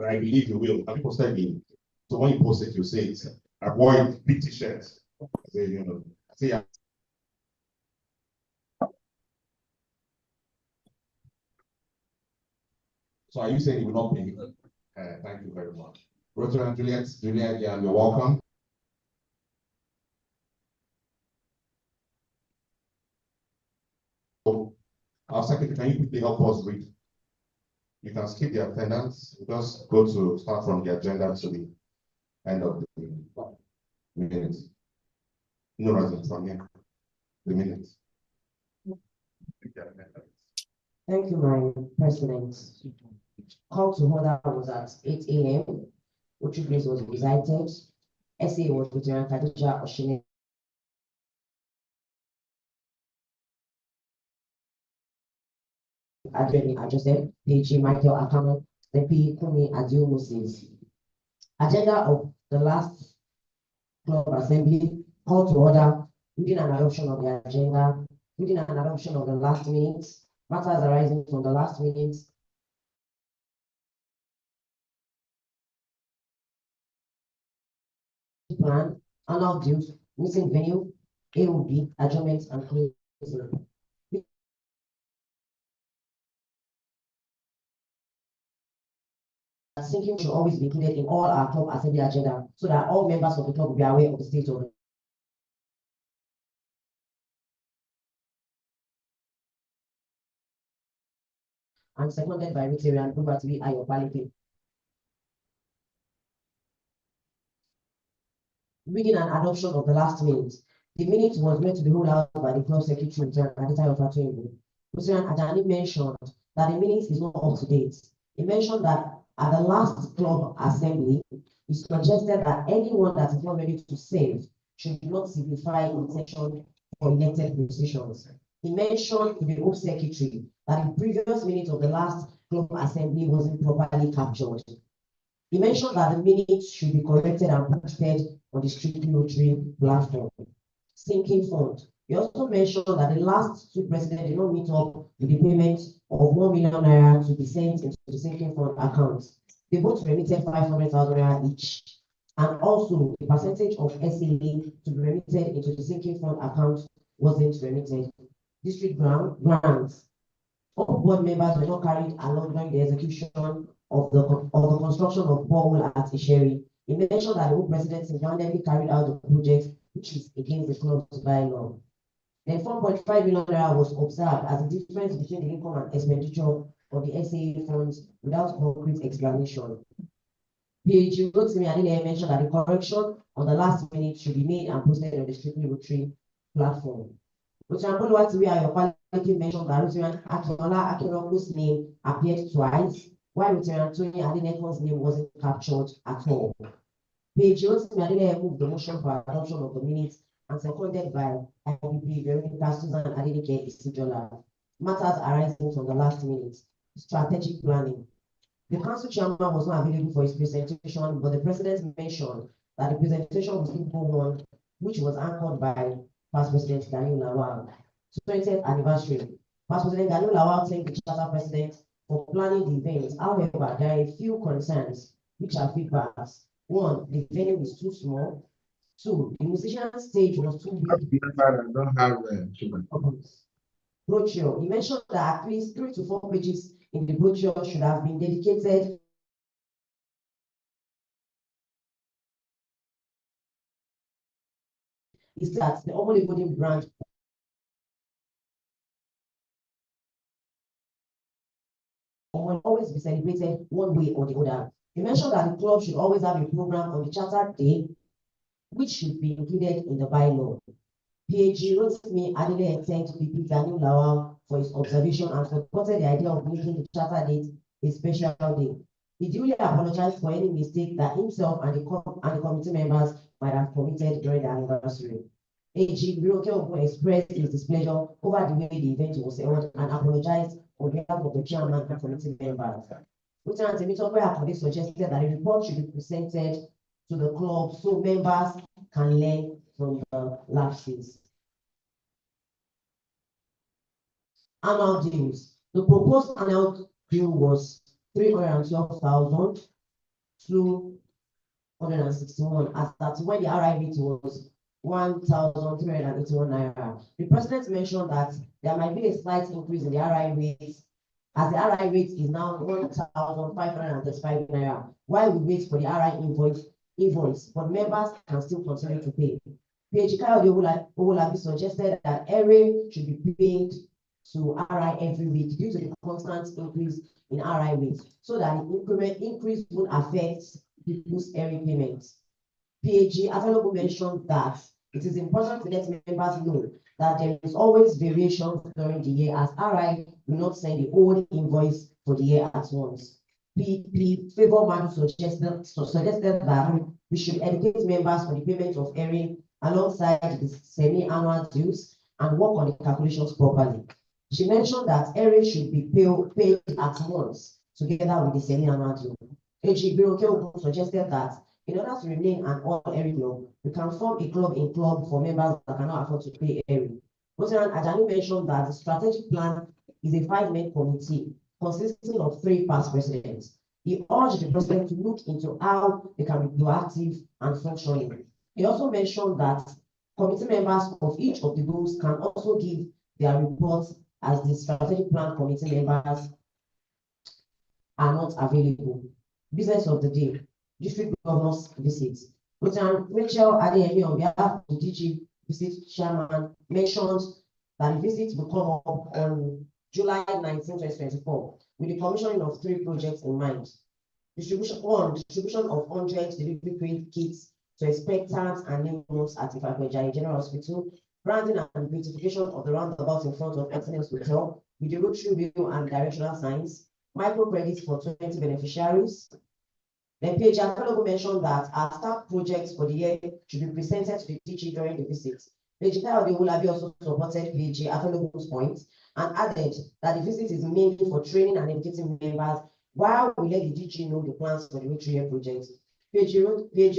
but I believe you will. Have you posted it? So when you post it, you say it. Avoid big t-shirts. Say, you know, say. So are you saying you will not pay? Thank you very much. Rotary and Juliet, yeah, you're welcome. So, our secretary, can you quickly help us read? You can skip the attendance, just go to start from the agenda to the end of the minutes. No, rather from here, the minutes. Thank you, my president. Call to order was at 8 a.m. Rotary place was recited. SA was Veteran Khadija Oshine. Adjusted, PG Michael Akano, the P. Kumi Adio Moses. Agenda of the last club assembly, call to order, reading and adoption of the agenda, reading and adoption of the last minutes, matters arising from the last minutes, plan, annual dues, missing venue, AOB, adjournments, and closing. Thinking should always be included in all our club assembly agenda so that all members of the club will be aware of the state of it. And seconded by Rotary and Rotary Ayo Palike. Reading and adoption of the last minute. The minute was meant to be rolled out by the club secretary at the time of Rotary. President Adani mentioned that the minute is not up to date. He mentioned that at the last club assembly, he suggested that anyone that is not ready to serve should not signify intention for elected positions. He mentioned to the Home Secretary that the previous minute of the last club assembly wasn't properly captured. He mentioned that the minutes should be corrected and posted on the Strictly Rotary platform. Sinking fund. He also mentioned that the last two presidents did not meet up with the payment of 1 million naira to be sent into the sinking fund accounts. They both remitted 500,000 naira each. And also, the percentage of SEA to be remitted into the sinking fund account wasn't remitted. District grants. All board members were not carried along during the execution of the construction of borehole at Isheri. He mentioned that the whole president single-handedly carried out the project, which is against the club's bylaw. Then 4.5 million naira was observed as the difference between the income and expenditure of the SAA funds without concrete explanation. PhD Rotary and mentioned that the correction on the last minute should be made and posted on the Strictly Rotary platform. Rotary Omole-Golden mentioned that Rotary Akinola Akinolu's name appeared twice, while Rotary Tony Adenekon's name wasn't captured at all. PhD Rotary moved the motion for adoption of the minutes and seconded by IPP Veronica Susan Adenike Isijola. Matters arising from the last minute. Strategic planning. The council chairman was not available for his presentation, but the president mentioned that the presentation was equal one, which was anchored by past President Daniel Lawal. 20th anniversary. Past President Daniel Lawal thanked the charter president for planning the event. However, there are a few concerns, which are feedbacks. One, the venue is too small. Two, the musician stage was too big. I don't have brochure. He mentioned that at least 3 to 4 pages in the brochure should have been dedicated is that the Omole-Golden brand will always be celebrated one way or the other. He mentioned that the club should always have a program on the charter day, which should be included in the bylaw. PhD Rotimi Adele thanked PP Daniel Lawal for his observation and supported the idea of making the charter date a special day. He duly apologized for any mistake that himself and the committee members might have committed during the anniversary. AG Biroke expressed his displeasure over the way the event was held and apologized on behalf of the chairman and committee members. Lieutenant Temitope Akode suggested that a report should be presented to the club so members can learn from the lapses. Annual dues. The proposed annual due was 312,000. 261, as that when the RI rate was 1,381 naira. The president mentioned that there might be a slight increase in the RI rate, as the RI rate is now 1,535 naira, while we wait for the RI invoice, but members can still continue to pay. PhD Owolabi suggested that every should be paid to RI every week due to the constant increase in RI rates, so that the increase would affect people's every payments. PhD Available mentioned that it is important to let members know that there is always variation during the year, as RI will not send the old invoice for the year at once. Favor Madu suggested that we should educate members for the payment of every alongside the semi-annual dues and work on the calculations properly. She mentioned that every should be paid at once together with the semi-annual due. AG Biroke suggested that in order to remain an all-area club, we can form a club for members that cannot afford to pay every. President Ajani mentioned that the strategic plan is a 5-man committee consisting of 3 past presidents. He urged the president to look into how they can be proactive and functioning. He also mentioned that committee members of each of the groups can also give their reports, as the strategic plan committee members are not available. Business of the day, district governors visits. Lieutenant Rachel Adeyemi, on behalf of the DG visit chairman, mentioned that the visit will come up on July 19, 2024, with the commissioning of 3 projects in mind. Distribution of 100 delivery kits to expectants and newborns at Ifakwejayi General Hospital, branding and beautification of the roundabout in front of Excellence Hotel with the Rotary wheel and directional signs, microcredits for 20 beneficiaries. Then PhD Available mentioned that our staff projects for the year should be presented to the DG during the visit. PhD Owolabi also supported PhD Available's points and added that the visit is mainly for training and educating members, while we let the DG know the plans for the Rotary project. PhD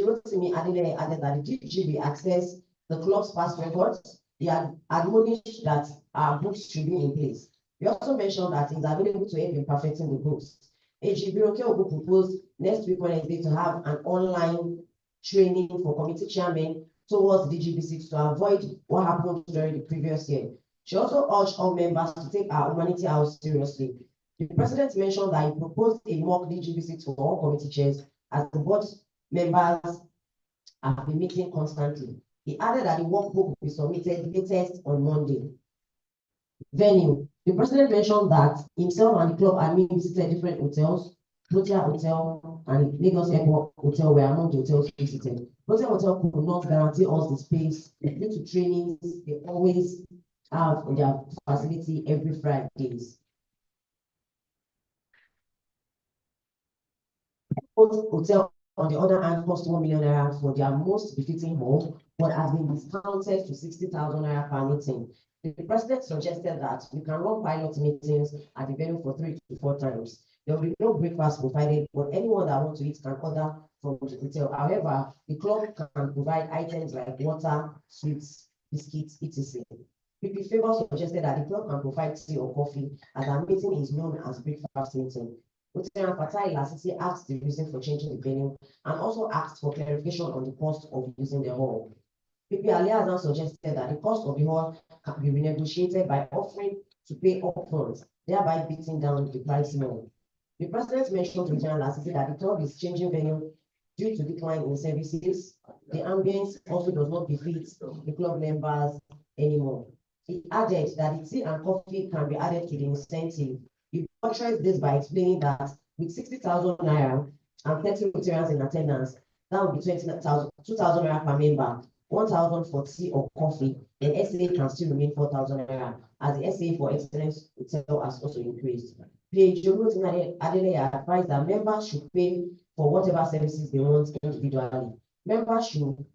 Rotimi Adele added that the DG will access the club's past records. He had admonished that our books should be in place. We also mentioned that it is available to help in perfecting the books. AG Biroke Ogu proposed next week Wednesday to have an online training for committee chairmen towards the DGB6 to avoid what happened during the previous year. She also urged all members to take our humanity house seriously. The president mentioned that he proposed a mock DGB6 for all committee chairs, as the board members have been meeting constantly. He added that the workbook will be submitted latest on Monday. Venue. The president mentioned that himself and the club admin visited different hotels. Protea Hotel and Lagos Airport Hotel were among the hotels visited. Protea Hotel could not guarantee us the space due to trainings they always have in their facility every Fridays. Hotel, on the other hand, cost 1 million naira for their most befitting hall, but has been discounted to 60,000 naira per meeting. The president suggested that we can run pilot meetings at the venue for 3 to 4 times. There will be no breakfast provided, but anyone that wants to eat can order from the hotel. However, the club can provide items like water, sweets, biscuits, etc. PP Favor suggested that the club can provide tea or coffee, as our meeting is known as breakfast meeting. Lieutenant Fatai Lasisi asked the reason for changing the venue and also asked for clarification on the cost of using the hall. PP Aliazan suggested that the cost of the hall can be renegotiated by offering to pay upfront, thereby beating down the price more. The president mentioned to Lieutenant Lasisi that the club is changing venue due to decline in services. The ambience also does not befit the club members anymore. He added that the tea and coffee can be added to the incentive. He buttressed this by explaining that with 60,000 naira and 30 Rotarians in attendance, that would be 2,000 naira per member, 1,000 for tea or coffee, then SA can still remain 4,000 naira, as the SA for Excellence Hotel has also increased. PhD Adele advised that members should pay for whatever services they want individually. Members should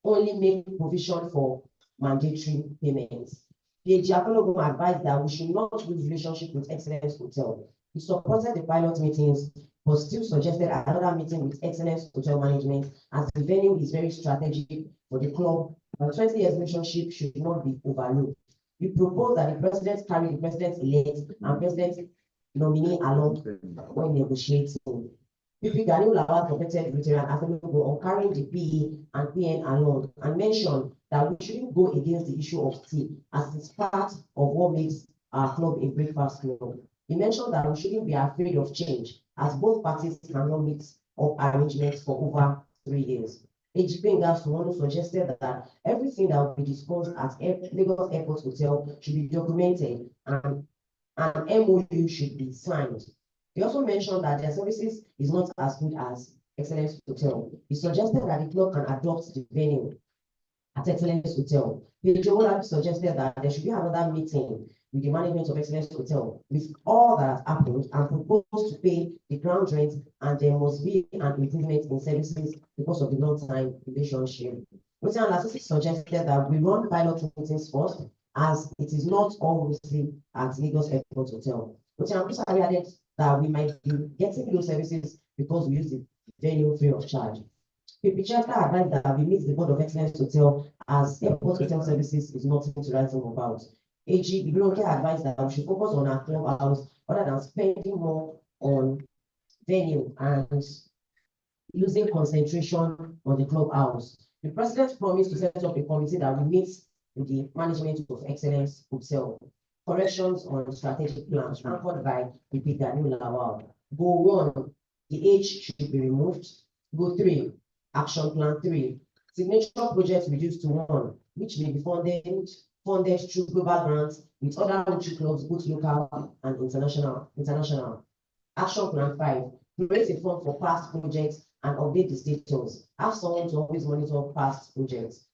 only make provision for mandatory payments. PhD Apollo advised that we should not lose relationship with Excellence Hotel. He supported the pilot meetings, but still suggested another meeting with Excellence Hotel management, as the venue is very strategic for the club, and 20 years relationship should not be overlooked. We propose that the president carry the president-elect and president nominee along when negotiating. PP Gani Lawal protected Rotary and Affiliate on carrying the PE and PN along and mentioned that we shouldn't go against the issue of tea as it's part of what makes our club a breakfast club. He mentioned that we shouldn't be afraid of change as both parties cannot meet up arrangements for over 3 years. AG Benga suggested that everything that will be discussed at Lagos Airport Hotel should be documented and an MOU should be signed. He also mentioned that their services is not as good as Excellence Hotel. He suggested that the club can adopt the venue at Excellence Hotel. Joe suggested that there should be another meeting with the management of Excellence Hotel with all that has happened and proposed to pay the ground rent, and there must be an improvement in services because of the long-time relationship. Rotary and Associates suggested that we run pilot meetings first, as it is not always at Lagos Airport Hotel. Rotary and Associates added that we might be getting those services because we use the venue free of charge. PP Chaka advised that we meet the Board of Excellence Hotel as airport hotel services is nothing to write home about. AG Ibroke advised that we should focus on our clubhouse rather than spending more on venue and losing concentration on the clubhouse. The president promised to set up a committee that will meet with the management of Excellence Hotel. Corrections on strategic plans anchored by PP Gani Lawal. Go 1, the age should be removed. Go 3, Action Plan 3, signature projects reduced to 1, which may be funded through global grants with other Rotary clubs, both local and international. Action Plan 5, create a fund for past projects and update the status. Have someone to always monitor past projects.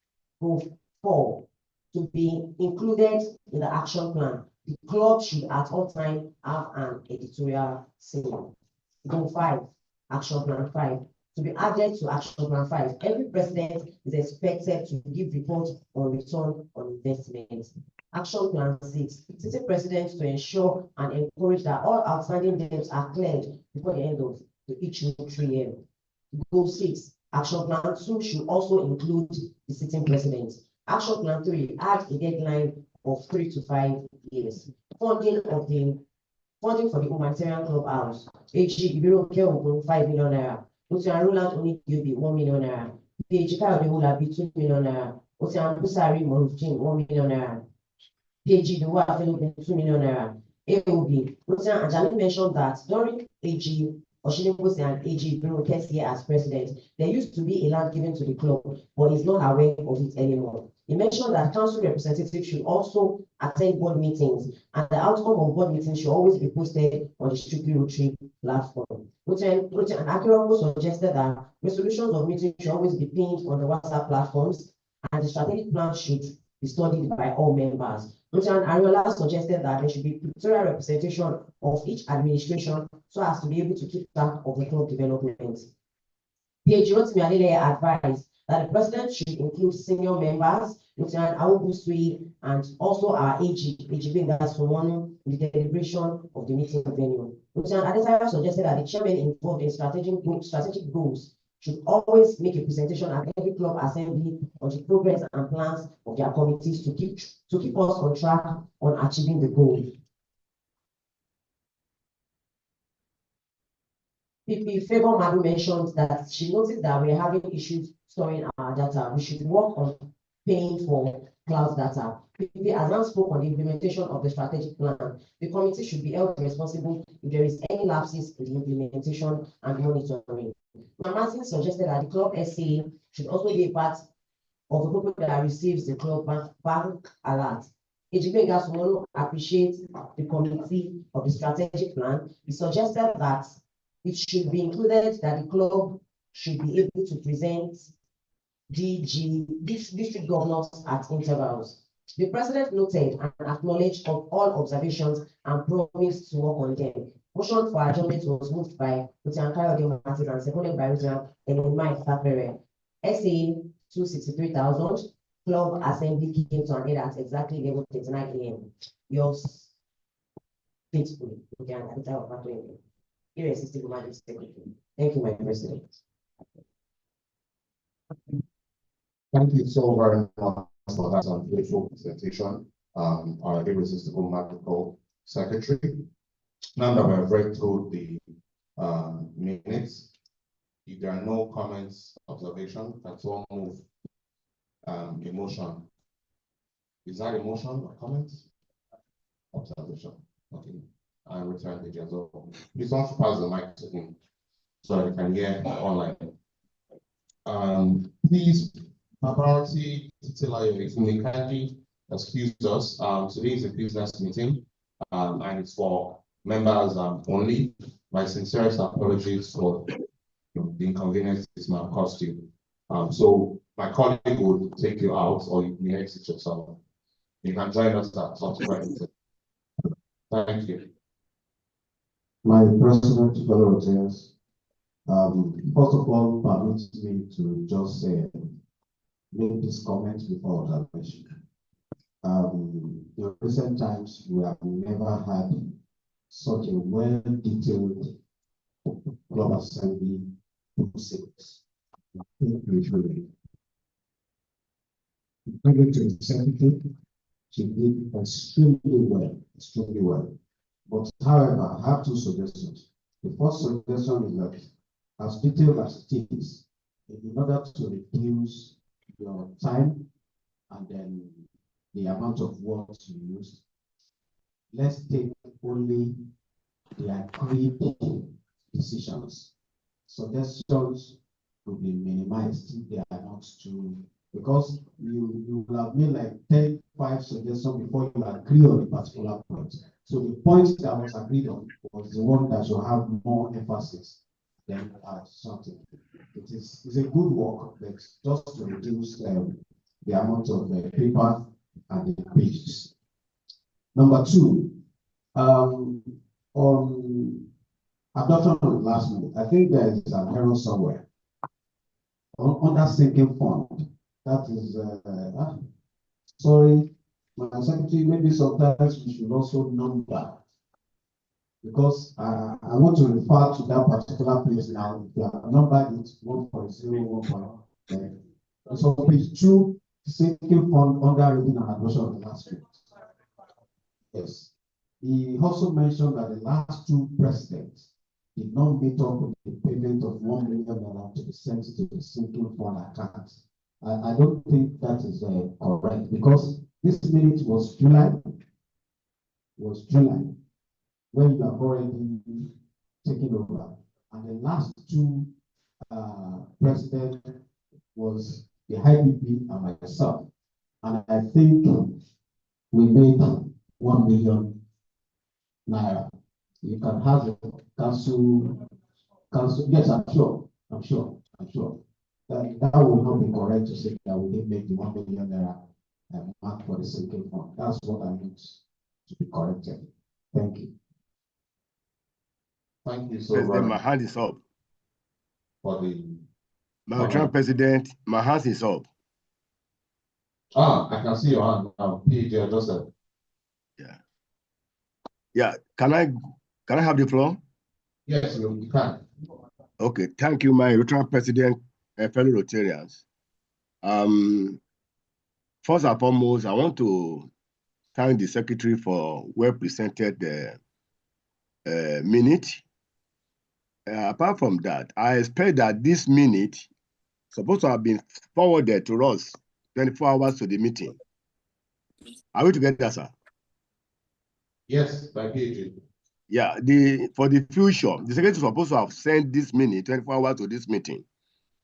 Go 4, to be included in the action plan. The club should at all times have an editorial say. Go 5, Action Plan 5. To be added to Action Plan 5, every president is expected to give reports on return on investment. Action Plan 6, sitting presidents to ensure and encourage that all outstanding debts are cleared before the end of each Rotary year. Goal 6, Action Plan 2 should also include the sitting president. Action Plan 3, add a deadline of 3 to 5 years. Funding for the humanitarian clubhouse. HG Ibiroke 5 million naira. Otian Roland only give be 1 million naira. PhD Kayode will be 2 million naira. Otian Busari Morufin 1 million naira. PhD the Wa Fellow 2 million naira. AOB. Otian Ajani mentioned that during AG Oshinibose and AG Ibiroke's year as president, there used to be a land given to the club, but he's not aware of it anymore. He mentioned that council representatives should also attend board meetings, and the outcome of board meetings should always be posted on the Strictly Rotary platform. Rotary and Akiroko suggested that resolutions of meetings should always be pinned on the WhatsApp platforms, and the strategic plan should be studied by all members. Rotary and Ariola suggested that there should be pictorial representation of each administration so as to be able to keep track of the club development. PhD Rotimi advised that the president should include senior members, Lieutenant Awubusui, and also our AG Bengas in the deliberation of the meeting venue. Lieutenant Adesanya suggested that the chairman involved in strategic goals should always make a presentation at every club assembly on the progress and plans of their committees to keep us on track on achieving the goal. PP Favor Madu mentioned that she noticed that we're having issues storing our data. We should work on paying for cloud data. PP has now spoke on the implementation of the strategic plan. The committee should be held responsible if there is any lapses in the implementation and monitoring. Martin suggested that the club SA should also be a part of the group that receives the club bank alert. Ejike Gasumonu appreciates the committee of the strategic plan. He suggested that it should be included that the club should be able to present district governors at intervals. The president noted and acknowledged of all observations and promised to work on them. Motion for adjournment was moved by Lieutenant Kayode Martin and seconded by Lieutenant Mike Sapere. SA 263,000. Club assembly came to an end at exactly 11:39 a.m. Yours faithfully, Lieutenant Adesanya. Irresistible Majesty. Thank you, my president. Thank you so very much for that beautiful presentation, our irresistible magical secretary. Now that we have read through the minutes, If there are no comments, observation, can someone move a motion? Is that a motion or comment? Observation. Okay. And return the agenda. Please don't pass the mic to him so I can hear online. Please, Paparazzi Titilayo, if you kindly excuse us. Today is a business meeting, and it's for members only. My sincerest apologies for the inconvenience this might cost you. So my colleague will take you out, or you may exit yourself. You can join us at subsequent. Thank you. My president, fellow Rotarians, first of all, permit me to just make this comment before observation. In recent times, we have never had such a well-detailed club assembly process. Credit to the secretary, she did extremely well. But however, I have two suggestions. The first suggestion is that, as detailed as it is, in order to reduce your time and then the amount of words you use, let's take only the agreed decisions. Suggestions will be minimized if they are not too, because you will have made like 5 suggestions before you agree on a particular point. So the point that was agreed on was the one that should have more emphasis than something. It's a good work, but just to reduce the amount of paper and the pages. Number 2, on adoption of the last minute, I think there is an error somewhere. On that sinking fund, that is, sorry, my secretary, maybe sometimes we should also number, because I want to refer to that particular place now. If you have numbered it 1.0, 1.0. So page 2, sinking fund under reading and adoption of the last minute. Yes. He also mentioned that the last 2 presidents did not meet up with the payment of $1 million to be sent to the sinking fund account. I don't think that is correct, because this minute was July, when you have already taken over, and the last 2 presidents was the IBB and myself, and I think we made 1 million naira. You can have the council. Yes, I'm sure. That will not be correct to say that we didn't make the 1 million naira mark for the sinking fund. That's what I meant to be corrected. Thank you. Thank you so President, much. my hand is up. For the Madam President, my hand is up. I can see your hand now. PJ Joseph. Yeah. Can I have the floor? Yes, you can. Okay. Thank you, my Rotary President and fellow Rotarians. First and foremost, I want to thank the Secretary for well presented minute. Apart from that, I expect that this minute supposed to have been forwarded to us 24 hours to the meeting. Are we together, sir? Yes, by PJ. Yeah, for the future, the Secretary is supposed to have sent this minute 24 hours to this meeting,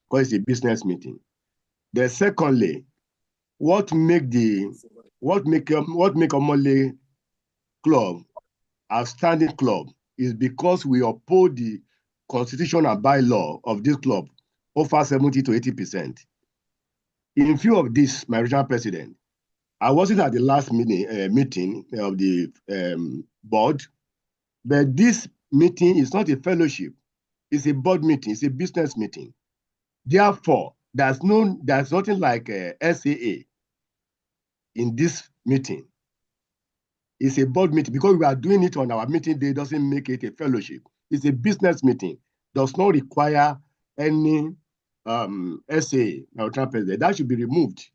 because it's a business meeting. Then secondly, what make Omole Club a standing club is because we uphold the constitution and bylaw of this club over 70 to 80%. In view of this, my regional president, I wasn't at the last meeting of the board, but this meeting is not a fellowship. It's a board meeting. It's a business meeting. Therefore, there's nothing like a SAA in this meeting. It's a board meeting. Because we are doing it on our meeting day doesn't make it a fellowship. It's a business meeting. Does not require any SAA. That should be removed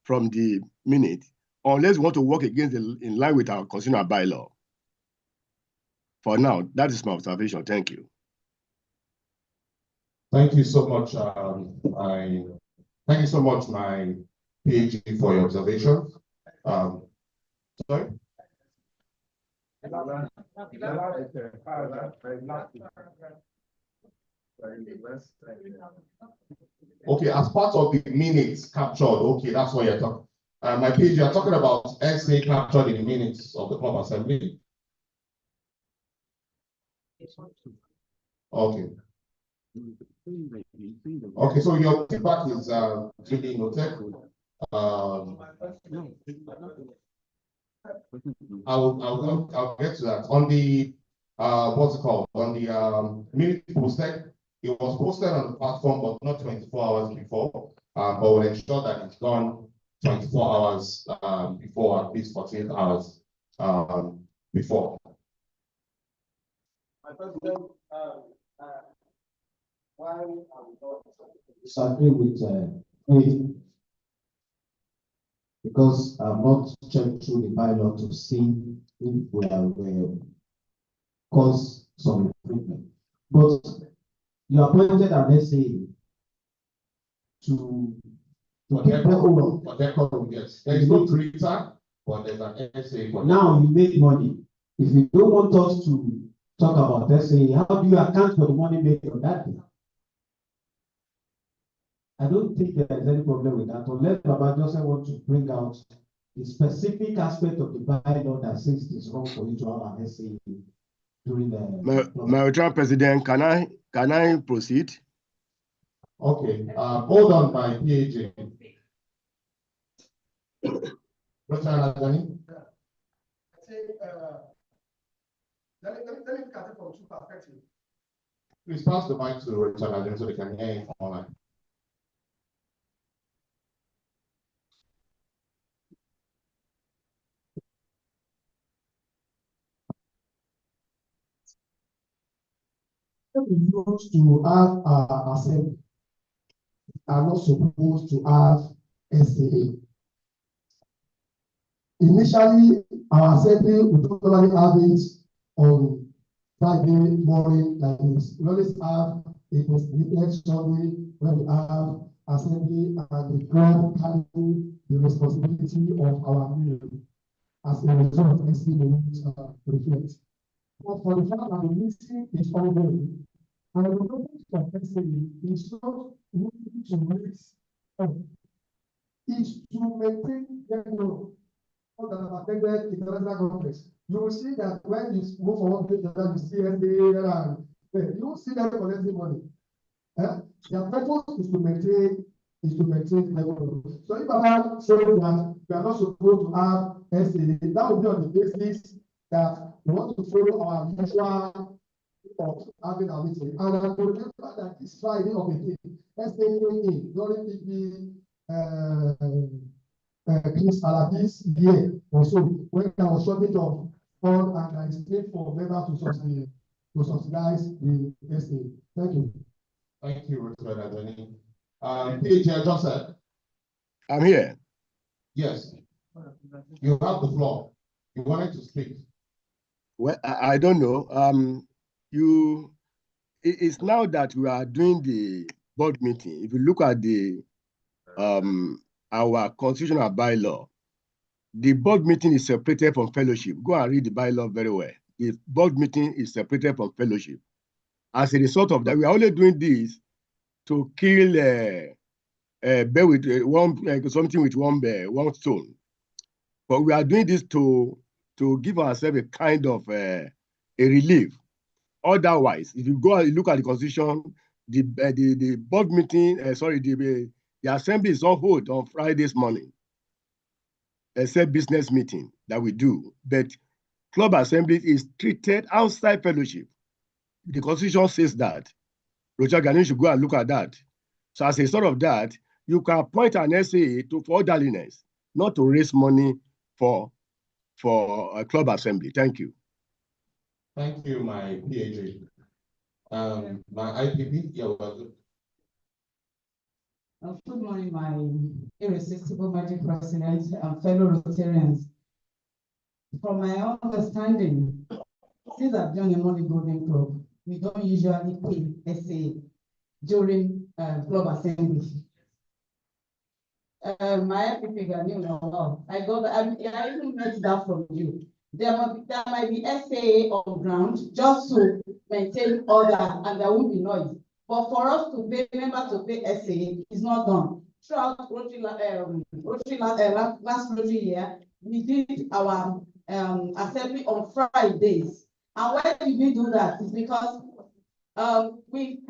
from the minute, unless we want to work in line with our constitutional bylaw. For now, that is my observation. Thank you. Thank you so much. Thank you so much, my PhD, for your observation. Sorry. Okay, as part of the minutes captured, okay, that's what you're talking. My PhD, you're talking about essay captured in the minutes of the club assembly. Okay. Okay, so your feedback is really noted. I'll get to that. On the what's it called? On the minute posted, it was posted on the platform, but not 24 hours before. But we'll ensure that it's done 24 hours before, at least 48 hours before. Why I would not disagree with me, because I've not checked through the bylaw to see if we have caused some improvement. But you appointed an SA to yes. There is no Twitter, but there's an SA for now. You make money. If you don't want us to talk about SA, how do you account for the money made on that day? I don't think there is any problem with that, unless Baba Joseph want to bring out the specific aspect of the bylaw that says it is wrong for you to have an SA during the. My Rotary President, can I proceed? Okay, hold on, my PhD. Rotary, let me look at it from two perspectives. please pass the mic to Rotary so they can hear it online. Supposed to have assembly are not supposed to have SAA. Initially, our assembly would totally have it on Friday morning like this. We always have a next Sunday when we have assembly and the club carrying the responsibility of our meeting as a result of SAA reflect. But for the fact that the meeting is ongoing, and the purpose of SAA is not to raise is to maintain the that have attended international conference. You will see that when you move from one place to another, you see SAA and you will see them collecting money. Their purpose is to maintain the level. So if Baba shows that we are not supposed to have SAA, that will be on the basis that we want to follow our usual of having a meeting. And I remember that this Friday of the day, SAA during the Chris Alabis year or so, when there was shortage of fund and I explained for members to subsidize the SAA. Thank you. Thank you, Rotary. PhD Joseph. I'm here. Yes. You have the floor. You wanted to speak. Well, I don't know. It's now that we are doing the board meeting. If you look at the our constitutional bylaw, the board meeting is separated from fellowship. Go and read the bylaw very well. The board meeting is separated from fellowship. As a result of that, we are only doing this to kill bear with something with one stone. But we are doing this to give ourselves a kind of a relief. Otherwise, if you go and look at the constitution, the board meeting, the assembly is on hold on Fridays morning, except business meeting that we do. But club assembly is treated outside fellowship. The constitution says that. Roger Ghanaian should go and look at that. So as a result of that, you can appoint an SAA for orderliness, not to raise money for a club assembly. Thank you. Thank you, my PhD. My IPP, you're welcome. Good morning, my irresistible magic president and fellow Rotarians. From my understanding, since I've joined the Omole-Golden Club, we don't usually pay SA during club assembly. My happy figure, I got, I even met that from you. There might be SAA on ground just to maintain order and there won't be noise. But for us to pay, members to pay SAA is not done. Throughout Rotary, last Rotary year, we did our assembly on Fridays. And why did we do that? It's because we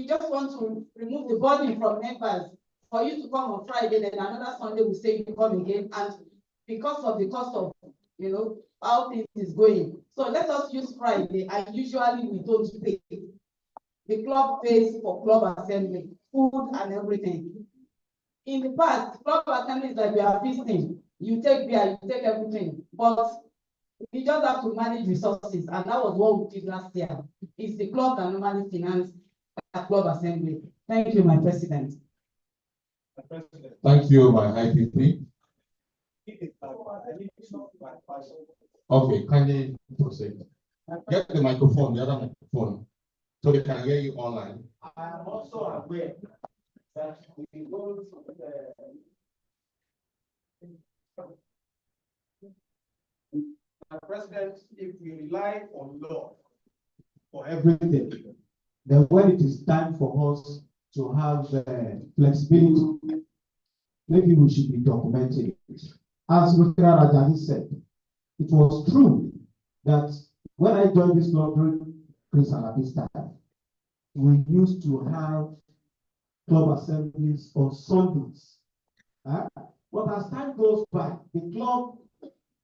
just want to remove the burden from members. For you to come on Friday, then another Sunday we say you come again, and because of the cost of, how things is going. So let us use Friday, and usually we don't pay. The club pays for club assembly, food and everything. In the past, club assembly is like we are feasting. You take beer, you take everything, but we just have to manage resources, and that was what we did last year. It's the club that normally finance a club assembly. Thank you, my president. Thank you, my IPP. Okay, kindly proceed. Get the microphone, the other microphone, so they can hear you online. I am also aware that we go to the president, if we rely on law For everything, then when it is time for us to have flexibility, maybe we should be documenting it. As Mr. Rajani said, it was true that when I joined this club during Chris Alabi's time, we used to have club assemblies on Sundays. But as time goes by, the club,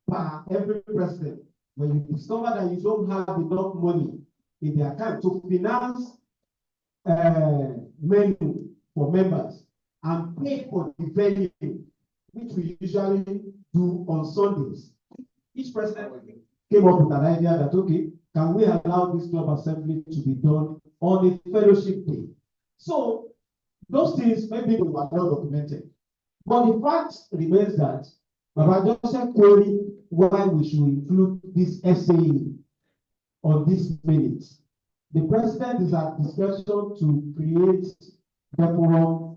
per every president, when you discover that you don't have enough money in the account to finance menu for members and pay for the venue, which we usually do on Sundays, each president came up with an idea that, okay, can we allow this club assembly to be done on a fellowship day? So those things maybe they were not documented. But the fact remains that Baba Joseph queried why we should include this SAE on this minutes. The president is at discretion to create decorum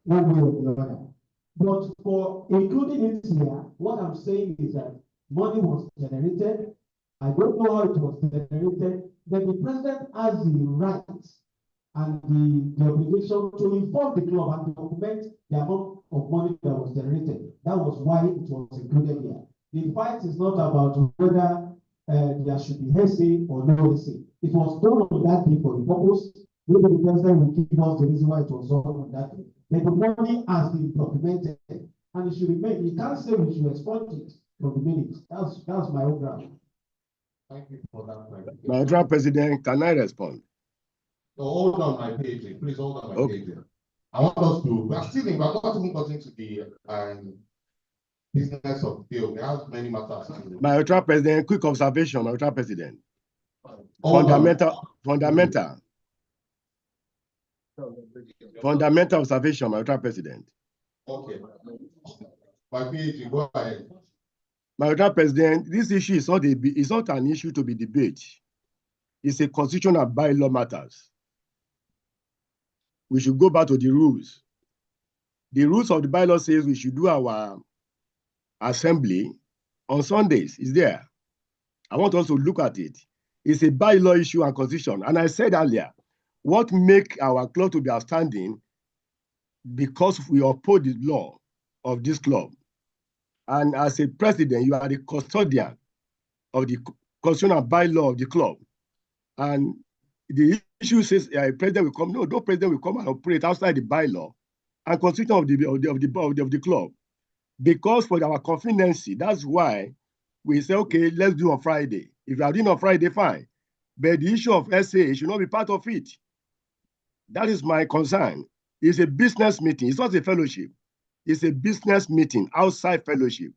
one way or the other. But for including it here, what I'm saying is that money was generated. I don't know how it was generated, but the president has the right and the obligation to inform the club and document the amount of money that was generated. That was why it was included here. The fight is not about whether there should be hearsay or no hearsay. It was done on that day for the purpose. Maybe the president will give us the reason why it was done on that day. But the money has been documented and it should remain. You can't say we should expunge it from the minutes. That's my own ground. Thank you for that. Madam President, can I respond? So hold on my page, please hold on my Okay. page. I want us to, we are still in, we are not even gotten to the business of the deal. We have many matters. Madam President, quick observation, Madam President. Hold on. Fundamental observation, Madam President. Okay. My PhD, go ahead. Madam President, this issue is not an issue to be debated. It's a constitutional bylaw matters. We should go back to the rules. The rules of the bylaw says we should do our assembly on Sundays. It's there. I want us to look at it. It's a bylaw issue and constitution. And I said earlier, what make our club to be outstanding because we uphold the law of this club. And as a president, you are the custodian of the constitutional bylaw of the club. And the issue says a president will come. No president will come and operate outside the bylaw and constitution of the club. Because for our conveniency, that's why we say, okay, let's do on Friday. If you are doing on Friday, fine. But the issue of SA should not be part of it. That is my concern. It's a business meeting. It's not a fellowship. It's a business meeting outside fellowship.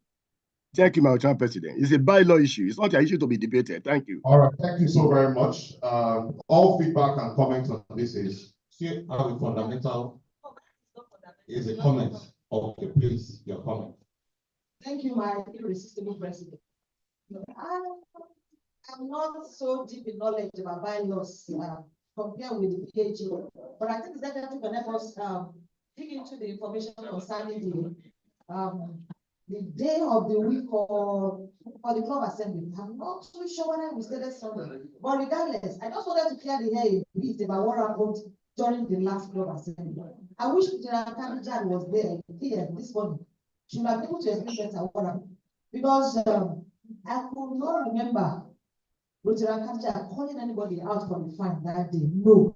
Thank you, Madam President. It's a bylaw issue. It's not an issue to be debated. Thank you. All right, thank you so very much. All feedback and comments on this is still have a fundamental is a comment. Okay, please, your comment. Thank you, my irresistible president. I'm not so deep in knowledge about bylaws compare with the PhD. But I think that can help us dig into the information concerning the day of the week for the club assembly. I'm not too sure whether we stated something, but regardless, I just wanted to clear the air a bit about what happened during the last club assembly. I wish General Kamijan was there here this morning. She would have been able to explain better what happened, because I could not remember Rotary calling anybody out from the fine that day. No.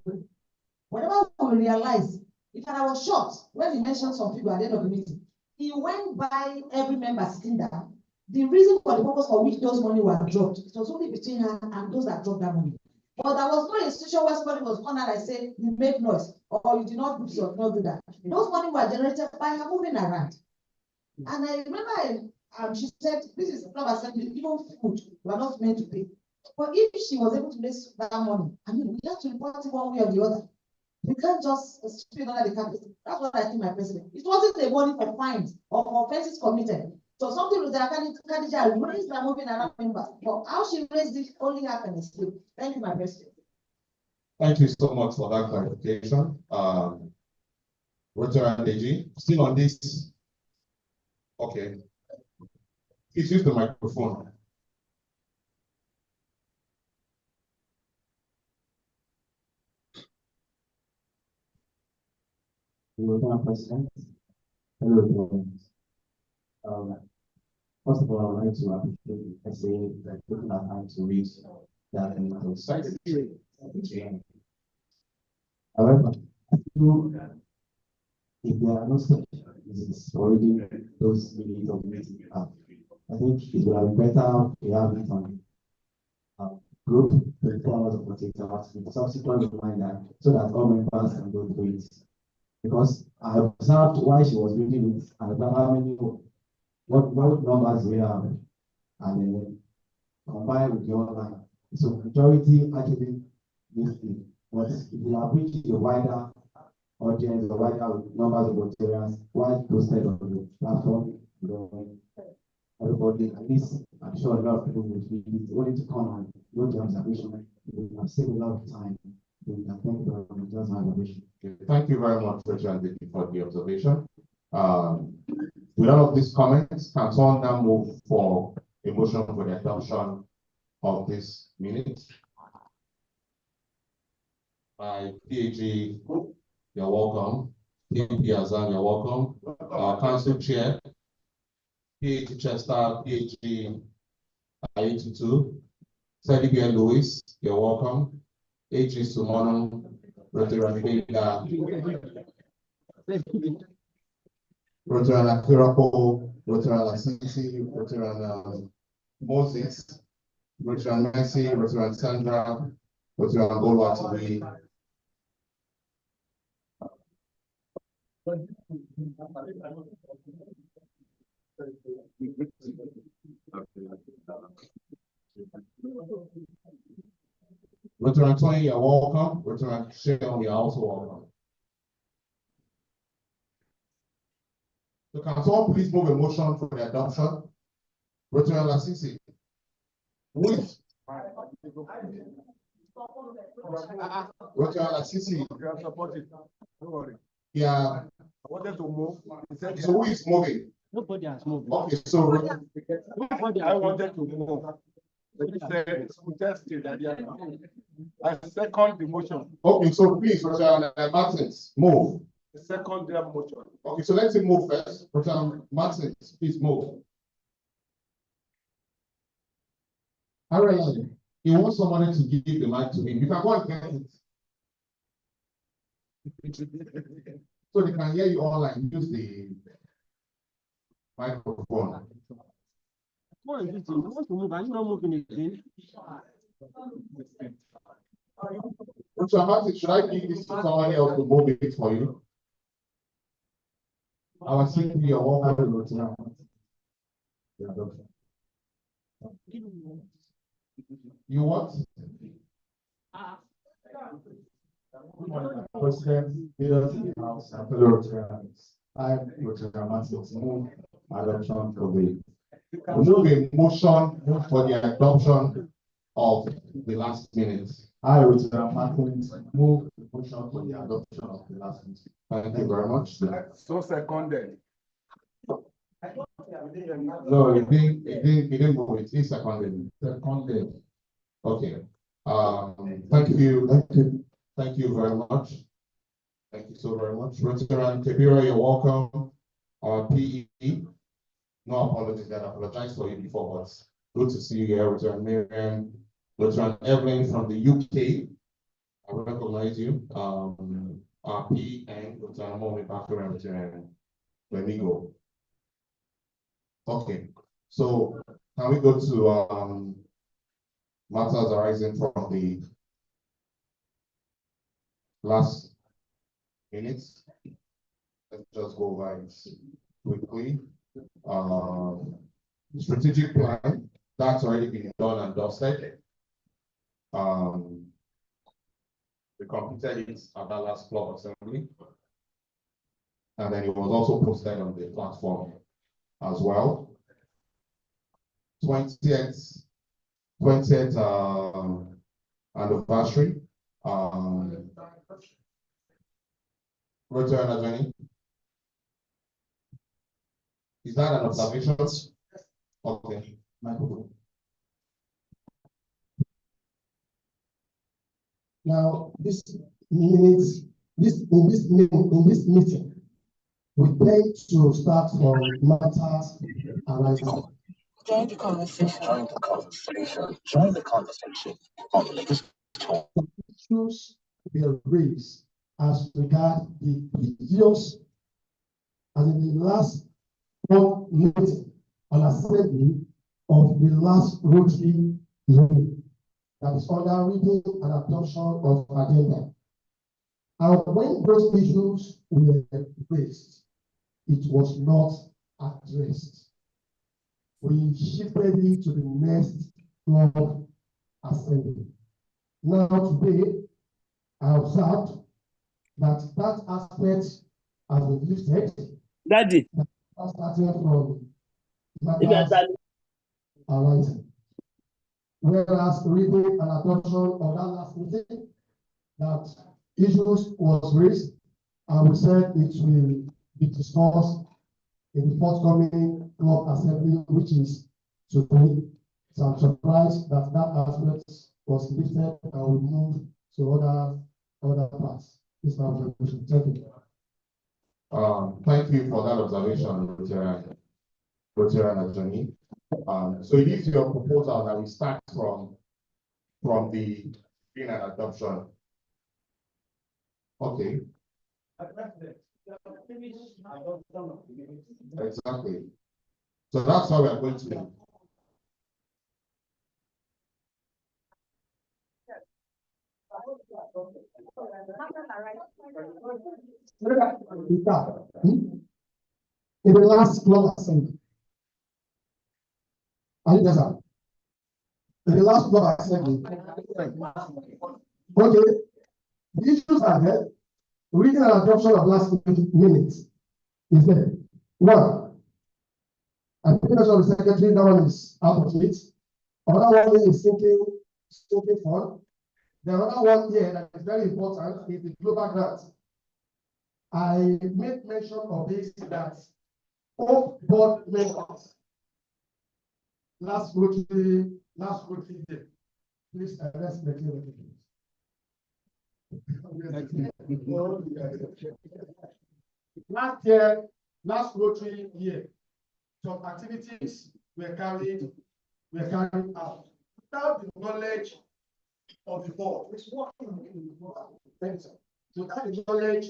Whenever we realized, in fact, I was shocked when he mentioned some people at the end of the meeting. He went by every member sitting down. The reason for the purpose for which those money were dropped, it was only between her and those that dropped that money. But there was no institution where somebody was honored and say, you made noise, or you did not do this or not do that. Those money were generated by her moving around. And I remember she said, this is club assembly, even food, we are not meant to pay. But if she was able to raise that money, I mean, we have to report it one way or the other. You can't just straight under the carpet. That's what I think, my president. It wasn't a money for fines or for offenses committed. So something with the Khadija raised by moving around members. But how she raised it only happened is true. Thank you, my president. Thank you so much for that clarification. Rotary and AG, still on this. Okay. Please use the microphone. Madam President, hello everyone. First of all, I would like to appreciate the essay that taking our time to read that and I was excited. However, I feel if there are no such reasons already those minutes of meeting up, I think it would have been better we have it on group 24 hours of 48 hours with subsequent reminder so that all members can go through it. Because I observed why she was reading it and how many what numbers we have and then combined with the online. So majority actually missed it. But if we have reached a wider audience, a wider numbers of Rotarians, why posted on the platform, everybody, at least I'm sure a lot of people would be willing to come and go to observation. We have saved a lot of time. Thank you very much, Richard, for the observation. With all of these comments, can someone now move for a motion for the adoption of this minute? By PAG, you're welcome. PAP Azan, you're welcome. Our council chair, PAG Chester, PAG I82, Sedibia Lewis, you're welcome. AG Sumono, Rotary Vega, Rotary Akirapo, Rotary Sisi, Rotary Moses, Rotary Messi, Rotary Sandra, Rotary Angola TV. Rotary Tony, you're welcome. Rotary Shell, you're also welcome. So can someone please move a motion for the adoption? Rotary Lasisi. With Rotary Lasisi. Yeah. I wanted to move. So who is moving? Nobody has moved. Okay, so I wanted to move. I second the motion. Okay, so please, Rotary Martins, move. The second motion. Okay, so let's move first. Rotary Martins, please move. Ariel, he wants somebody to give the mic to him. You can go and get it. So they can hear you all and use the microphone. What is it? You want to move? Are you not moving again? Should I give this to somebody else to move it for you? I was thinking you're welcome to Rotary. You what? President, leaders in the House, and fellow Rotarians, I, Rotary Martins, move adoption for the Move a motion for the adoption of the last minute. I, Rotary Martin, move the motion for the adoption of the last meeting. Thank you very much. So seconded. No, it didn't move. It's seconded. Seconded. Okay. Thank you very much. Thank you so very much. Rotary Kebira, you're welcome. Our PE, no apologies, I apologize for you before, but good to see you here, Rotary Miriam, Rotary Evelyn from the UK. I recognize you. Our PE and Rotary Omole-Golden and Lemigo. Okay, so can we go to matters arising from the last minutes? Let's just go over it quickly. Strategic plan, that's already been done and dusted. We completed it at that last club assembly. And then it was also posted on the platform as well. 20th anniversary. Rotary Journey. Is that an observation? Okay. Now, this meeting, we tend to start from matters arising. Join the conversation on the latest issues were raised as regard the previous, and in the last meeting and assembly of the last Rotary meeting, that is under reading and adoption of agenda. And when those issues were raised, it was not addressed. We shifted it to the next club assembly. Now today, I observed that aspect has been lifted. Daddy. Starting from matters arising. Whereas reading and adoption of that last meeting, that issues was raised, and we said it will be discussed in the forthcoming club assembly, which is today. So I'm surprised that aspect was lifted and we moved to other parts. This is my observation. Thank you. Thank you for that observation, Rotary Attorney. So it is your proposal that we start from the reading and adoption. Okay. Exactly. So that's how we are going to do. In the last club assembly, in the last club assembly, okay, the issues are there. Reading and adoption of last minutes is there. One, I think that's what the secretary, that one is out of it. Another one is sinking fund. The other one here that is very important is the global grant. I made mention of this that all board members last Rotary day. Please arrest the last Rotary year, some activities were carried out without the knowledge of the board. Without the knowledge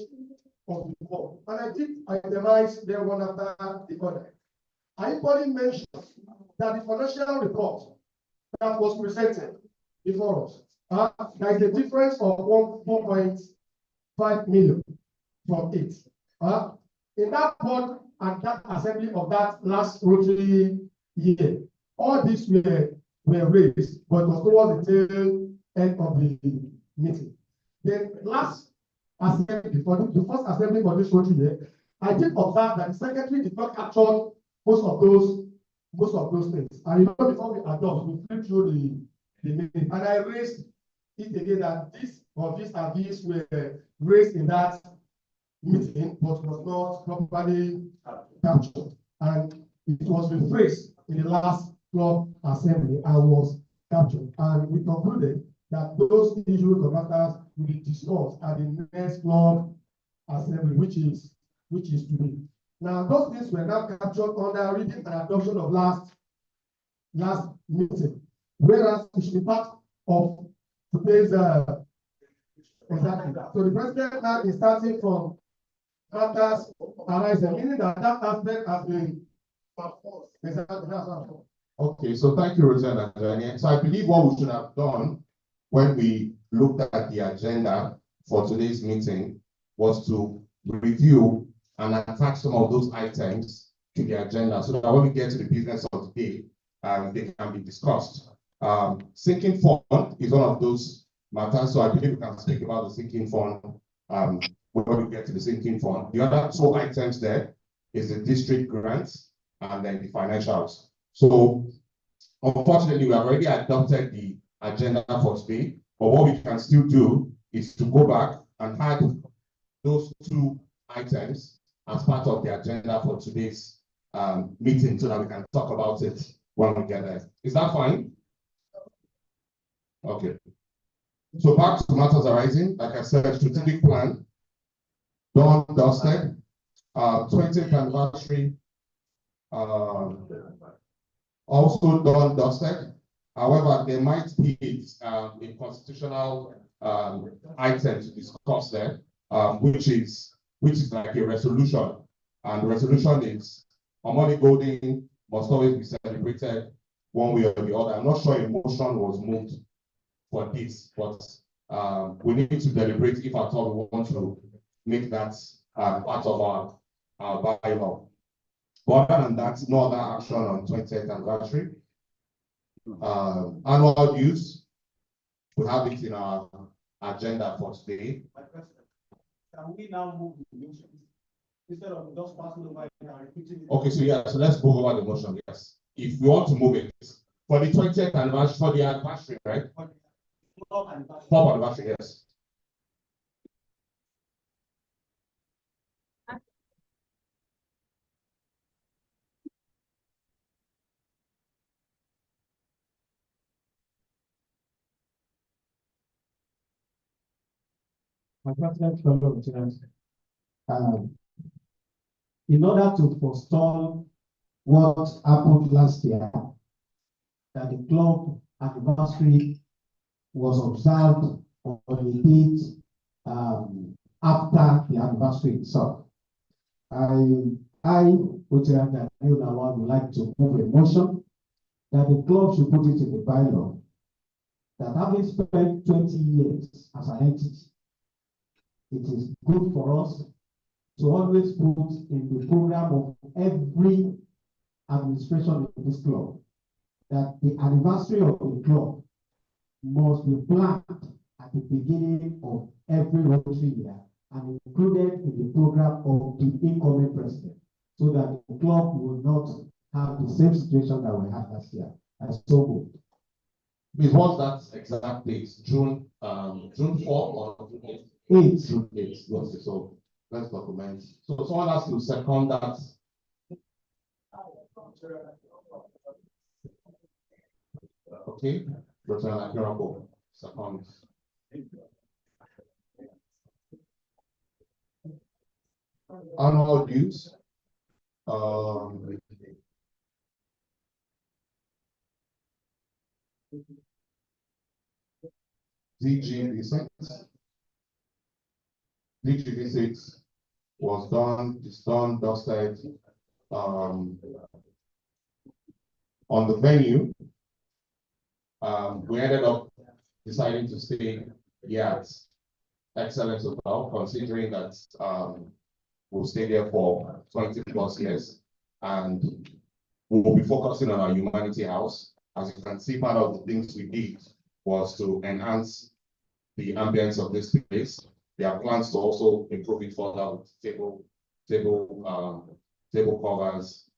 of the board. And I did itemize them one after the other. I equally mentioned that the financial report that was presented before us, there is a difference of 4.5 million from it. In that board and that assembly of that last Rotary year, all these were raised, but it was towards the tail end of the meeting. The last assembly, for the first assembly for this Rotary year, I did observe that the secretary did not capture most of those things. And before we adopt, we flip through the meeting, and I raised it again that this or these are these were raised in that meeting, but was not properly captured. And it was rephrased in the last club assembly and was captured. And we concluded that those issues or matters will be discussed at the next club assembly, which is today. Now, those things were now captured under reading and adoption of last meeting, whereas it should be part of today's exactly. So the president now is starting from matters arising, meaning that aspect has been exactly. Okay, so thank you, Rosanna. So I believe what we should have done when we looked at the agenda for today's meeting was to review and attach some of those items to the agenda so that when we get to the business of the day, they can be discussed. Sinking fund is one of those matters, so I believe we can speak about the sinking fund when we get to the sinking fund. The other two items there is the district grants and then the financials. So unfortunately, we have already adopted the agenda for today, but what we can still do is to go back and add those two items as part of the agenda for today's meeting so that we can talk about it when we get there. Is that fine? Okay. So back to matters arising, like I said, strategic plan, done, dusted, 20th anniversary, also done, dusted. However, there might be a constitutional item to discuss there, which is like a resolution. And the resolution is Omole-Golden must always be celebrated one way or the other. I'm not sure a motion was moved for this, but we need to deliberate if at all we want to make that part of our bylaw. But other than that, no other action on 20th anniversary. Annual dues, we have it in our agenda for today. Can we now move the motion instead of just passing over and repeating it? Okay, so yeah, so let's move over the motion, yes. If we want to move it for the 20th anniversary, for the anniversary, right? For anniversary, yes. My president, fellow lieutenants, in order to forestall what happened last year, that the club anniversary was observed on the date after the anniversary itself. I, Rotary would like to move a motion that the club should put it in the bylaw that having spent 20 years as an entity, it is good for us to always put in the program of every administration in this club that the anniversary of the club must be planned at the beginning of every Rotary year and included in the program of the incoming president, so that the club will not have the same situation that we had last year. As so good. Please, what's that exact date? June 4 or June 8? June 8. Yes, so let's document. So someone has to second that. Okay, Lieutenant Akirako, second. Annual dues. DG6 was done, it's done, dusted. On the venue, we ended up deciding to stay at Excellence Hotel, considering that we'll stay there for 20 plus years, and we'll be focusing on our humanity house. As you can see, part of the things we did was to enhance the ambience of this place. There are plans to also improve it further with table covers.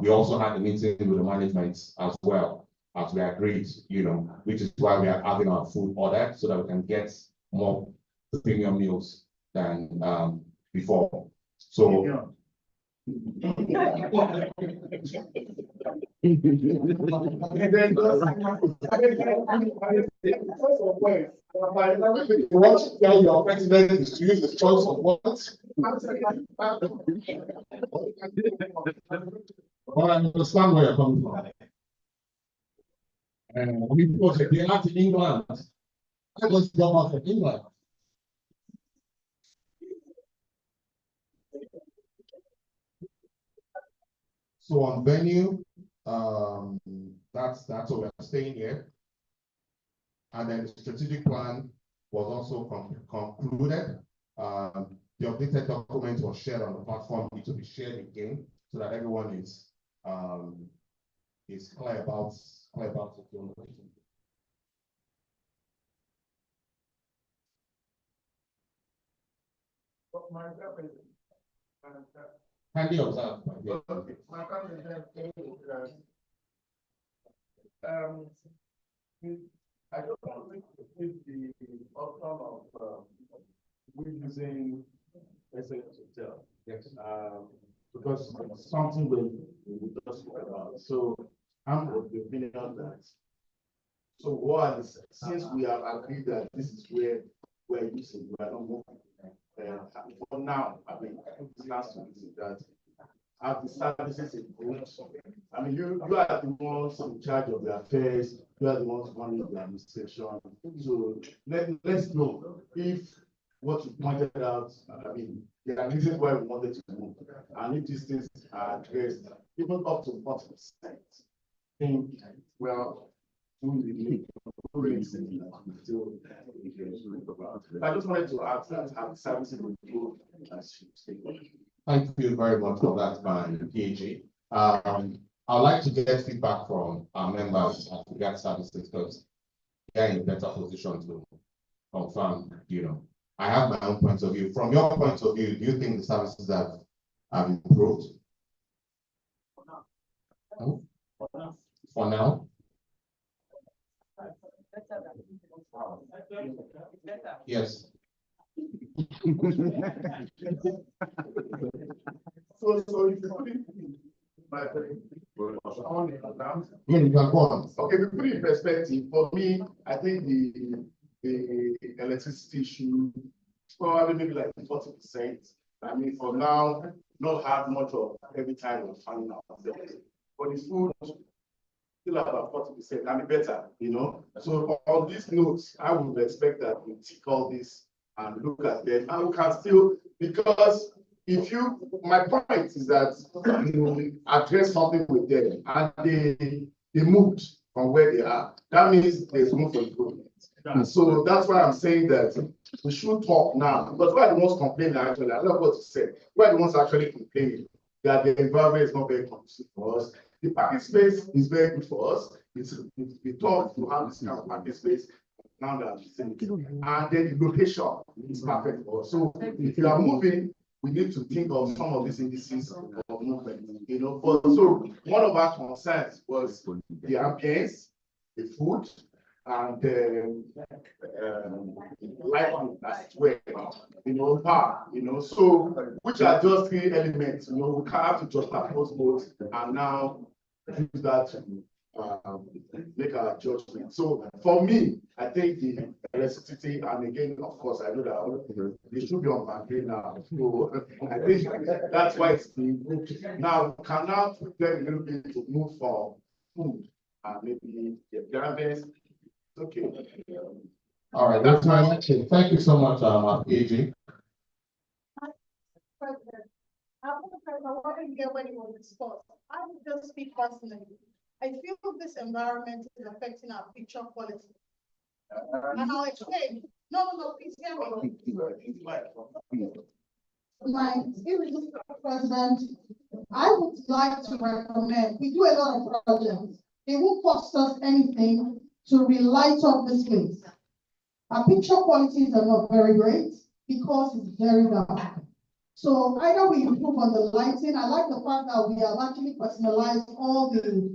We also had a meeting with the management as well. as we agreed, which is why we are having our food ordered so that we can get more premium meals than before. So what your president is to use the choice of words. Well, I understand where you're coming from. People say they're not in England. I was job out of England. So on venue, that's what we're staying here. And then the strategic plan was also concluded. The updated document was shared on the platform. It will be shared again so that everyone is clear about it. Kindly observe. I don't want to think the outcome of using hotel. Yes. Because it's something we just spoke about. So I'm of the opinion that. So one, since we have agreed that this is where we're using, we are not moving. For now, I mean, it has to be that have the services improved. I mean, you are the ones in charge of the affairs, you are the ones running the administration. So let's know if what you pointed out, I mean, there are reasons why we wanted to move. And if these things are addressed, even up to 40%, I think, well, I just wanted to ask that how the services will go as you. Thank you very much for that, man, PG. I'd like to get feedback from our members as regards services because they're in a better position to confirm, I have my own point of view. From your point of view, do you think the services have improved? For now? Yes. Okay, we put it in perspective. For me, I think the electricity should probably maybe like 40%. I mean, for now, not have much of every time we're finding out. But the food still about 40%, and better, So on these notes, I would expect that we tick all this and look at them, and we can still, because my point is that you address something with them and they moved from where they are. That means there's room for improvement. And so that's why I'm saying that we should talk now, because we're the ones complaining actually. I love what you said. We're the ones actually complaining that the environment is not very conducive for us. The parking space is very good for us. We talk to have this kind of parking space now that and then the location is perfect for us. So if you are moving, we need to think of some of these indices of movement, But so one of our concerns was the ambience, the food, and lighting as well, park, so which are just three elements, we can't have to just propose both and now use that to make our judgment. So for me, I think the electricity, and again, of course, I know that they should be on campaign now. So I think that's why it's being moved. Now, we can now put them a little bit to move for food and maybe the gardens. Okay. All right, that's my lecture. Thank you so much, AJ. I want to get when it was discussed. I would just speak personally. I feel this environment is affecting our picture quality. And I'll explain. No, please hear me. My Mr. President, I would like to recommend, we do a lot of projects. It won't cost us anything to relight up this place. Our picture qualities are not very great because it's very dark. So either we improve on the lighting. I like the fact that we have actually personalized all the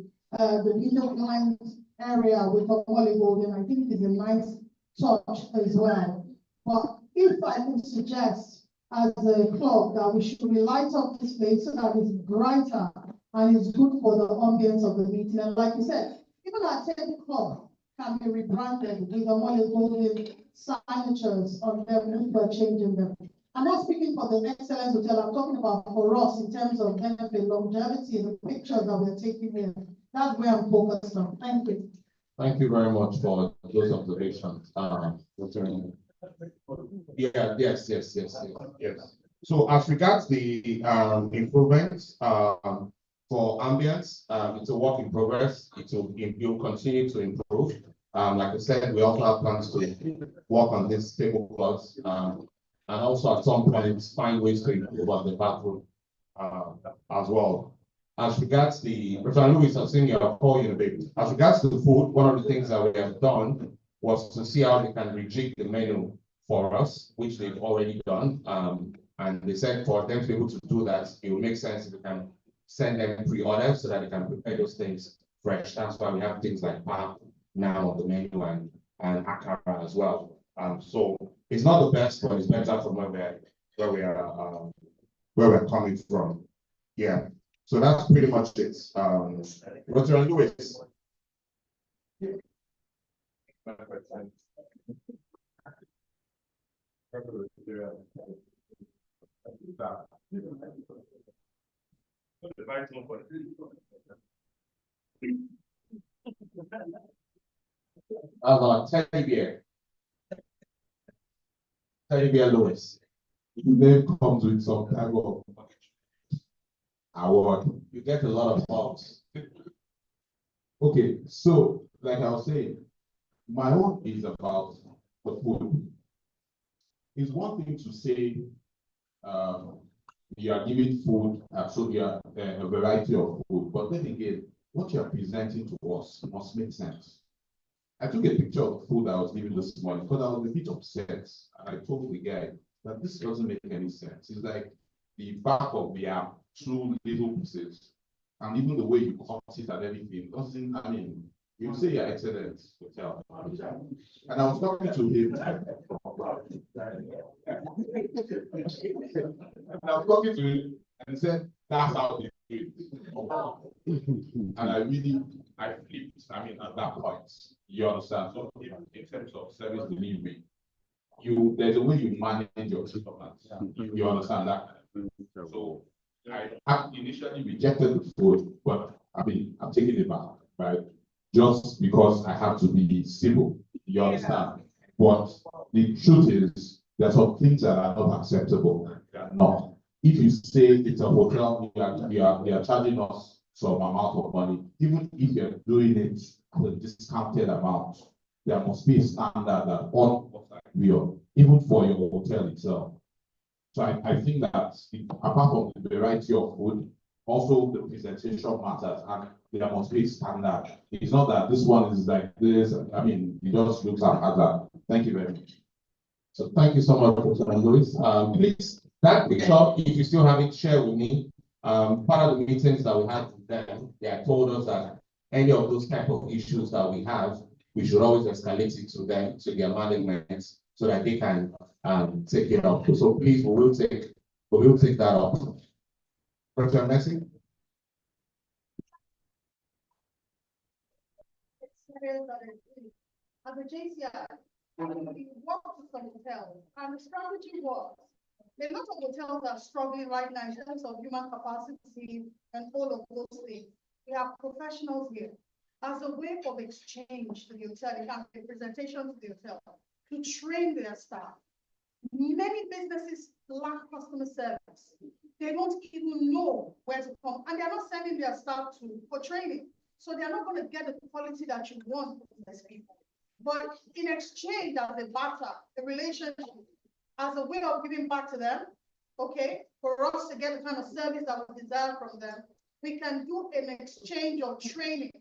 window blinds area with Omole-Golden. I think it is a nice touch as well. But if I could suggest as a club that we should relight up this place so that it's brighter and it's good for the ambience of the meeting. And like you said, even our table club can be rebranded with Omole-Golden signatures on them if we're changing them. I'm not speaking for the Excellence Hotel, I'm talking about for us in terms of benefit, longevity, the pictures that we're taking here. That's where I'm focused on. Thank you. Thank you very much for those observations. Yes. So as regards the improvements for ambience, it's a work in progress. It will continue to improve. Like I said, we also have plans to work on this tablecloths, and also at some point find ways to improve on the bathroom as well. As regards the, President Louis, I've seen your call in a bit. As regards to the food, one of the things that we have done was to see how they can rejig the menu for us, which they've already done. And they said for them to be able to do that, it will make sense if we can send them pre-orders so that they can prepare those things fresh. That's why we have things like pap now on the menu and akara as well. So it's not the best, but it's better from where we're coming from. Yeah. So that's pretty much it. Rotary Lewis. Teddy Bear Lewis. The name comes with some type of award. You get a lot of hugs. Okay, so like I was saying, my own is about the food. It's one thing to say you are giving food, so you are a variety of food, but then again, what you are presenting to us must make sense. I took a picture of the food I was given this morning because I was a bit upset, and I told the guy that this doesn't make any sense. It's like the back of the arm, two little pieces, and even the way you cut it and everything doesn't, I mean, you say you're excellent hotel. And I was talking to him. And I was talking to him and he said, that's how they do it. And I flipped, I mean, at that point, you understand? So in terms of service delivery, there's a way you manage your customers. You understand that? So I initially rejected the food, but I mean, I'm taking it back, right? Just because I have to be civil, you understand? But the truth is, there are some things that are not acceptable. They are not. If you say it's a hotel, you are charging us some amount of money, even if you're doing it at a discounted amount, there must be a standard that all real, even for your hotel itself. So I think that apart from the variety of food, also the presentation matters, and there must be a standard. It's not that this one is like this. I mean, it just looks at that. Thank you very much. So thank you so much, President Louis. Please, that picture, if you still have it, share with me. Part of the meetings that we had with them, they had told us that any of those type of issues that we have, we should always escalate it to them, to their management, so that they can take it up. So please, we will take that up. President Messi. As a JCI, we work with some hotels, and the strategy was a lot of hotels are struggling right now in terms of human capacity and all of those things. We have professionals here. As a way of exchange to the hotel, they have a presentation to the hotel to train their staff. Many businesses lack customer service. They don't even know where to come, and they're not sending their staff for training. So they're not going to get the quality that you want from these people. But in exchange, as a barter, a relationship, as a way of giving back to them, okay, for us to get the kind of service that we desire from them, we can do an exchange of training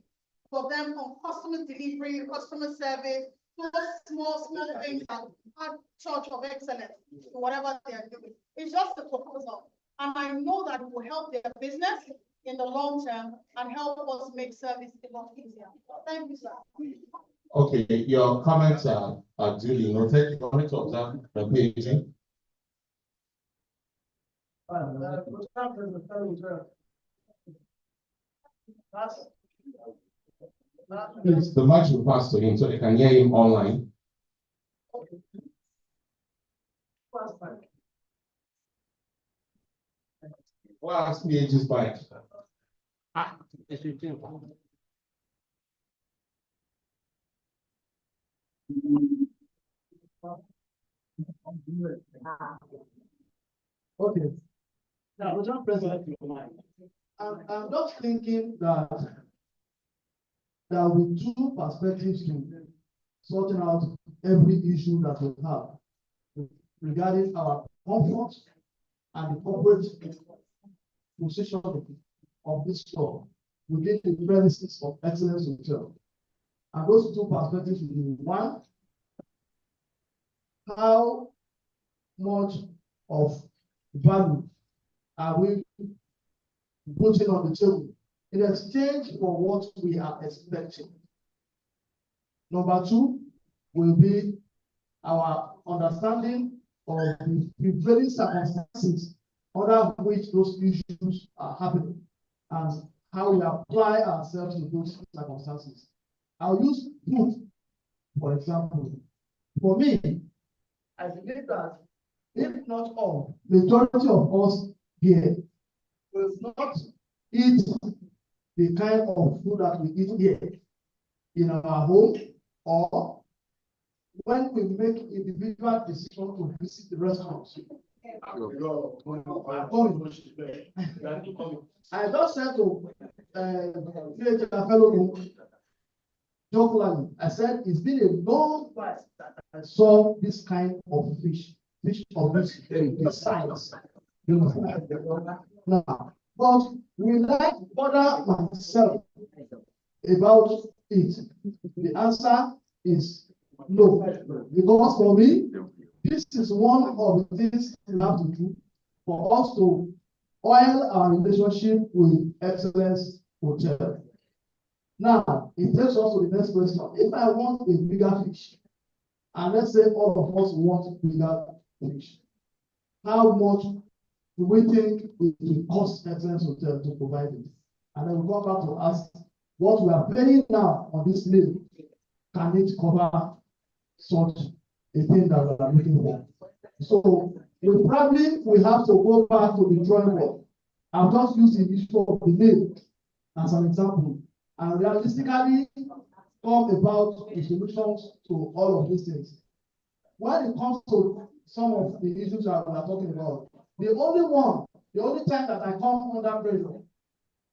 for them on customer delivery, customer service, those small things that add touch of excellence to whatever they are doing. It's just a proposal. And I know that it will help their business, in the long term and help us make service a lot easier. Thank you, sir. Okay, your comments are duly noted. You want to observe the PhD? Please, the mic will pass to him so they can hear him online. What's PhD's mic? Okay. Now, Mr. President, I'm just thinking that there will be two perspectives to sorting out every issue that we have regarding our comfort and the corporate position of this store within the premises of Excellence Hotel. And those two perspectives will be: one, how much of value are we putting on the table in exchange for what we are expecting? Number two will be our understanding of the prevailing circumstances under which those issues are happening and how we apply ourselves to those circumstances. I'll use food, for example. For me, I believe that if not all, majority of us here will not eat the kind of food that we eat here in our home, or when we make individual decision to visit the restaurants. I just said to a fellow jokingly, I said it's been a long while that I saw this kind of fish of this size. Now, but will I bother myself about it? The answer is no, because for me, this is one of the things we have to do for us to oil our relationship with Excellence Hotel. Now, it takes us to the next question. If I want a bigger fish, and let's say all of us want bigger fish, how much do we think it will cost Excellence Hotel to provide it? And then we'll come back to ask what we are paying now on this meal. Can it cover such a thing that we are looking for? So we probably will have to go back to the drawing board. I'll just use the issue of the meal as an example, and realistically come about the solutions to all of these things. When it comes to some of the issues that we are talking about, the only time that I come under pressure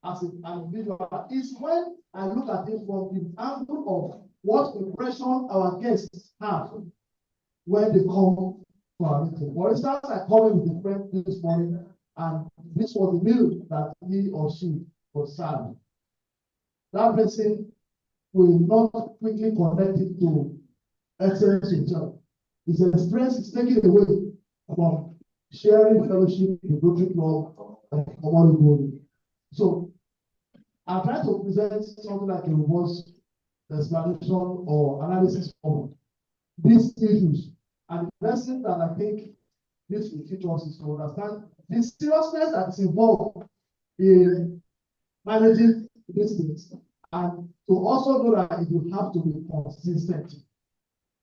as an individual is when I look at it from the angle of what impression our guests have when they come to our meeting. For instance, I come in with a friend this morning, and this was the meal that he or she was served. That person will not quickly connect it to Excellence Hotel. His experience is taken away from sharing fellowship in the Rotary Club of Omole-Golden. So I'm trying to present something like a robust explanation or analysis of these issues. And the lesson that I think this will teach us is to understand the seriousness that is involved in managing these things, and to also know that it will have to be consistent.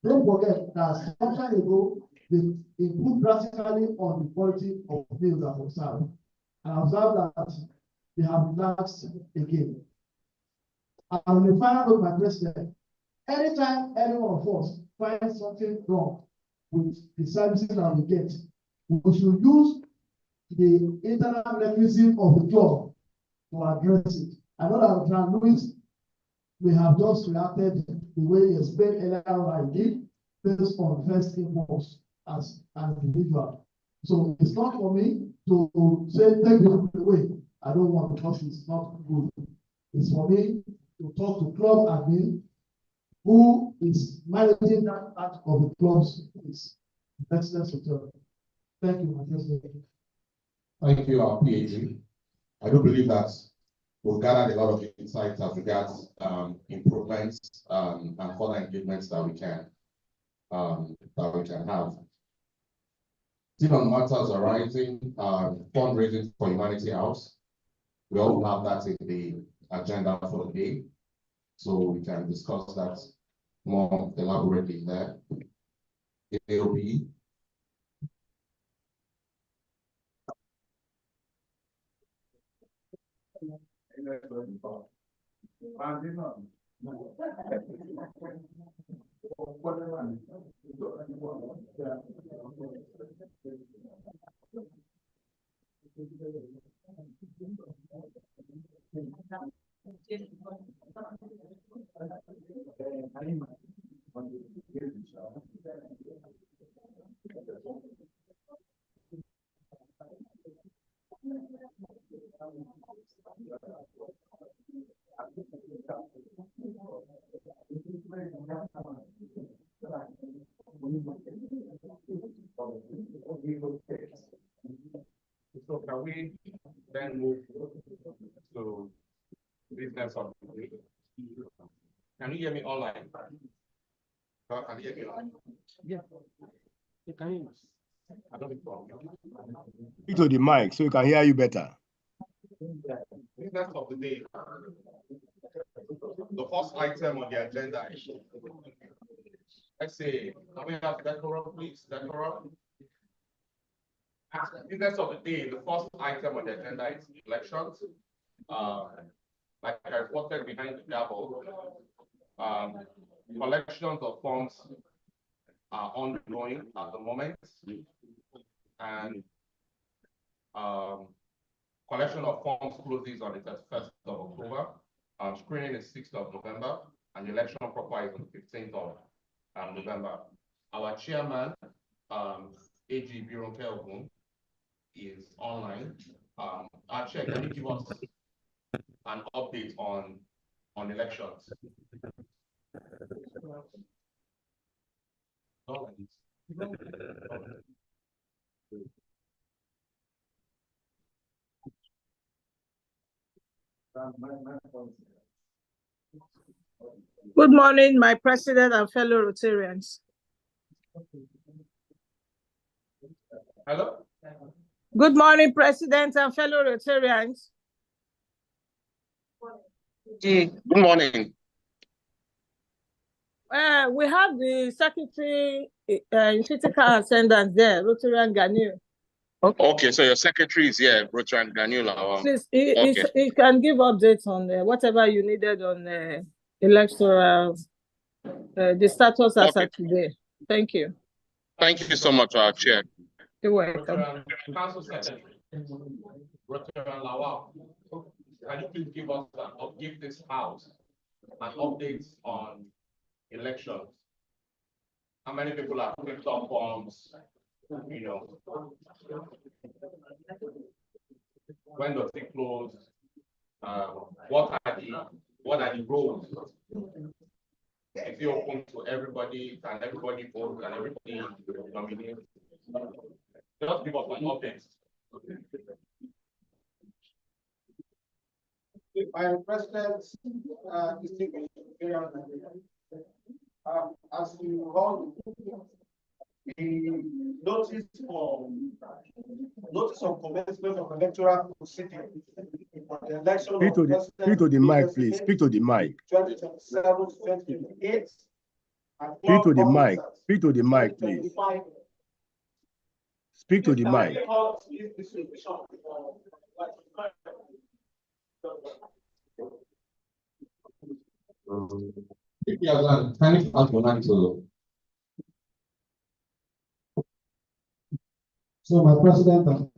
Don't forget that some time ago, they improved drastically on the quality of meals that were served. And I observed that they have relaxed again. And on the final note, my president, anytime any one of us finds something wrong with the services that we get, we should use the internal mechanism of the club to address it. I know that John Lewis, we have just reacted the way he explained earlier on I did, based on first impulse as an individual. So it's not for me to say take it away. I don't want, because it's not good. It's for me to talk to club admin, who is managing that part of the club's Excellence Hotel. Thank you, my president. Thank you, our PhD. I do believe that we've gathered a lot of insights as regards improvements and further engagements that we can have. Still on matters arising, fundraising for Humanity House. We all have that in the agenda for the day, so we can discuss that more elaborately there. AOB. So can we then move to business of the week? Can you hear me online? Can you hear me online? Yeah. Can you? I don't think so. Speak to the mic so we can hear you better. Business of the day. The first item on the agenda is, let's say, can we have decorum, please? Decorum. Business of the day, the first item on the agenda is elections. Like I reported behind the gavel, collections of forms are ongoing at the moment, and collection of forms closes on the 31st of October. Screening is 6th of November, and the election proper is on the 15th of November. Our chairman, AG Bironke Ogun, is online. Our chair, can you give us an update on elections? Good morning, my president and fellow Rotarians. Hello? Good morning, president and fellow Rotarians. Good morning. We have the secretary in physical attendance there, Rotary Ganil. Okay, so your secretary is here, Rotary Ganil. Please, he can give updates on whatever you needed on electoral, the status as of today. Thank you. Thank you so much, our chair. You're welcome. Council Secretary, Rotary Lawal, can you please give this house an update on elections? How many people have picked up forms? You know, when does it close? What are the roles? Is it open to everybody? Can everybody vote? Can everybody nominate? Just give us an update. My president, as you all the notice of commencement of electoral proceeding for the election of president. Speak to the mic, please. Speak to the mic. 2027 to 2028. Speak to the mic. Speak to the mic, please. Speak to the mic. If you are trying to ask your mind to. So, my president,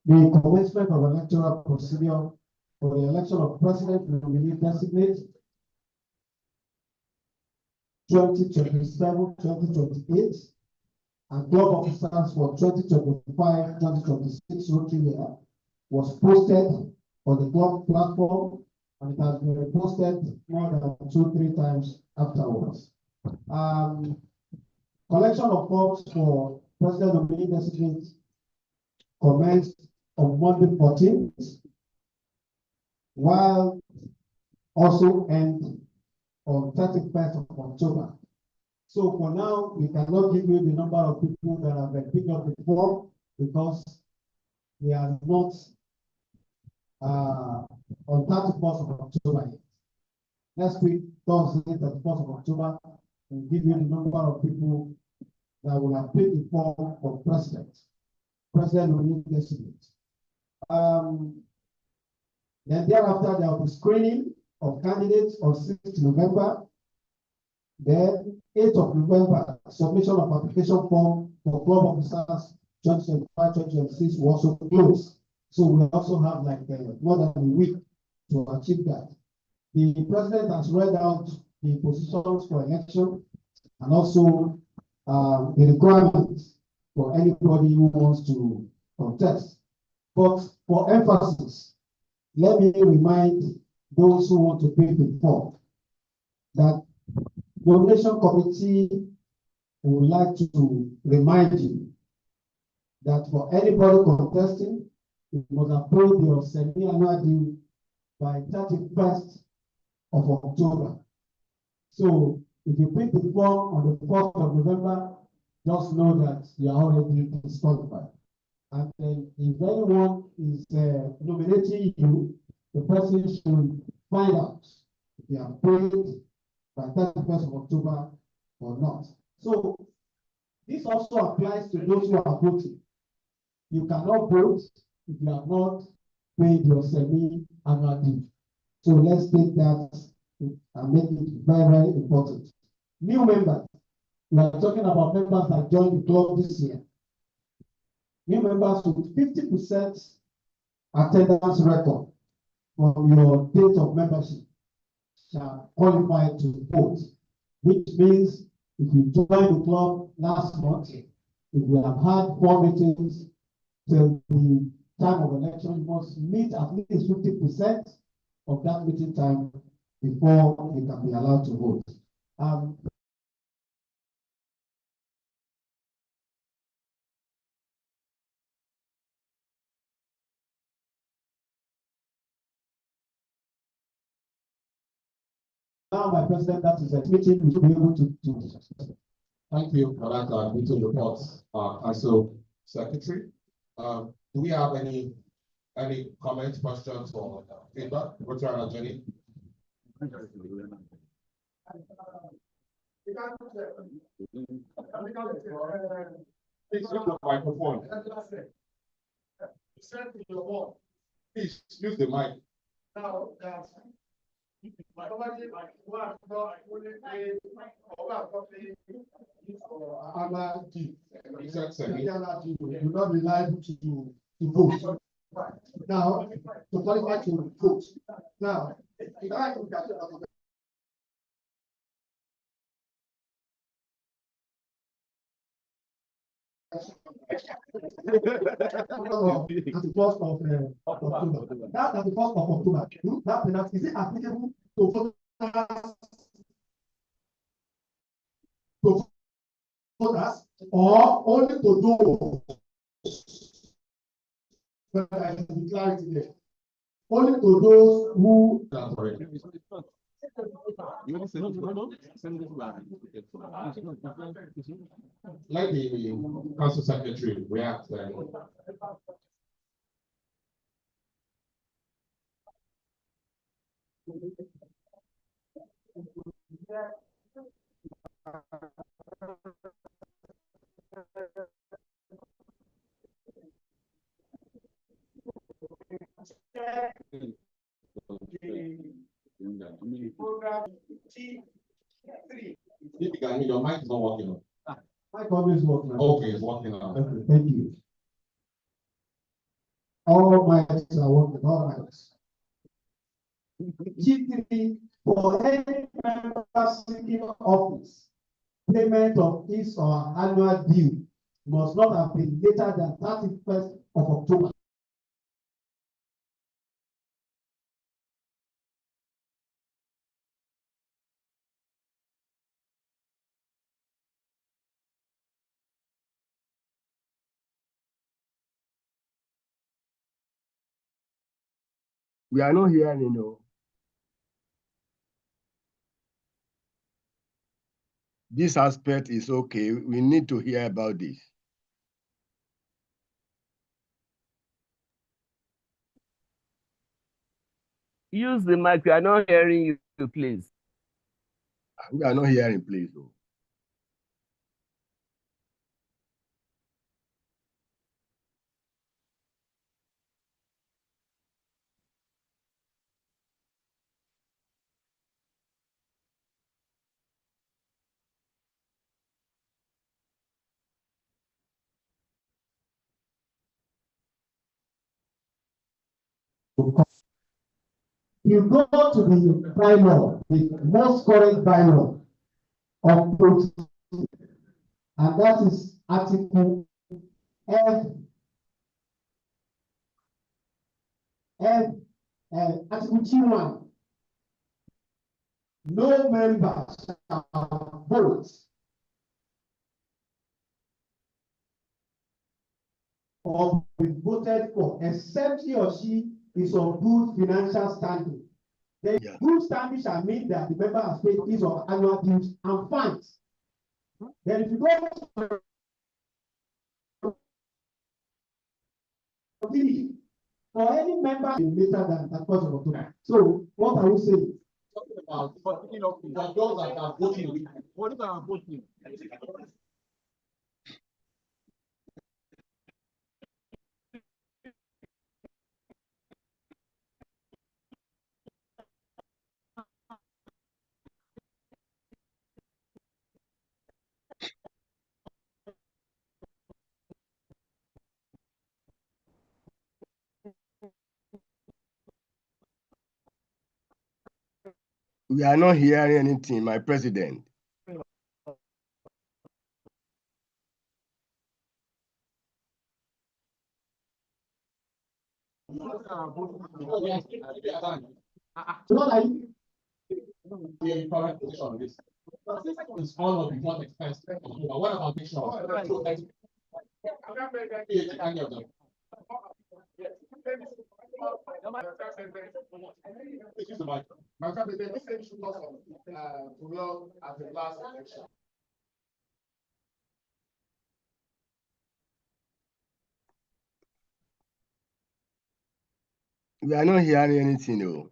the commencement of electoral procedure for the election of president nominee designate 2027-2028 and club officers for 2025-2026 Rotary year was posted on the club platform, and it has been reposted more than 2-3 times afterwards. Collection of forms for president nominee designate commenced on Monday 14th. while also end on 31st of October. So for now, we cannot give you the number of people that have been picked up the form because they are not on 31st of October yet. Next week, Thursday, 31st of October, we'll give you the number of people that will have picked the form for president. President will need designate. Then thereafter, there will be screening of candidates on 6th November. Then 8th of November, submission of application form for club officers 2025-2026 will also close. So we also have like more than a week to achieve that. The president has read out the positions for election and also the requirements for anybody who wants to contest. But for emphasis, let me remind those who want to pick the form that nomination committee would like to remind you that for anybody contesting, you must approve your semi-annual due by 31st of October. So if you pick the form on the 4th of November, just know that you are already disqualified. And then if anyone is nominating you, the person should find out if you are paid by 31st of October or not. So this also applies to those who are voting. You cannot vote if you have not paid your semi-annual due. So let's take that and make it very, very important. New members, we are talking about members that joined the club this year. New members with 50% attendance record from your date of membership shall qualify to vote, which means if you joined the club last month, if you have had 4 meetings till the time of election, you must meet at least 50% of that meeting time before you can be allowed to vote. Now, my president, that is a meeting we should be able to do. Thank you for that meeting report, Council Secretary. Do we have any comments, questions, or feedback? Rotary and Jenny? Please use the microphone. Please use the mic. Now, you're not reliable to vote. Now, to qualify to vote. Now, at the 1st of October. That at the 1st of October, that penalty, is it applicable to voters or only to those? But I have clarity there. Only to those who. Let the council secretary react. Your mic is not working. My comment is working. Okay, it's working now. Okay, thank you. All mics are working, all mics. G3, for any member seeking office, payment of his or her annual due must not have been later than 31st of October. We are not hearing, you know. This aspect is okay. We need to hear about this. Use the mic. We are not hearing you, please. We are not hearing, please. Though. You go to the bylaw, the most current bylaw of OCT, and that is Article Article T1. No member shall vote or be voted for except he or she is of good financial standing. The good standing shall mean that the member has paid his or annual dues and fines. Then if you go for any member later than that first of October. So what are we saying? Talking about those that are voting. What about voting? We are not hearing anything, my president. What are you? The current position on this. It's all of the one expense. What about this one? Any of them? My president, this thing should not run at the last election. We are not hearing anything, though.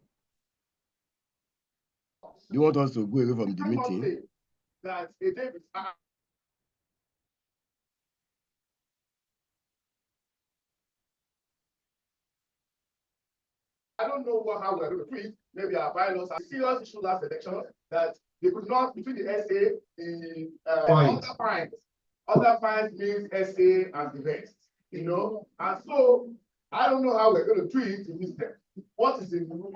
You want us to go away from the meeting? That a day I don't know how we're going to treat. Maybe our bylaws are serious issue last election that they could not between the SA, the other fines. Other fines means SA and the rest, you know. And so I don't know how we're going to treat in this step. What is in the room?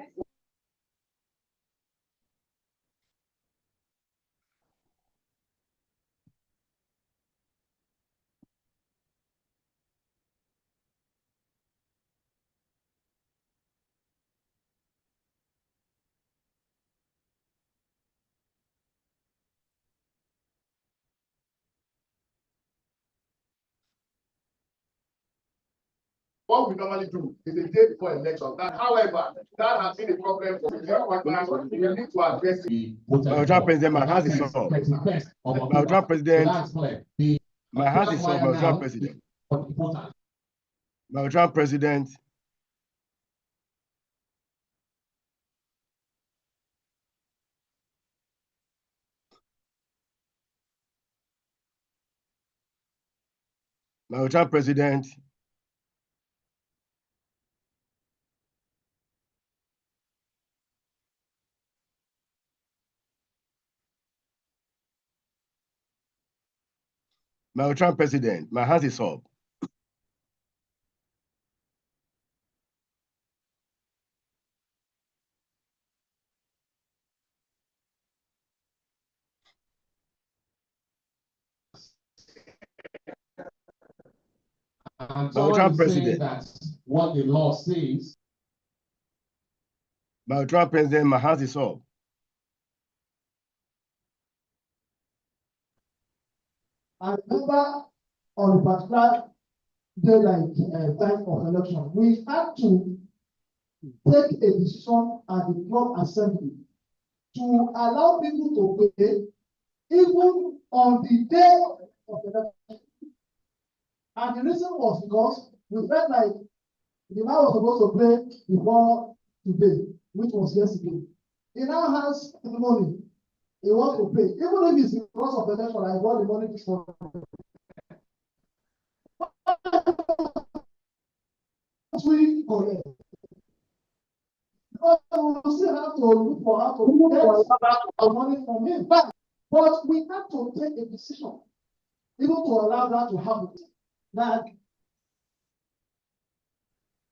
What we normally do is the day before election. That, however, that has been a problem for the we need to address it. My president, my house is up. My president, my house is up. My president. My president. My president. My president, my hand is up. And someone is saying that what the law says. My president, my hand is up. I remember on a particular day like time of election, we had to take a decision at the club assembly to allow people to pay even on the day of the election. And the reason was because we felt like the man was supposed to play before today, which was yesterday. He now has the money. He wants to pay. Even if it's because of the election, I got the money this morning. We correct. Because we still have to look for how to get the money from him back. But we have to take a decision, even to allow that to happen. That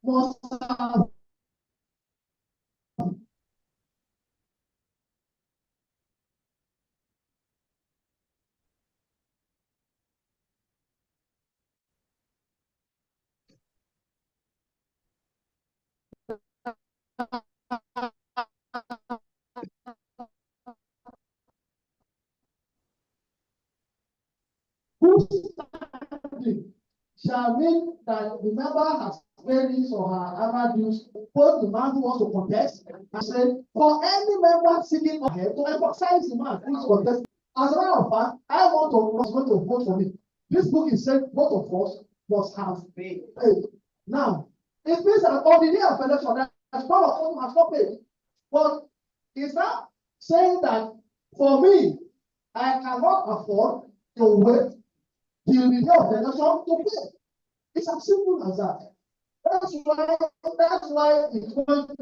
must have shall mean that the member has paid his or her annual dues, both the man who wants to contest and say, for any member seeking ahead to emphasize the man who is contesting. As a matter of fact, I was going to vote for me. This book is saying both of us must have paid. Now, it means that on the day of election, that one of them has not paid. But it's not saying that for me, I cannot afford to wait till the day of the election to pay. It's as simple as that. That's why it's going to.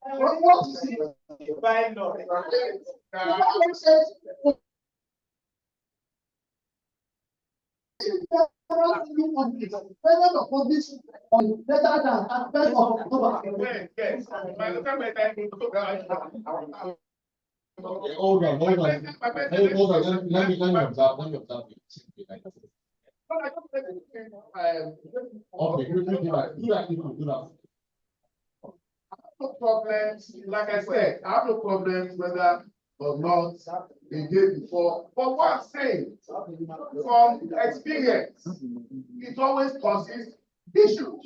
What is it? By law. Better than at best of October. Yes. Hold on. Let me observe. Okay, do that. No problems, like I said, I have no problems whether or not the day before. But what I'm saying, from experience, it always causes issues.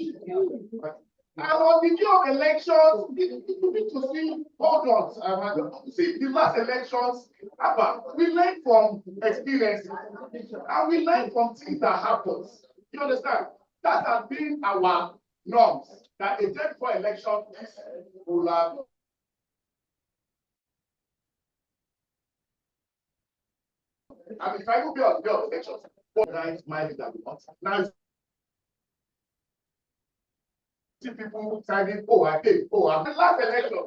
And on the day of elections, you need to see, hold on, see the last elections, we learn from experience and we learn from things that happen. You understand? That has been our norms. That a day before election, this will have. I mean, try to be on the elections. What mind that we want. Now, see people signing, oh, I think, oh, I'm the last election.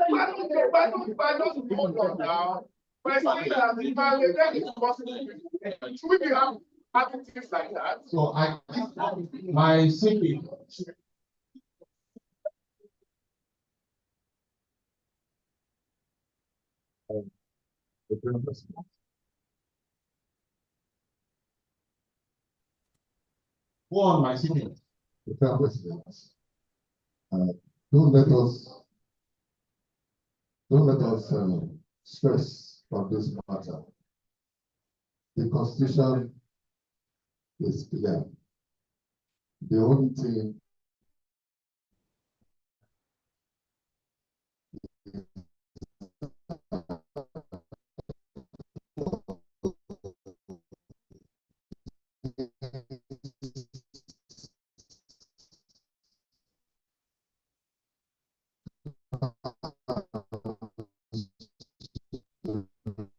Why don't hold on now? By saying that the man is possible. Should we be having things like that? So my secret. Go on, my secret. Don't let us stress on this matter. The Constitution is clear. The only thing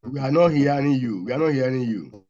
We are not hearing you. We are not hearing you.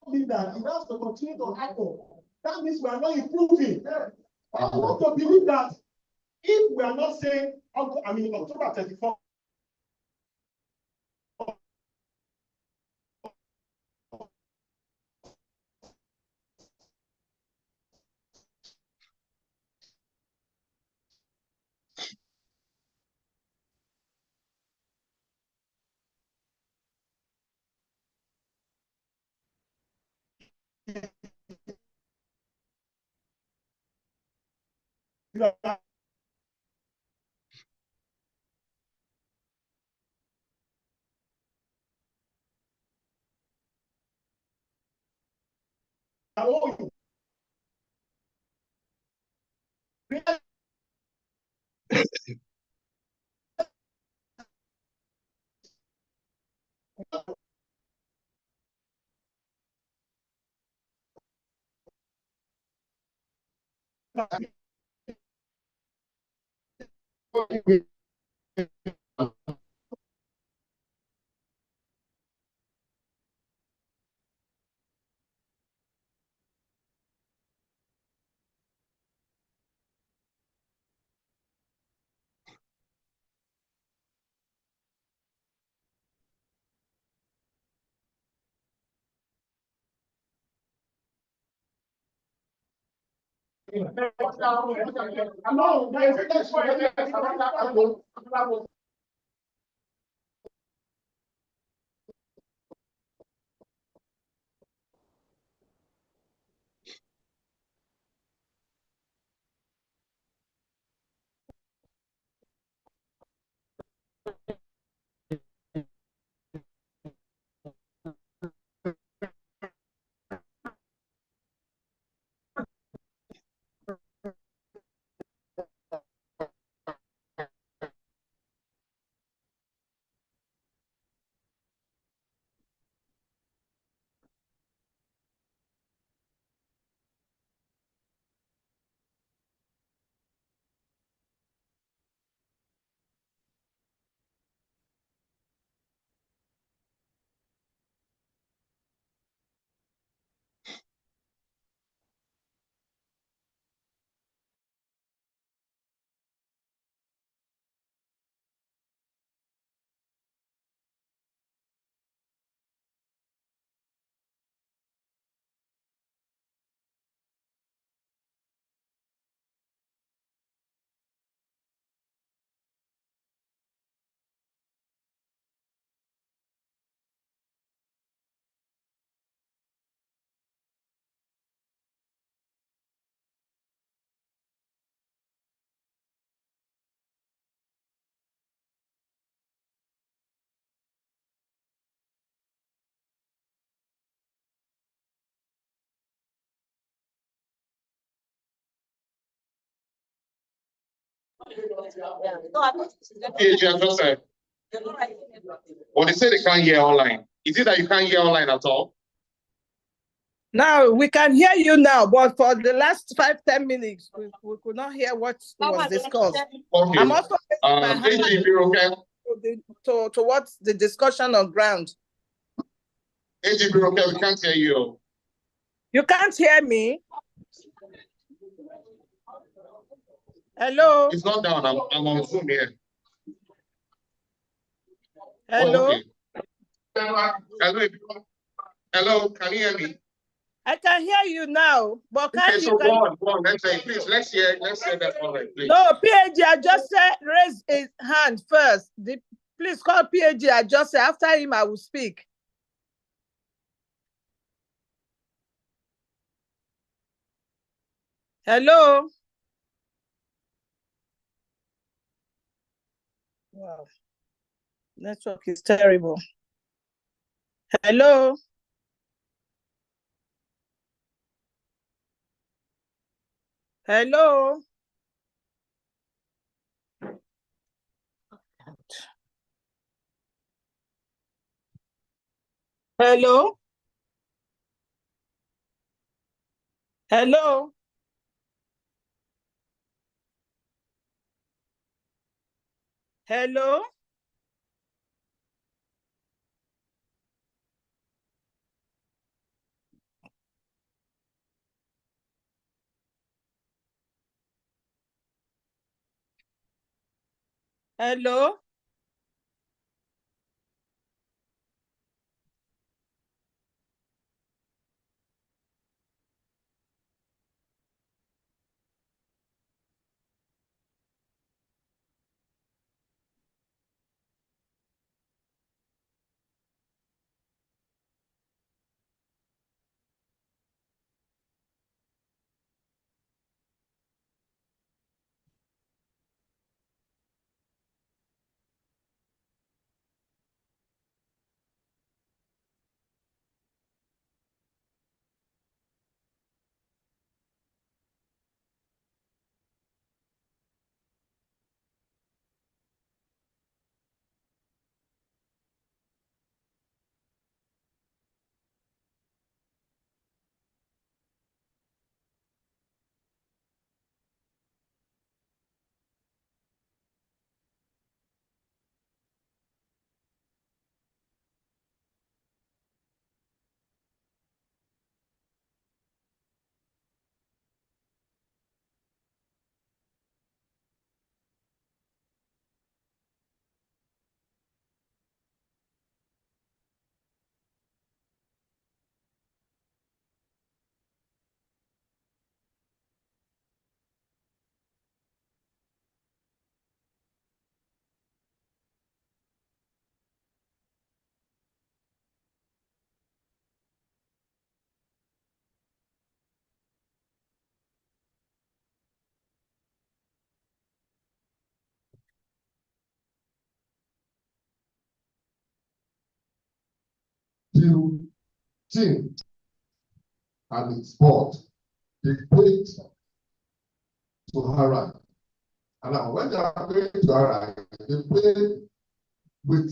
mean that it has to continue to happen. That means we are not improving. I want to believe that if we are not saying, October 34th, Well, they say they can't hear online. Is it that you can't hear online at all? Now we can hear you now, but for the last 5-10 minutes, we could not hear what was discussed. Okay. I'm also towards the discussion on ground. AGB, okay, we can't hear you. You can't hear me? Hello? It's not down. I'm on Zoom here. Hello? Oh, okay. Hello, can you hear me? I can hear you now, but Okay, so go on. Let's say, please, let's hear that online, please. No, PAG, I just said raise his hand first. Please call PAG. I just said after him, I will speak. Hello? Wow. Network is terrible. Hello? Hello? Hello? Hello? Hello? Hello? Team and the sport, they played to Harry. And now when they are going to Harry, they play with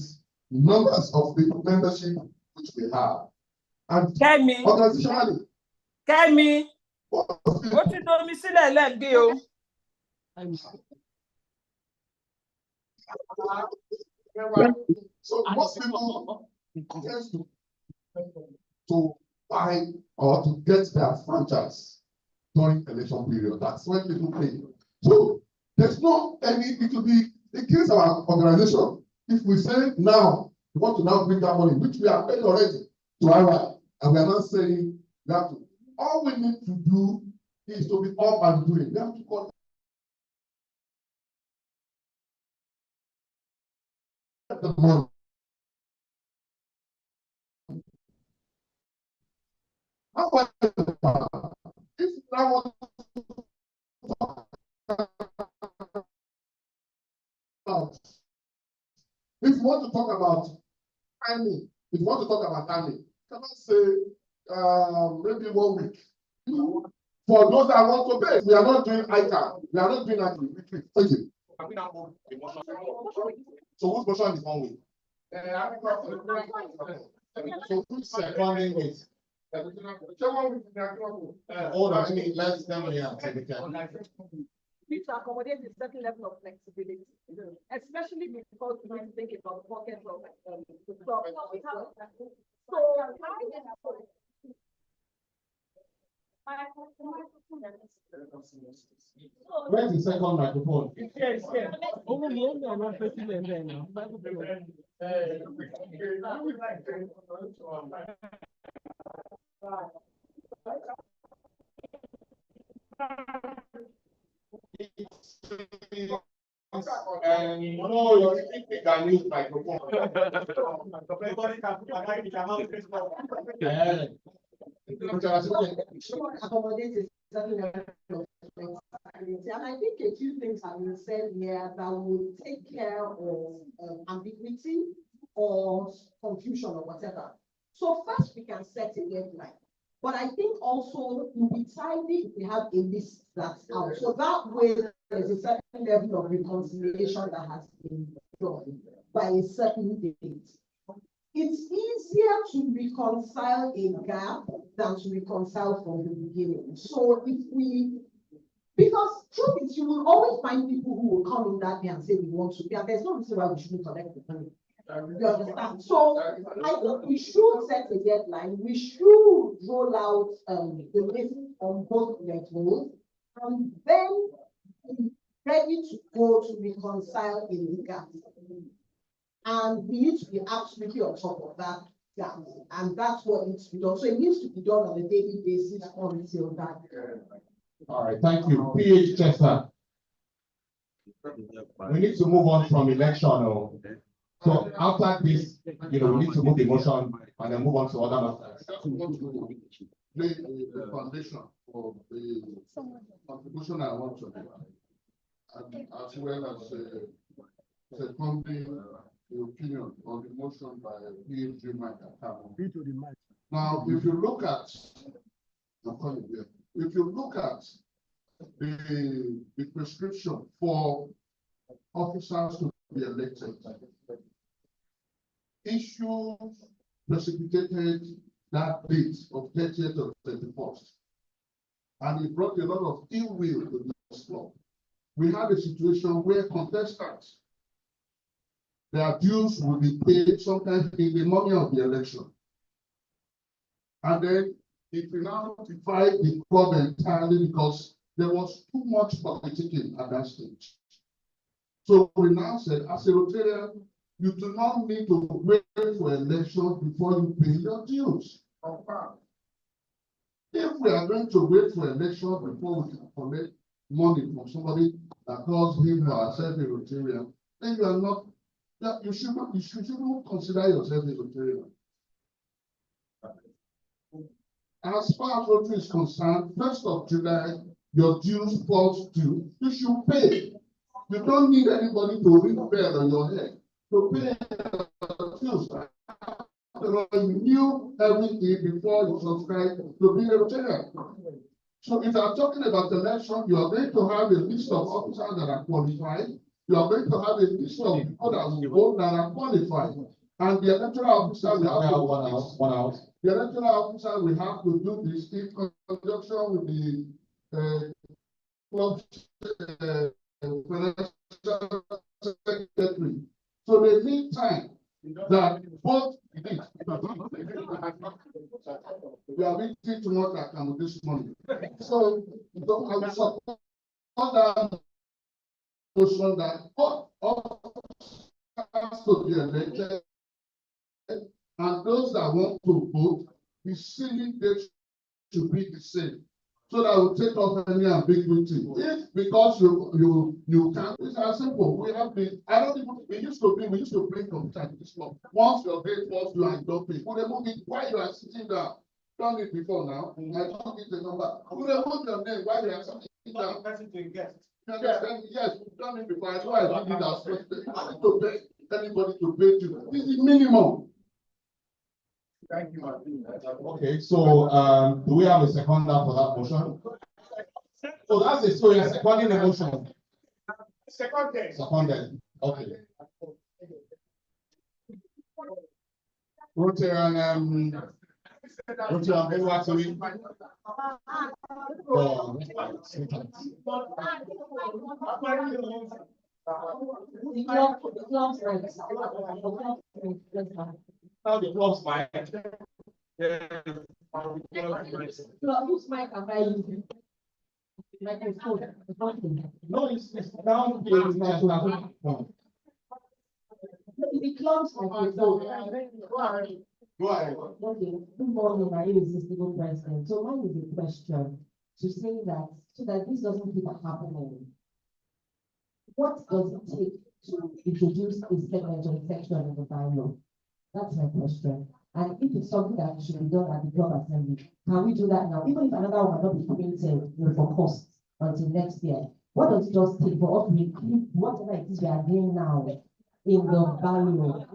numbers of the membership which we have. And Kẹ́mi, organizationally, Kẹ́mi, ó ti domi sílẹ̀ lẹ́gbẹ̀ẹ́ o. so most people tend to buy or to get their franchise during election period. That's when people pay. So there's no any, it will be against our organization if we say now we want to now bring that money, which we have paid already to our, and we are not saying we have to. All we need to do is to be up and doing. We have to call the money. However, if now want if you want to talk about timing, if you want to talk about timing, cannot say maybe 1 week. For those that want to pay, we are not doing ICANN. We are not doing that. Thank you. So whose motion is 1 week? So who's seconding it? Hold on, let's need to accommodate a certain level of flexibility, especially because we need to think about the pocket of the club. Where's the second microphone? Yes. No, you think we can use microphone. And I think a few things have been said here that will take care of ambiguity or confusion or whatever. So first we can set a deadline. But I think also it will be tidy if we have a list that's out. So that way there's a certain level of reconciliation that has been done by a certain date. It's easier to reconcile a gap than to reconcile from the beginning. So if we, because truth is, you will always find people who will come in that day and say we want to, and there's no reason why we shouldn't collect the money. You understand? So I think we should set a deadline. We should roll out the list on both levels, and then ready to go to reconcile in the gap. And we need to be absolutely on top of that gap. And that's what needs to be done. So it needs to be done on a daily basis until that. All right, thank you. PH Chester. We need to move on from election. So after this, we need to move the motion and then move on to other matters. Lay the foundation for the contribution I want to make, and as well as seconding the opinion on the motion by PhD Mike. Now, if you look at the prescription for officers to be elected, issues precipitated that date of 30th or 31st. And it brought a lot of ill will to this club. We had a situation where contestants, their dues will be paid sometimes in the morning of the election. And then it will now divide the club entirely because there was too much politicking at that stage. So we now said, as a Rotarian, you do not need to wait for elections before you pay your dues. If we are going to wait for elections before we can collect money from somebody that calls him or herself a Rotarian, then you are not, you shouldn't consider yourself a Rotarian. As far as Rotary is concerned, 1st of July, your dues falls due, you should pay. You don't need anybody to ring bell on your head to pay your dues. You knew everything before you subscribe to be a Rotarian. So if you are talking about election, you are going to have a list of officers that are qualified. You are going to have a list of people that will vote that are qualified. And the electoral officer will have to one out. The electoral officer will have to do this in conjunction with the club secretary. So they need time that both we are meeting too much account this morning. So I will support that motion that both officers to be elected and those that want to vote, the ceiling date should be the same. So that will take off any ambiguity. If because you can't, it's as simple. We have been, we used to bring computer to this law. Once your date falls, you are don't pay. We remove it while you are sitting down. Done it before now. I don't get the number. We remove your name while you are sitting down. Yes, we've done it before. That's why I did it as well. You don't need to pay anybody to pay you. This is minimum. Thank you, Martin. Okay, so do we have a seconder for that motion? So that's it. So you're seconding the motion. Seconded. Okay. Rotarian, actually. Now the club's fine. Whose mic am I using? No, it's down here. It's not The club's like Go ahead. Okay, good morning, my name is Mr. President. So mine is a question to say that, so that this doesn't keep happening. What does it take to introduce a segment or section in the bylaw? That's my question. And if it's something that should be done at the club assembly, can we do that now? Even if another one might not be printed for costs until next year, what does it just take for us to include whatever it is we are doing now in the bylaw?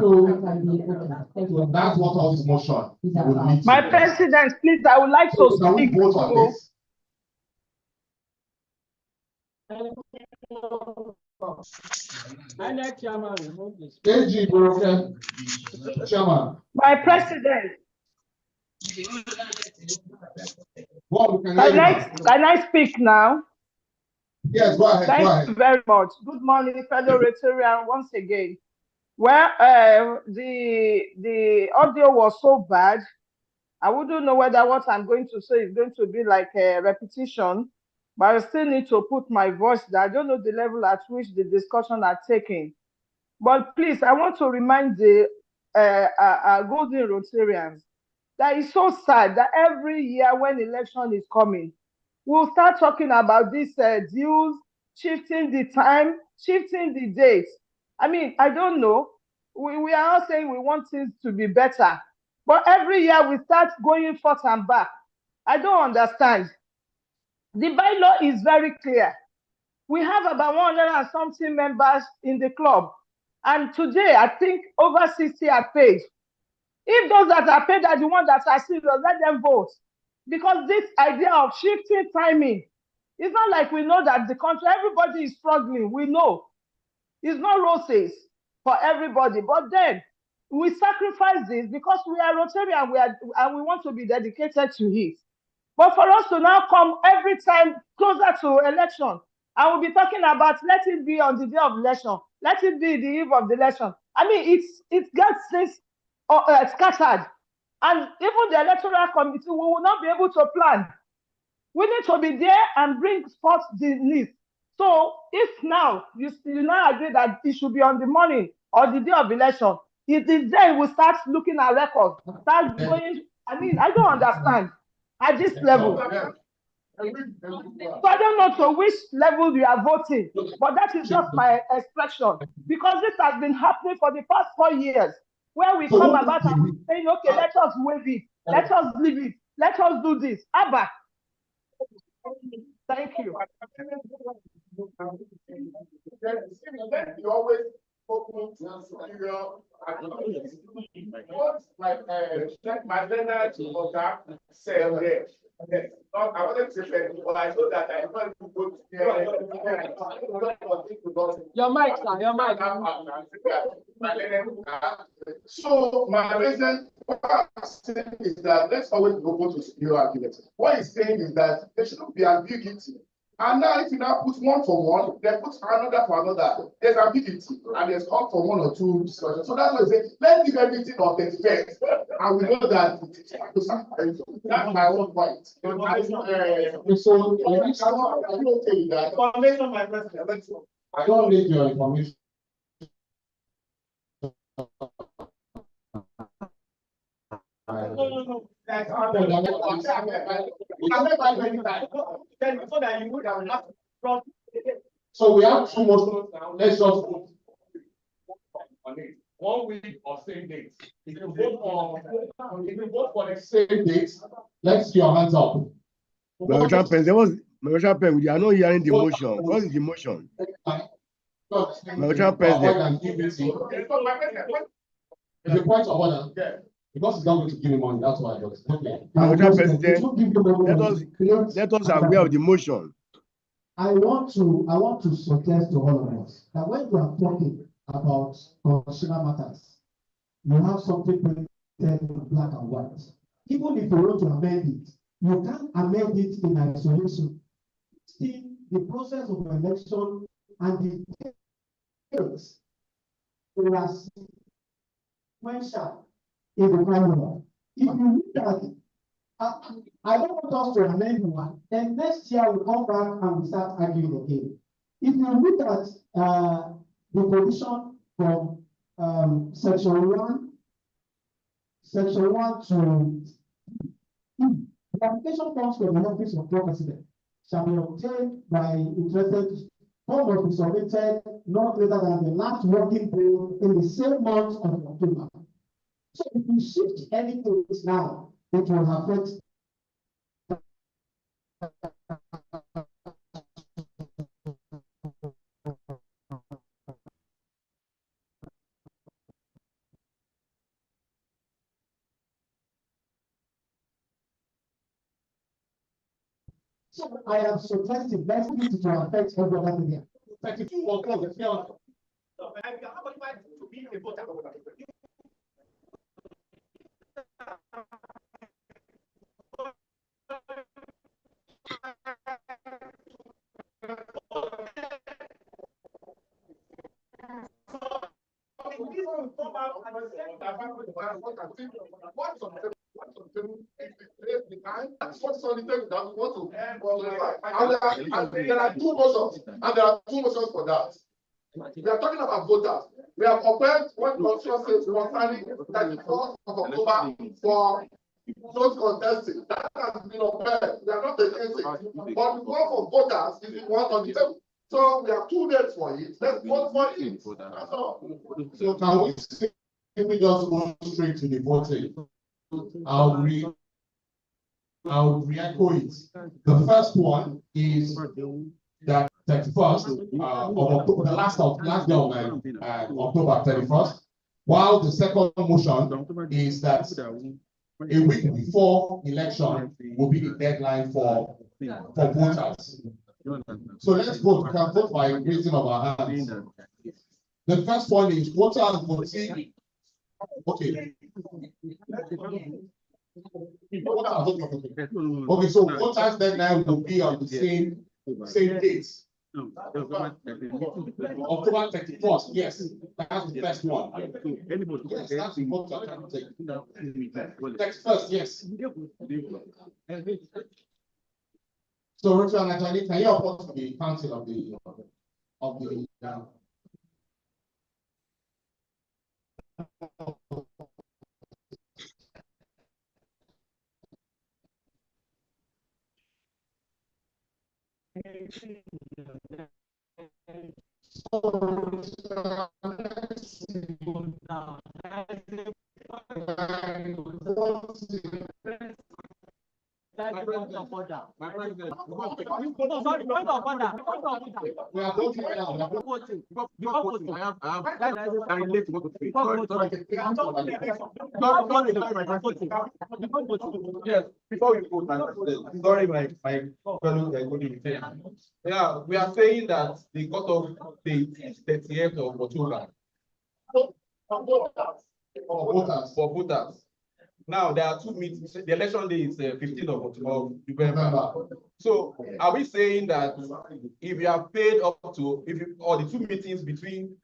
So we can be okay. Thank you. That's what all this motion will lead to. My president, please, I would like to Can we speak. vote on this? AG, Chairman. My president, can I speak now? Yes, go ahead. Thank you very much. Good morning, fellow Rotarian, once again. Well, the audio was so bad. I wouldn't know whether what I'm going to say is going to be like a repetition. but I still need to put my voice there. I don't know the level at which the discussion are taking. But please, I want to remind the Golden Rotarians that it's so sad that every year when election is coming, we'll start talking about these deals, shifting the time, shifting the dates. I mean, I don't know. We are all saying we want things to be better, but every year we start going forth and back. I don't understand. The bylaw is very clear. We have about 100 and something members in the club. And today, I think over 60 are paid. If those that are paid are the ones that are serious, let them vote. Because this idea of shifting timing, it's not like we know that the country, everybody is struggling. We know. It's not roses for everybody. But then we sacrifice this because we are Rotarian and we want to be dedicated to it. But for us to now come every time closer to election, and we'll be talking about let it be on the day of election, let it be the eve of the election. I mean, it gets this scattered. And even the electoral committee, we will not be able to plan. We need to be there and bring forth the list. So if now you now agree that it should be on the morning or the day of election, it is then we start looking at records, start going. I mean, I don't understand at this level. So I don't know to which level you are voting, but that is just my expression, because this has been happening for the past 4 years, where we come about and saying, okay, let us waive it, let us leave it, let us do this. Abba. Thank you. You always open to superior advocacy. What my learner to that said there. Yes. I wanted to say, but I know that I want to go to your mic, sir, your mic. So my reason is that let's always go to superior arguments. What he's saying is that there shouldn't be ambiguity. And now if you now put one for one, then put another for another, there's ambiguity and there's call for one or two discussions. So that's why I say, let's give everything on 31st. And we know that that's my own point. So are you okay with that? Information, my president. I don't need your information. No. So we have 2 motions now. Let's just vote on it. 1 week or same date. If you vote for the same date, let's see your hands up. My Pen, we are not hearing the motion. What is the motion? My Pen, it's a point of order. Because it's not going to give me money, that's why I got it. President, let us aware of the motion. I want to suggest to all of us that when you are talking about constitutional matters, you have something printed in black and white. Even if you want to amend it, you can't amend it in isolation. Still, the process of election and the dates are sequential in the final. If you look at it, I don't want us to amend one. Then next year we come back and we start arguing again. If you look at the provision from section 1 to the application comes from the office of the president shall be obtained by interested. Form must be submitted not later than the last working day in the same month of October. So if we shift anything now, it will affect so I am suggesting let's need to affect every other thing here. 32 or close, That's what's on the table that we want to clarify. And there are two motions, and there are two motions for that. We are talking about voters. We have upheld what the constitution says concerning 31st of October for those contesting. That has been upheld. We are not against it. But the call for voters is the one on the table. So we have 2 days for it. Let's vote for it. That's all. So can we simply just go straight to the voting? I'll re-echo it. The first one is that 31st of October, the last day of October 31st, while the second motion is that a week before election will be the deadline for voters. So let's vote. We can vote by raising of our hands. The first one is voters voting. Okay. Okay, so voters deadline will be on the same dates. October 31st, yes, that's the first one. Yes, that's the vote I can take. Text first, yes. So, Rotary and Nathalie, can you report to the council of the Yes, before we go, sorry, my fellow yeah, we are saying that the cutoff date is 30th of October. For voters. Now there are 2 meetings. The election day is 15th of November. So are we saying that if you have paid up to or the 2 meetings between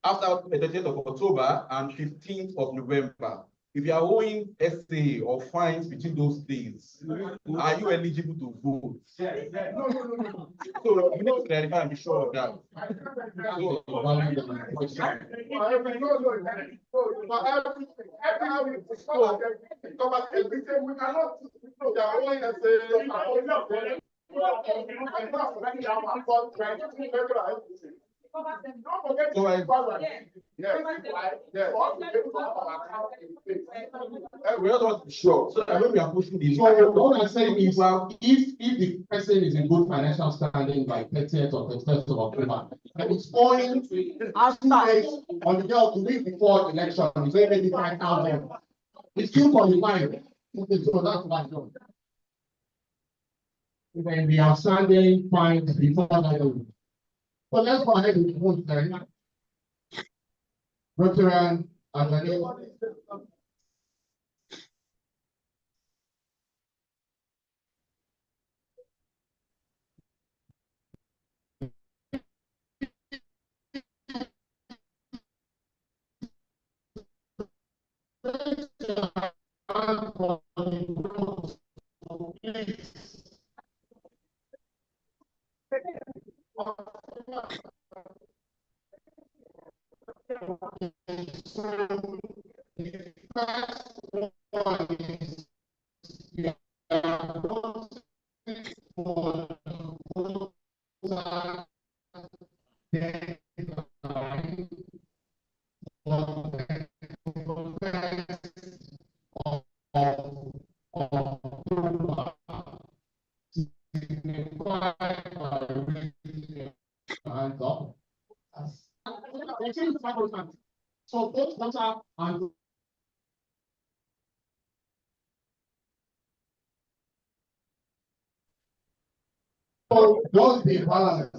after the 30th of October and 15th of November, if you are owing SA or fines between those days, are you eligible to vote? No. So you need to clarify and be sure of that. We are not sure. So I know we are pushing this. So what I'm saying is, if the person is in good financial standing by 30th or 31st of October, and it's owing 2 days on the day of the week before election, it's maybe 5,000. It's still qualified. Okay, so that's what I'm then the outstanding fines before that. So let's go ahead and vote then. Rotary and hands up. So both voters and so those the balance.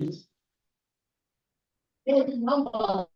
this. So the numbers.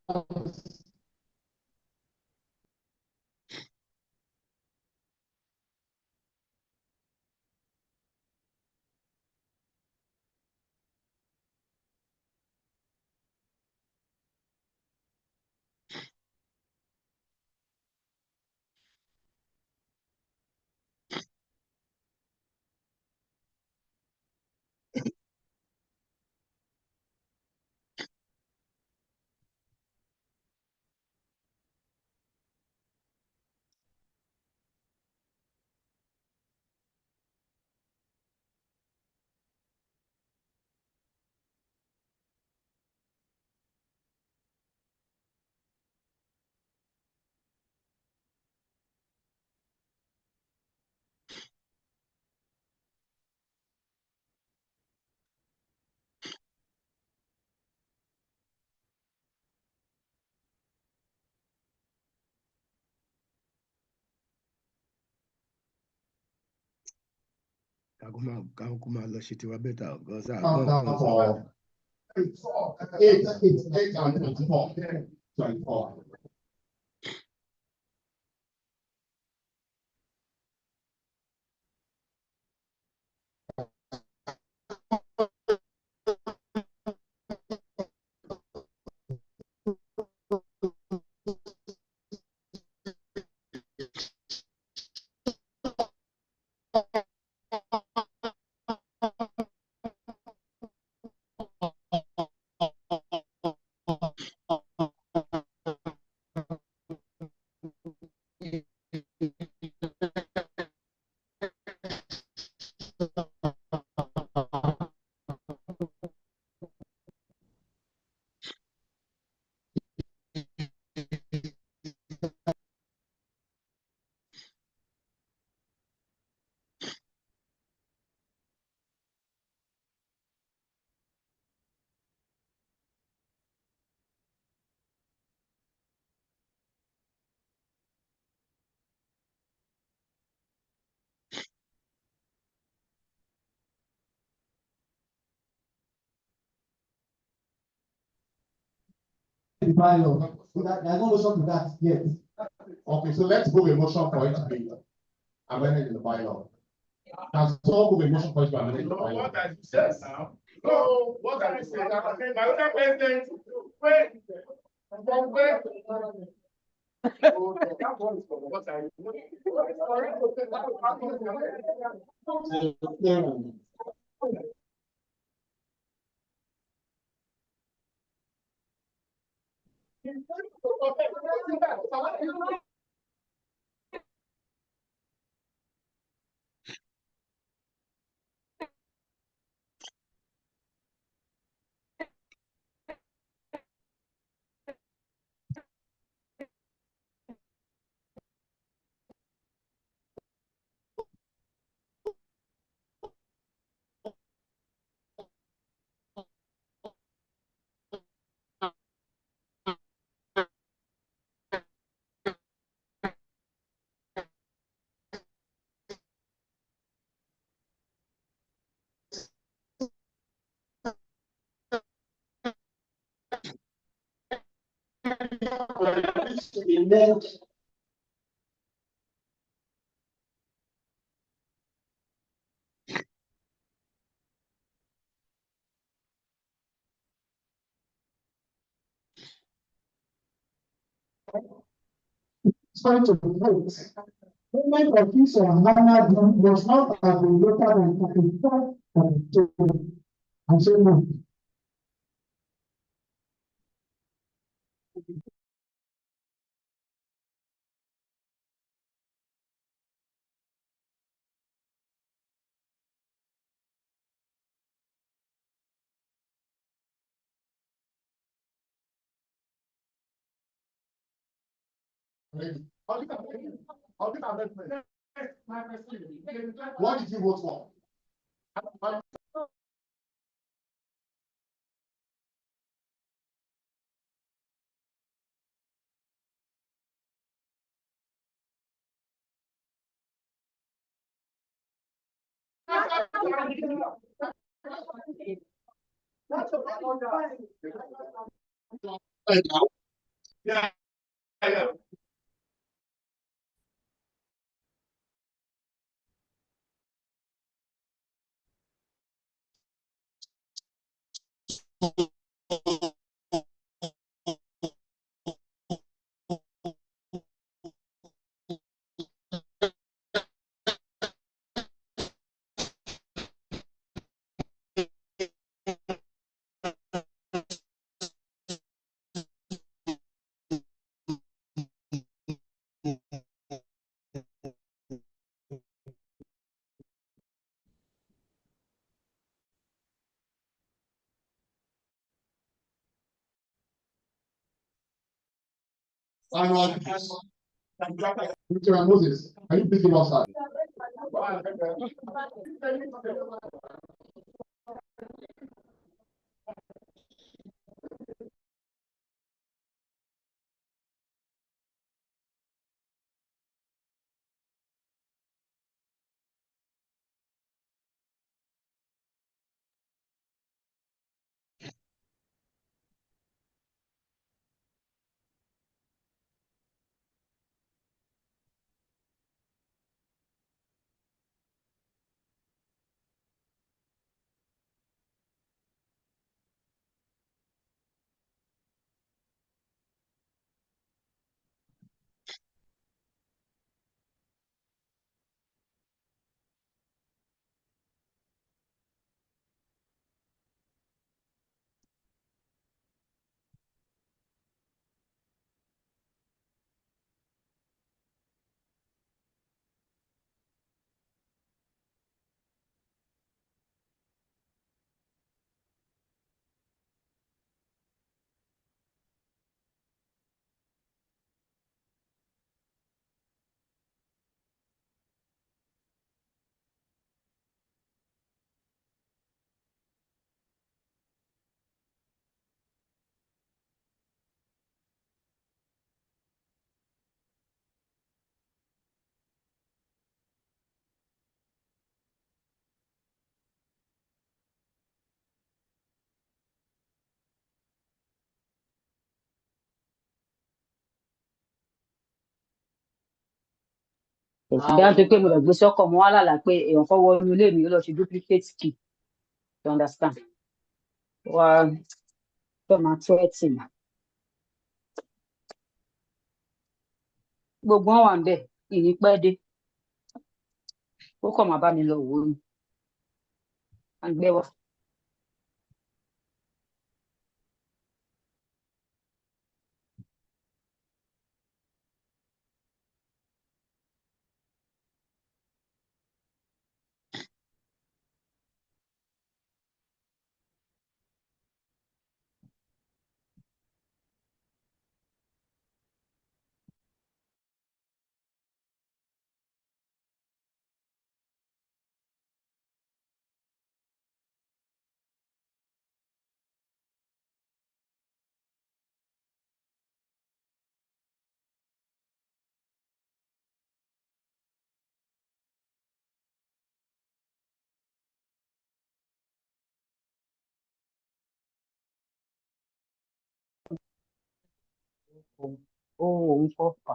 Kakuma lọ ṣe tiwa bẹ́tà ọ̀gọ́sà. Eight and 24. 24. The bylaw. So that there's no motion to that yet. Okay, so let's move a motion for it to be amended in the bylaw. Can someone move a motion for it to be amended in the bylaw? What I said now. No, what I said, my other president, wait, from where? Sorry to vote. Payment of fees on minor due was not available than 44. And so no. What did you vote for? Yeah. Yeah. Mr. Moses, are you busy outside? Dáńtó pé mo lọ gbé sọ́kọ̀ mo wá lálàá pé èèyàn kan wọ inú ilé mi ó lọ ṣe duplicate key. You understand? Wá fẹ́ máa tẹ́ẹ̀tì mà. Gbogbo wọn wà ń bẹ̀, ìní pẹ́ dé. Ó kàn máa bá mi lọ wò ó ni. À ń gbé wá. Òun fọ́ fà.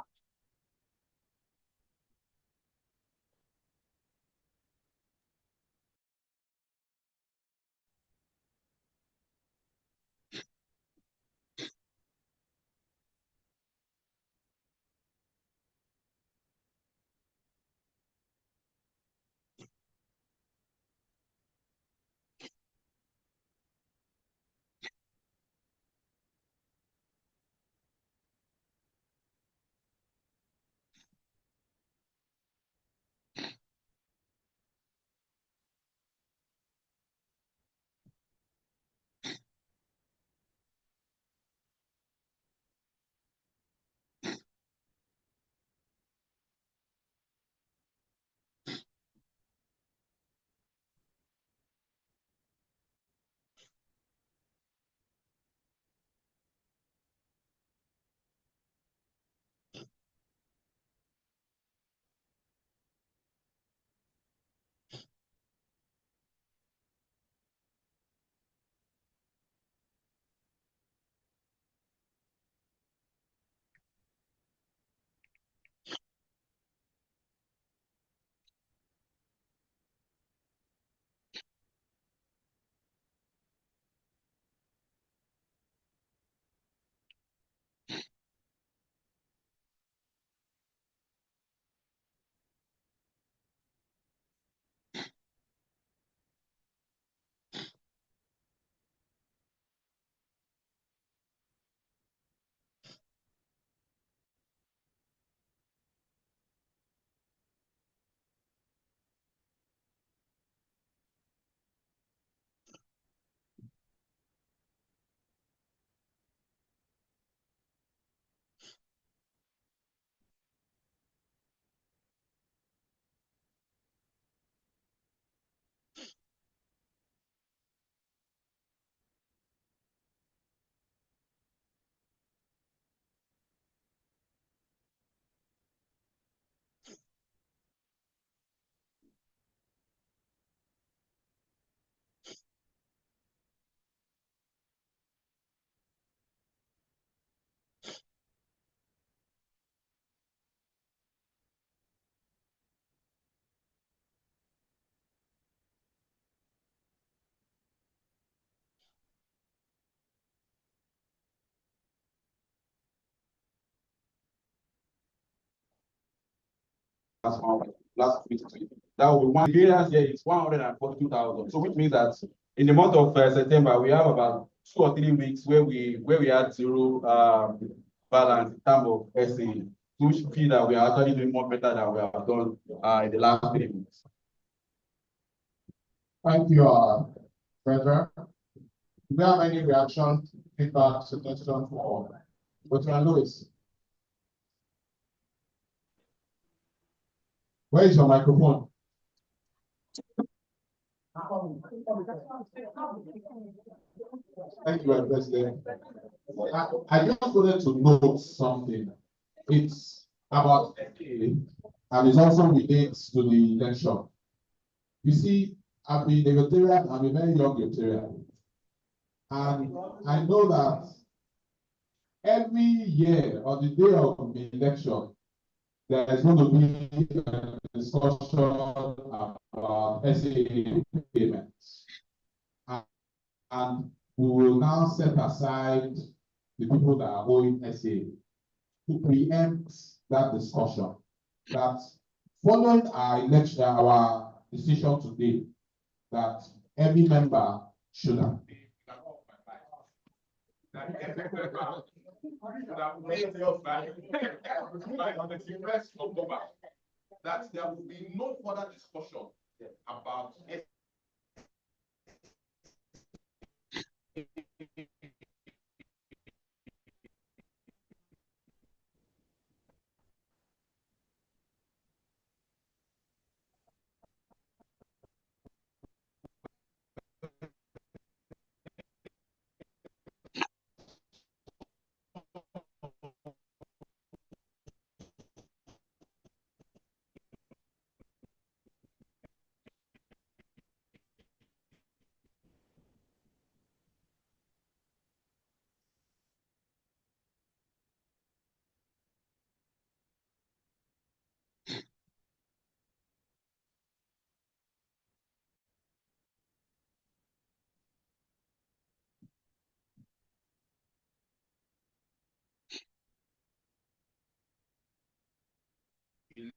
last week. That will be one areas here is 142,000. So which means that in the month of September, we have about 2 or 3 weeks where we had zero balance in terms of SA. So we feel that we are actually doing more better than we have done in the last 3 weeks. Thank you, Treasurer. Do we have any reaction, feedback, suggestion for Rotary Louis? Where is your microphone? Thank you, President. I just wanted to note something. It's about FA and it also relates to the election. You see, I've been a Rotarian, I'm a very young Rotarian. And I know that every year on the day of the election, there is going to be a discussion about SA payments. And we will now set aside the people that are owing SA to preempt that discussion. That following our election, our decision today, that every member should have that there will be no further discussion about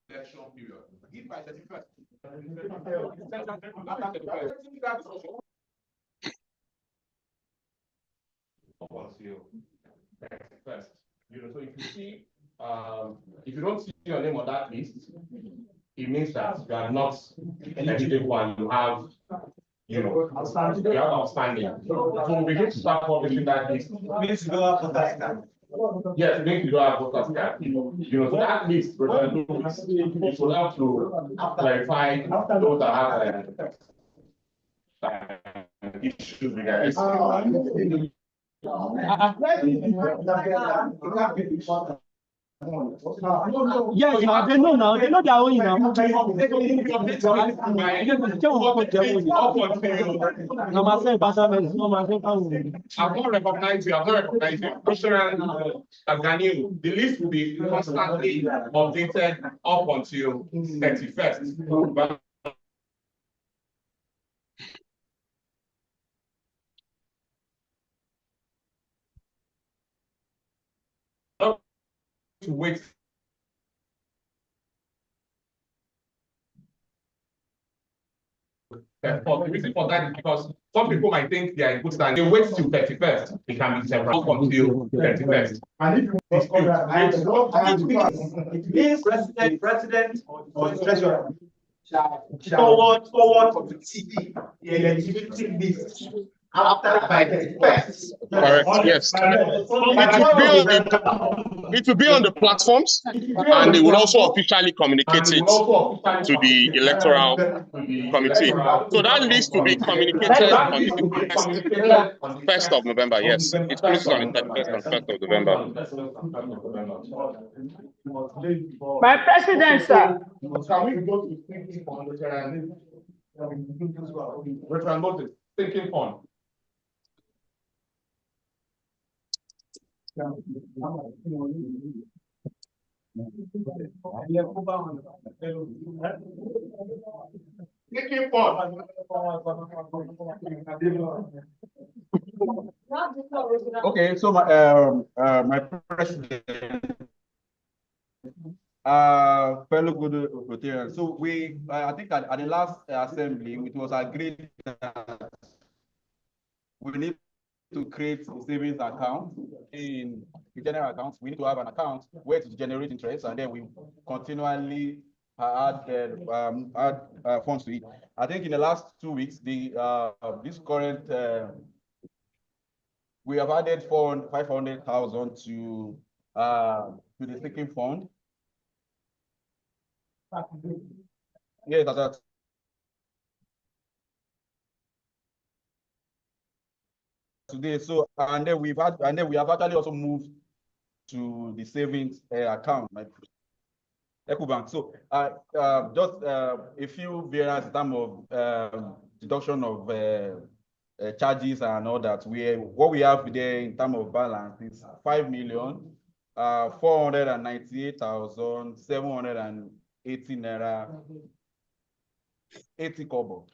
election period. If by 31st, first, so if you see, if you don't see your name on that list, it means that you are not eligible and you have, you have outstanding. So we need to start publishing that list. Means you don't have voter card. Yes, maybe you don't have voter card. So that list, it will help to clarify those that have issues with their SC. Yes, now they know now. They know their own now. I've not recognized you. I've not recognized you. The list will be constantly updated up until 31st. To wait. The reason for that is because some people might think they are in good standing. They wait till 31st. They can be several until 31st. And if it means president or treasurer forward to the CD the eligibility list after by 31st. Correct. Yes. It will be on the platforms, and they will also officially communicate it to the electoral committee. So that list will be communicated on the 1st of November. Yes, it closes on the 31st and 1st of November. My president, sir. Can we go to thinking on the thinking on? Okay, so my president, Fellow good Rotarians. So I think at the last assembly, it was agreed that we need to create a savings account in the general accounts. We need to have an account where to generate interest, and then we continually add funds to it. I think in the last 2 weeks, this current we have added 500,000 to the sinking fund. Yeah, that's today. So and then we have actually also moved to the savings account, my EcoBank. So just a few variants in terms of deduction of charges and all that. What we have there in terms of balance is 5,498,780 naira 80 kobo.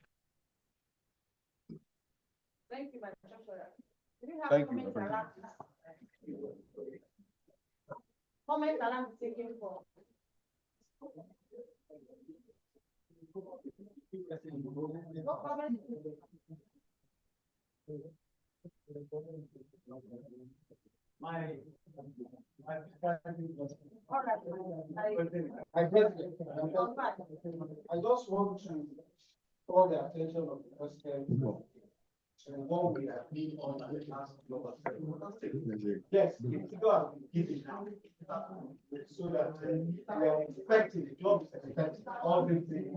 Thank you, Madam Treasurer. Do you have Thank you. comments around this? Comments around the taking for? No comment? I just want to call the attention of the president to what we have been on the last global. Yes, the figure has been given so that we are expecting, the job is expecting all these things.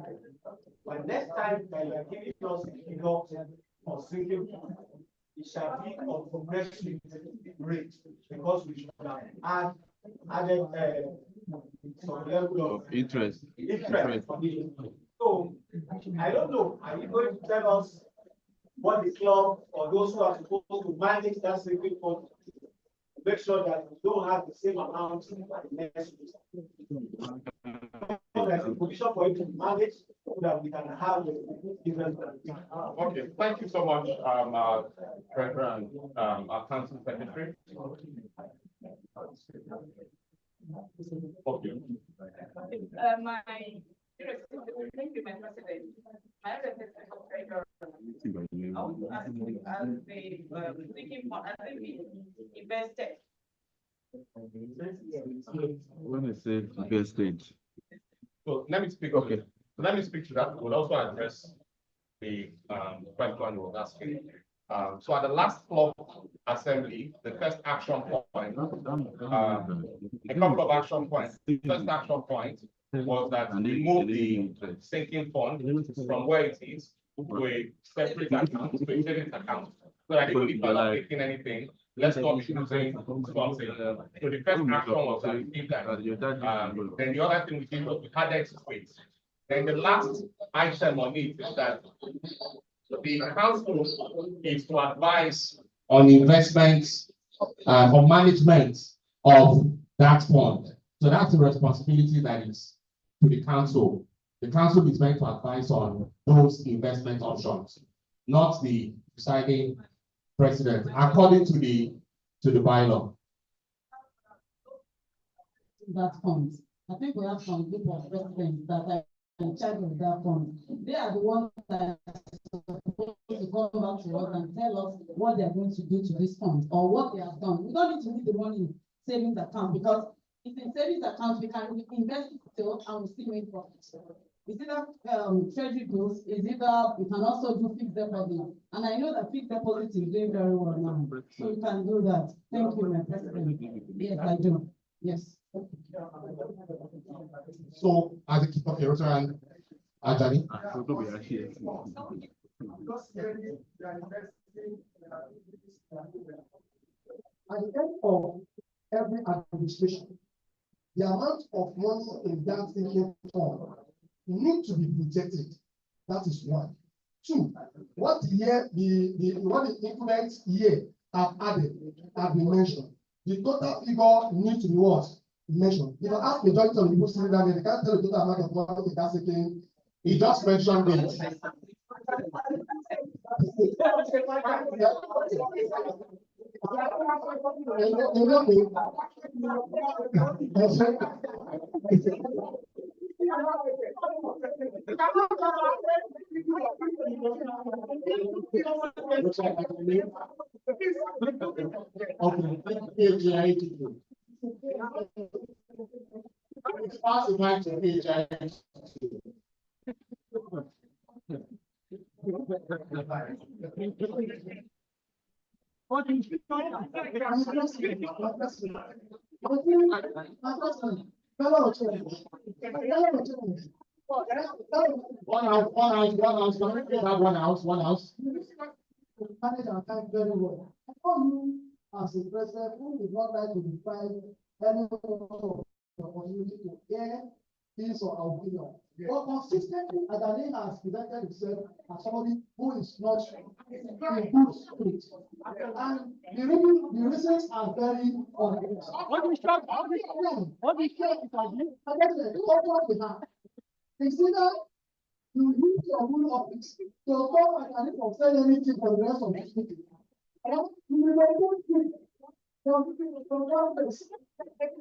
But next time that you are giving us the figure for single, it shall be of progressive rate, because we should have added some level of interest. So I don't know, are you going to tell us what the club or those who are supposed to manage that single fund, make sure that we don't have the same amount next week? There's a position for it to manage so that we can have a different. Okay, thank you so much, Treasurer and our Council Secretary. Okay. Thank you, my president. My representative of Treasurer. I want to ask you as the thinking for as the invested. When I say invested. So let me speak. Okay. So let me speak to that. We'll also address the question you were asking. So at the last club assembly, the first action point, a couple of action points. The first action point was that we moved the sinking fund from where it is to a separate account, to a savings account. So that even if you're not taking anything, let's stop using something. So the first action was that we did that. Then the other thing we did was we added weight. Then the last item on it is that the council is to advise on investments or management of that fund. So that's the responsibility that is to the council. The council is meant to advise on those investment options, not the presiding president, according to the bylaw. That fund. I think we have some group of presidents that are in charge of that fund. They are the ones that are supposed to come back to us and tell us what they are going to do to this fund or what they have done. We don't need to leave the money in savings account, because if in savings account we can invest it still and we still make profit. Is it that treasury bills? Is it that we can also do fixed deposit? And I know that fixed deposit is doing very well now, so we can do that. Thank you, my president. Yes, I do. Yes. So, as a keeper of Rotary and Ajani. At the end of every administration, the amount of money in that sinking fund need to be projected. That is one. Two, what year what the increment year have added have been mentioned. The total figure needs to be what? Mentioned. If I ask majority of people sitting down there, they can't tell the total amount of money in that sinking. He just mentioned it. One house. Manage our time very well. I call you as a president who would not like to deprive any opportunity to hear his or our opinion. But consistently, Adani has presented himself as somebody who is not in good spirit. And the reasons are very obvious. Consider you use your own office to come and say anything for the rest of the meeting. You will not do from one place. Thank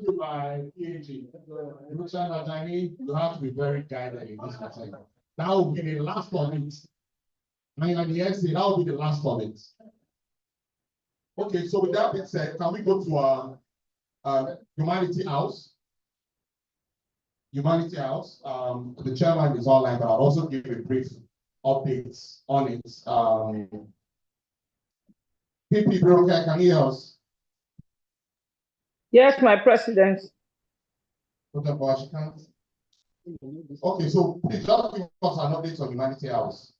you, my PhD. You have to be very guided in this matter. That will be the last comment. And yes, that will be the last comment. Okay, so with that being said, can we go to Humanity House? Humanity House. The chairman is online, but I'll also give a brief updates on it. PP Broker, can you hear us? Yes, my president. Okay, so please just give us an update on Humanity House.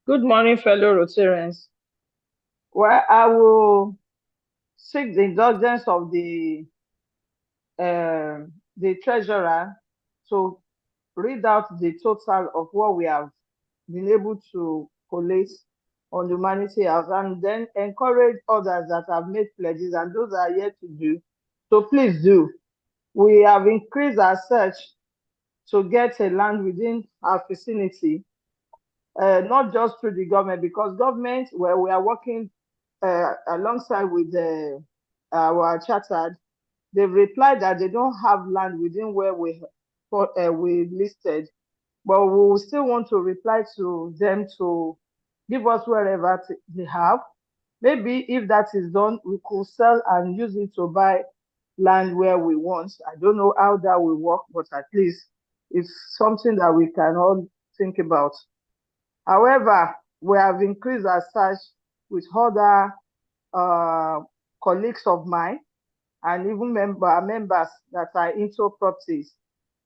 Good morning, fellow Rotarians. Well, I will seek the indulgence of the treasurer to read out the total of what we have been able to collate on the Humanity House, and then encourage others that have made pledges and those that are yet to do. So please do. We have increased our search to get a land within our vicinity, not just through the government, because government, where we are working alongside with our chartered, they've replied that they don't have land within where we listed, but we will still want to reply to them to give us wherever they have. Maybe if that is done, we could sell and use it to buy land where we want. I don't know how that will work, but at least it's something that we can all think about. However, we have increased our search with other colleagues of mine and even members that are into properties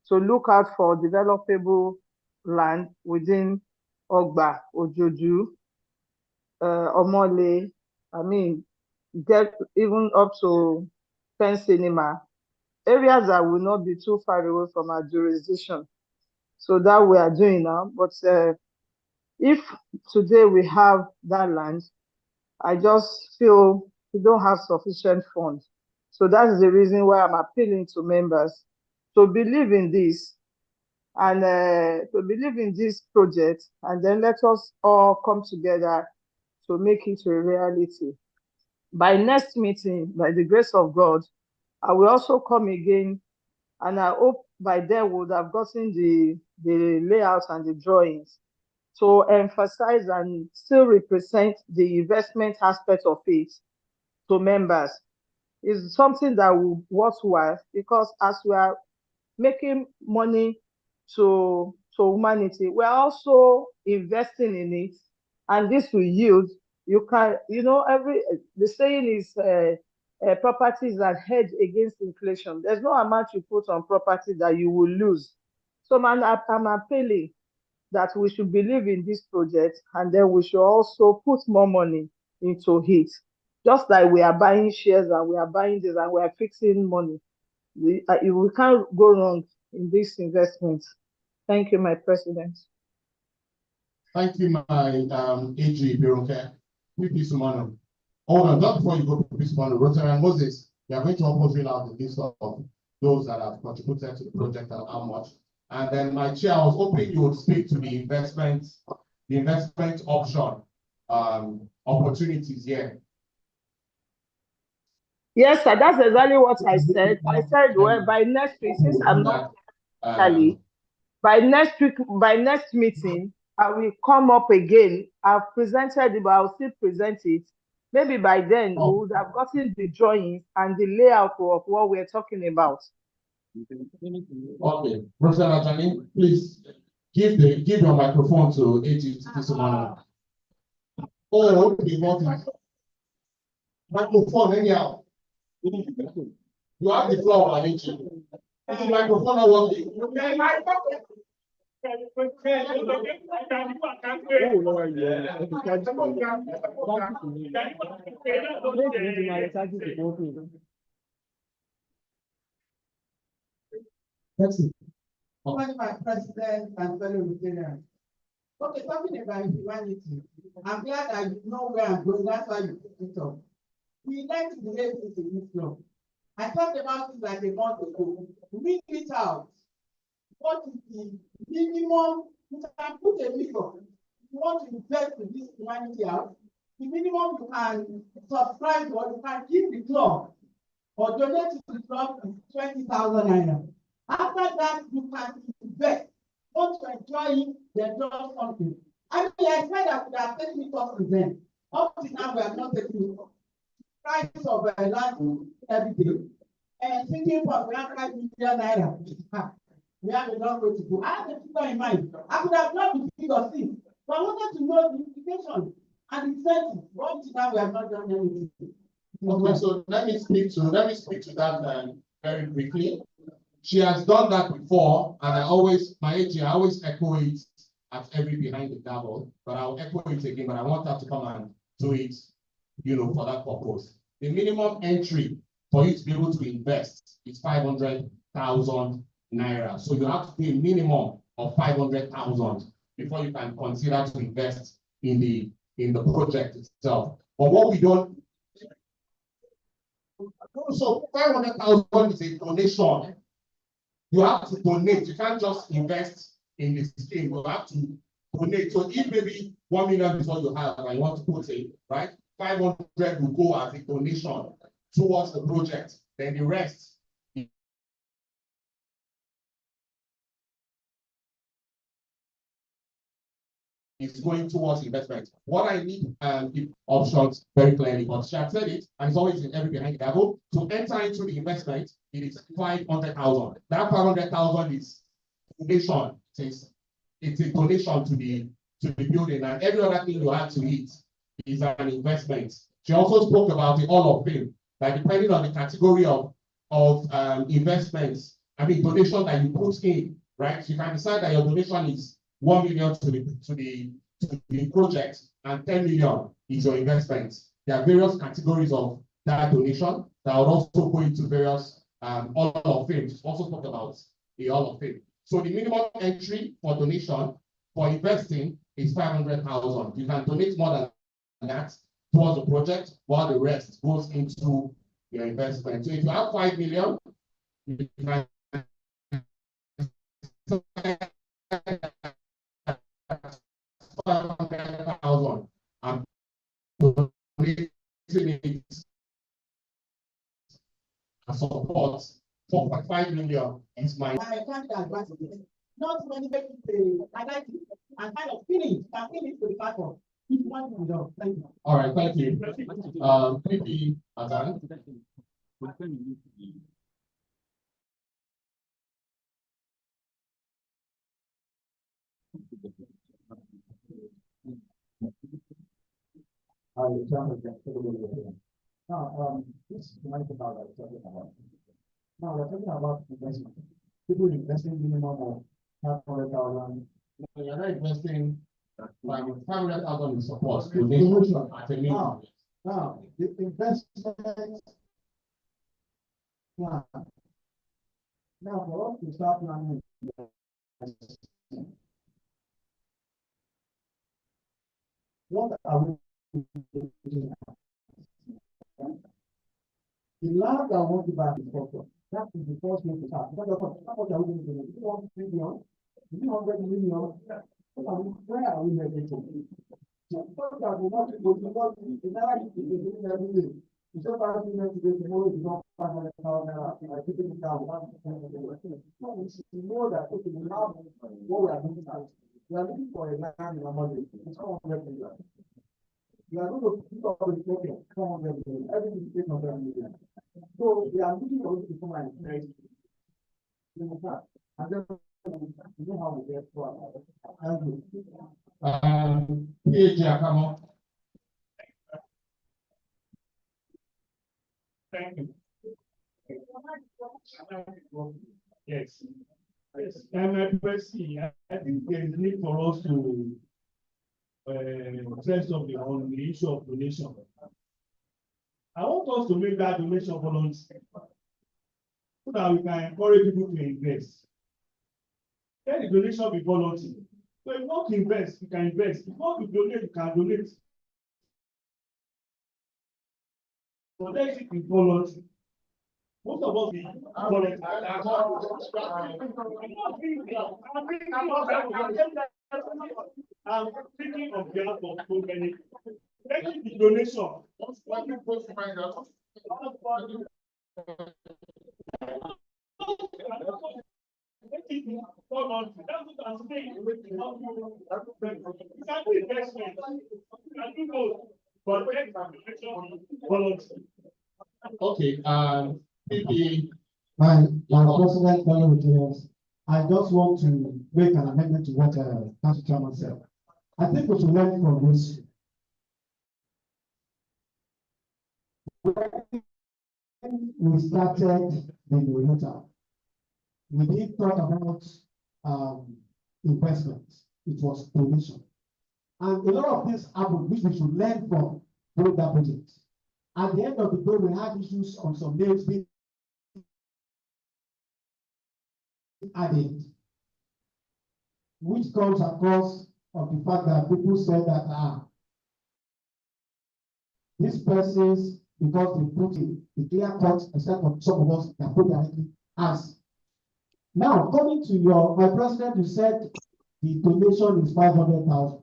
to look out for developable land within Ogba, Ojoju, Omole, get even up to Penn Cinema, areas that will not be too far away from our jurisdiction. So that we are doing now. But if today we have that land, I just feel we don't have sufficient funds. So that's the reason why I'm appealing to members to believe in this and to believe in this project, and then let us all come together to make it a reality. By next meeting, by the grace of God, I will also come again, and I hope by then we would have gotten the layouts and the drawings to emphasize and still represent the investment aspect of it to members. It's something that will worthwhile, because as we are making money to humanity, we're also investing in it, and this will yield. You can, the saying is properties that hedge against inflation. There's no amount you put on property that you will lose. So I'm appealing that we should believe in this project, and then we should also put more money into it. Just like we are buying shares and we are buying this and we are fixing money. We can't go wrong in this investment. Thank you, my president. Thank you, my AG Bironke. Hold on, just before you go to this one, Rotary and Moses, we are going to also fill out the list of those that have contributed to the project and how much. And then my chair, I was hoping you would speak to the investment option opportunities here. Yes, sir, that's exactly what I said. I said, well, by next week, since I'm not physically, by next week, by next meeting, I will come up again. I've presented it, but I'll still present it. Maybe by then, we would have gotten the drawings and the layout of what we're talking about. Okay, Professor Ajani, please give your microphone to AG Tisumana. Oh, the microphone anyhow. You have the floor, AG. The microphone not working. That's it. My president and fellow Rotarians. Okay, talking about humanity, I'm glad that you know where I'm going. That's why you picked it up. We like to behave this in this law. I talked about it like a month ago. Read it out. What is the minimum? You can put a figure. If you want to invest in this humanity out, the minimum you can subscribe or you can give the club or donate to the club is 20,000 naira. After that, you can invest. Want to enjoy it, then do something. I mean, I said I could have taken it off to them. Up to now, we are not taking it off. Price of land every day. And thinking for 5 million naira. We have a long way to go. I have a figure in mind. I could have not the figure seen, but I wanted to know the implication and incentive. Up to now, we have not done anything. Okay, so let me speak to that very briefly. She has done that before, and I always echo it at every behind the gavel, but I'll echo it again, but I want her to come and do it, for that purpose. The minimum entry for you to be able to invest is 500,000 naira. So you have to pay a minimum of 500,000 before you can consider to invest in the project itself. But what we don't, so 500,000 is a donation. You have to donate. You can't just invest in this scheme. You have to donate. So if maybe 1 million is what you have and you want to put it, right? 500 will go as a donation towards the project. Then the rest is going towards investment. What I need options very clearly, but she had said it, and it's always in every behind the gavel. To enter into the investment, it is 500,000. That 500,000 is donation. It's a donation to the building, and every other thing you add to it is an investment. She also spoke about the Hall of Fame, that depending on the category of investments, donation that you put in, right? You can decide that your donation is 1 million to the project and 10 million is your investment. There are various categories of that donation that will also go into various Hall of Fame. Also talk about the Hall of Fame. So the minimum entry for donation for investing is 500,000. You can donate more than that towards the project, while the rest goes into your investment. So if you have 5 million, you can 500,000 and support 4.5 million is my. I can't advance it. Not when you make it I like it and kind of finish to the platform. Thank you. All right, thank you. PP Adan. Now, this is about talking about. Now we're talking about investment. People investing minimum of 500,000. You're not investing 500,000 in support. Donation at a minimum. Now, the investment. Now, for us to start planning. What are we looking at? The land that wants to buy is for that is the first thing to start. Because how much are we going to do? Do you want 3 million? Do you want 100 million? Where are we heading to? So that we want to go to what is never doing every day. It's not about doing today, tomorrow is not 500,000 naira. I think it's down 1%. So we should know that okay, we have what we are looking at. We are looking for a land in our money. It's 400 million. We are going to keep up with the 400 million. Everything is 800 million. So we are looking for it to come and trade. And then you know how we get to our Thank you. Yes. Yes. MFSC, I think there is need for us to stress on the issue of donation. I want us to make that donation voluntary so that we can encourage people to invest. Let the donation be voluntary. So if you want to invest, you can invest. If you want to donate, you can donate. So let it be voluntary. Most of us be voluntary. I'm thinking of behalf of so many. Let it be donation. Okay, my president, fellow retailers, I just want to make an amendment to what Council Chairman said. I think we should learn from this. When we started the Rotary, we did talk about investment. It was donation. And a lot of things happened which we should learn from during that project. At the end of the day, we had issues on some names being added, which comes across of the fact that people said that these persons, because they put in the clear cut, except for some of us that put directly as. Now, coming to my president, you said the donation is 500,000.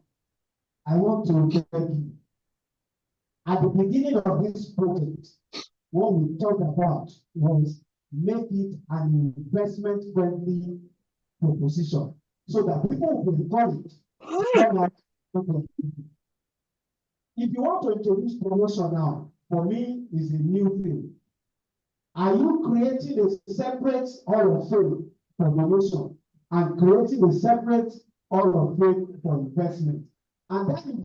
I want to tell you, at the beginning of this project, what we talked about was make it an investment-friendly proposition so that people will encourage. If you want to introduce promotion now, for me, is a new thing. Are you creating a separate hall of fame for donation and creating a separate hall of fame for investment? And that is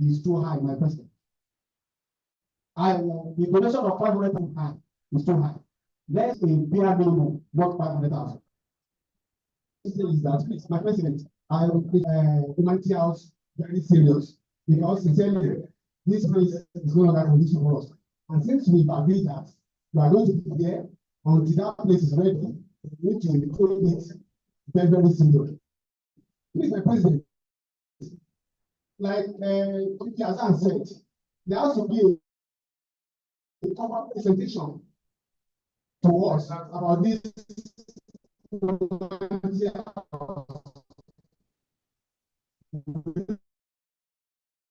is too high, my president. The donation of 500,000 high is too high. Let's a bare minimum, not 500,000. Is that please, my president, I will take humanity house very serious because sincerely, this place is no longer condition for us. And since we've agreed that we are going to be there until that place is ready, we need to take it very, very serious. Please, my president, like Hassan said, there has to be a cover presentation to us about this.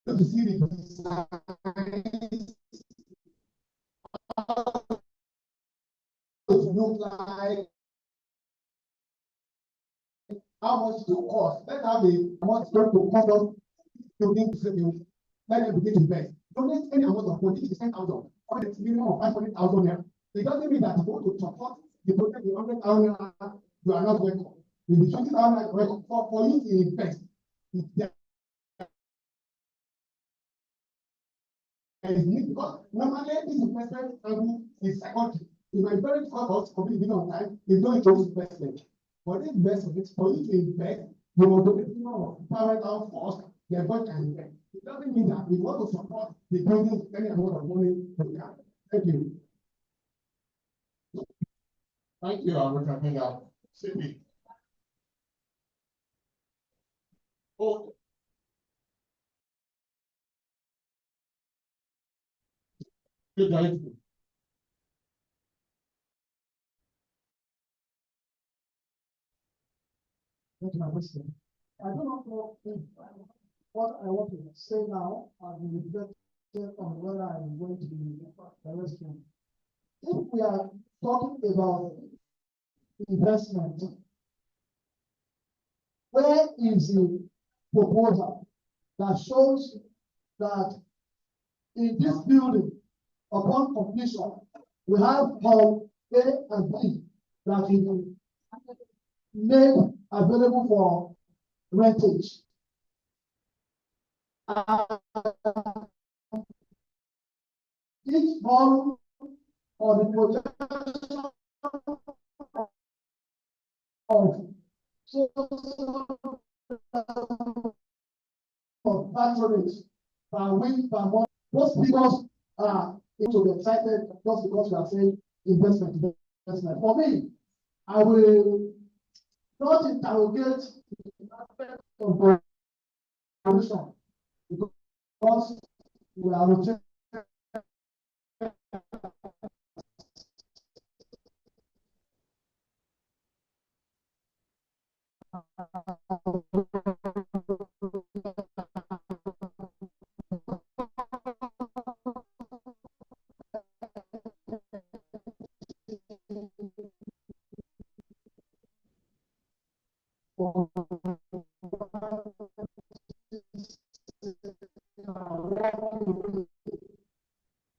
To see the design, look like, how much it will cost. Let's have a much going to cost us to let them begin to invest. Donate any amount of money, 10,000, or the minimum of 500,000 naira. It doesn't mean that you want to support the project with 100,000 naira, you are not welcome. With the 20,000 naira, welcome. For you to invest, because normally this investment is secondary. In my very first company on time, is not into investment. For this invest of it, for you to invest, you will do it, you know, parental first, then God can invest. It doesn't mean that we want to support the building any amount of money we can. Thank you. Thank you, Rotary Finger. CP. Oh. Good night. That's my question. I do not know if what I want to say now, I'll be reflected on whether I'm going to be arrested. If we are talking about investment, where is the proposal that shows that in this building, upon completion, we have hall A and B that will be made available for rentage? Each hall or the projection of patronage per week, per month. Most people are into be excited just because we are saying investment. For me, I will not interrogate the aspect of promotion because we are rotating.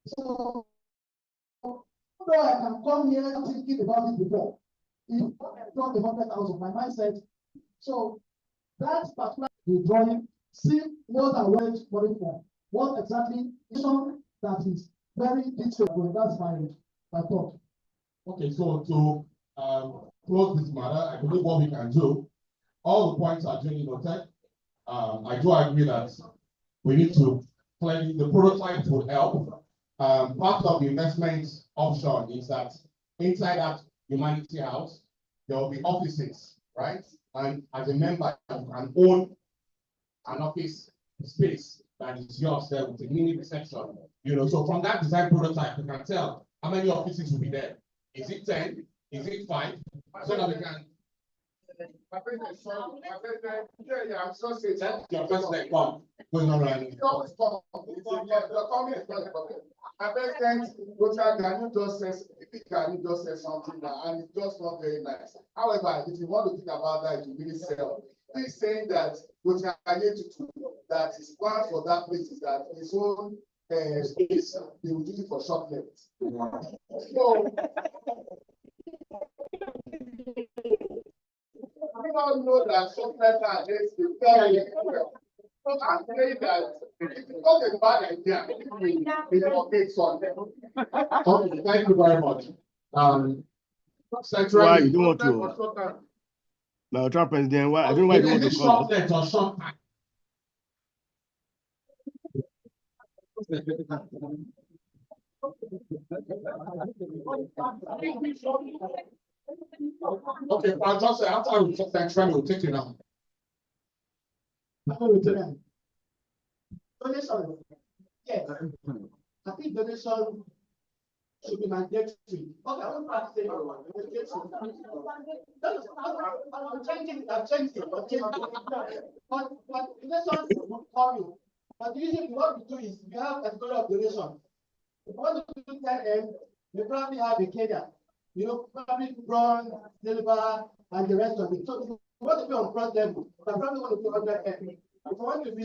So, although I can come here thinking about it before, if I talk 100,000, my mindset. So that particular drawing, see what I went for it for. What exactly is something that is very detailed. That's my thought. Okay, so to close this matter, I believe what we can do, all the points are duly noted. I do agree that we need to clearly, the prototype would help. Part of the investment option is that inside that Humanity House, there will be offices, right? And as a member, you can own an office space that is yours there with a mini reception. You know, so from that design prototype, you can tell how many offices will be there. Is it 10? Is it 5? So that we can. My president, yeah, I'm just saying that. Your president, come. Going on right now. My president, can you just say something now? And it's just not very nice. However, if you want to think about that, it will really sell. He's saying that that is planned for that place is that his own space, they will use it for short length. So, I don't know that short-term is very well. So I'm saying that it's not a bad idea. It's not a son. Okay, thank you very much. Why you don't want to? Now, Trump president, why I don't know why you don't want to call us. Or short time? Okay, I'll just say after we talk next time, we'll take you now. Donation. Yes. I think donation should be mandatory. Okay, I want to say I'm changing it. But donation is not coming. But usually what we do is we have a category of donation. If you want to do 10M, you probably have a cadre. You know, probably bronze, silver, and the rest of it. So if you want to be on front level, you probably want to do 100 M. If you want to be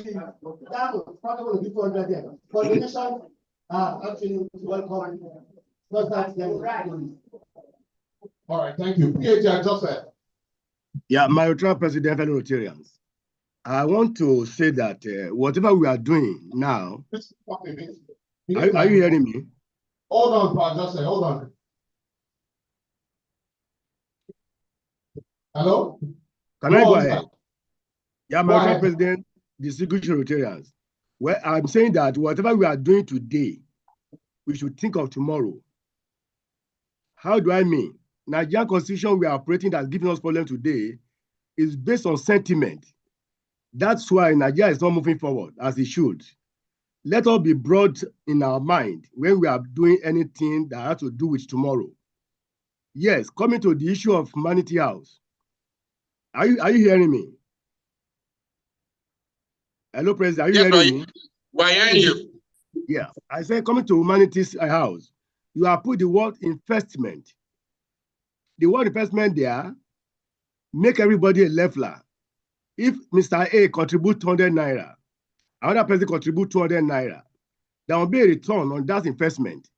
diamond, probably want to do 400 M. For donation, actually welcome. Because that's the right. All right, thank you. PHR Joseph. Yeah, my Rotary president, fellow Rotarians. I want to say that whatever we are doing now, are you hearing me? Hold on, Joseph, hold on. Hello? Can I go on, ahead? sir. Yeah, Go my ahead. President, distinguished Rotarians. Well, I'm saying that whatever we are doing today, we should think of tomorrow. How do I mean? Nigerian constitution we are operating that's giving us problem today is based on sentiment. That's why Nigeria is not moving forward as it should. Let us be broad in our mind when we are doing anything that has to do with tomorrow. Yes, coming to the issue of Humanity House. Are you hearing me? Hello, President, are you hearing me? We're hearing you. Yeah, I said coming to Humanities House, you have put the word investment. The word investment there, make everybody a leveler. If Mr. A contribute 200 naira, another person contribute 200 naira, there will be a return on that investment.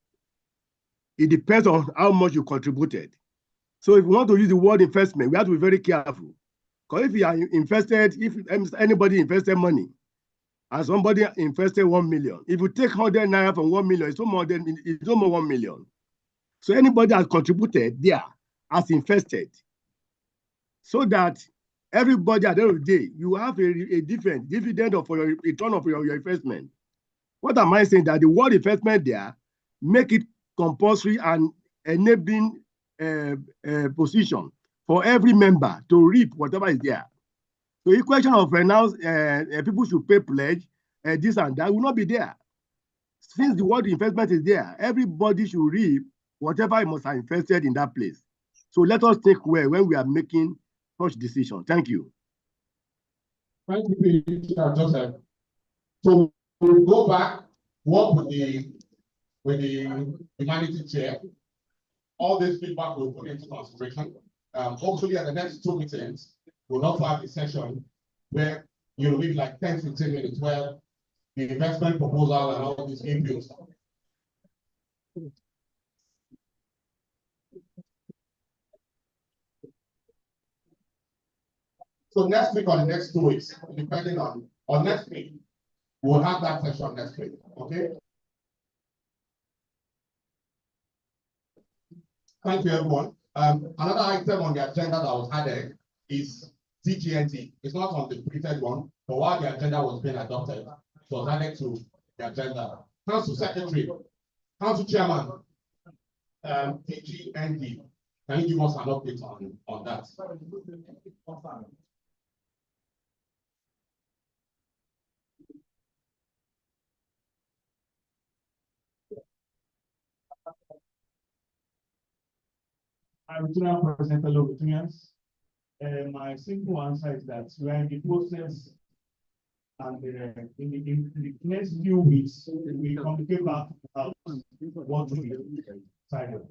It depends on how much you contributed. So if you want to use the word investment, we have to be very careful. Because if you are invested, if anybody invested money, and somebody invested 1 million, if you take 100 naira from 1 million, it's no more 1 million. So anybody has contributed there has invested. So that everybody at the end of the day, you have a different dividend of your return of your investment. What am I saying? That the word investment there, make it compulsory and enabling position for every member to reap whatever is there. So the question of people should pay pledge, this and that will not be there. Since the word investment is there, everybody should reap whatever he must have invested in that place. So let us think well when we are making such decision. Thank you. Thank you, Joseph. So we'll go back, work with the humanity chair. All this feedback will put into consideration. Hopefully at the next 2 meetings, we'll also have a session where you'll need like 10-15 minutes where the investment proposal and all these inputs. So next week or the next 2 weeks, depending on next week, we'll have that session next week, okay? Thank you, everyone. Another item on the agenda that was added is DGNT. It's not on the printed one, but while the agenda was being adopted, it was added to the agenda. Council Secretary, Council Chairman, DGNT. Can you give us an update on that? Original President, fellow Rotarians. My simple answer is that we are in the process, and in the next few weeks, we communicate back about what we decided.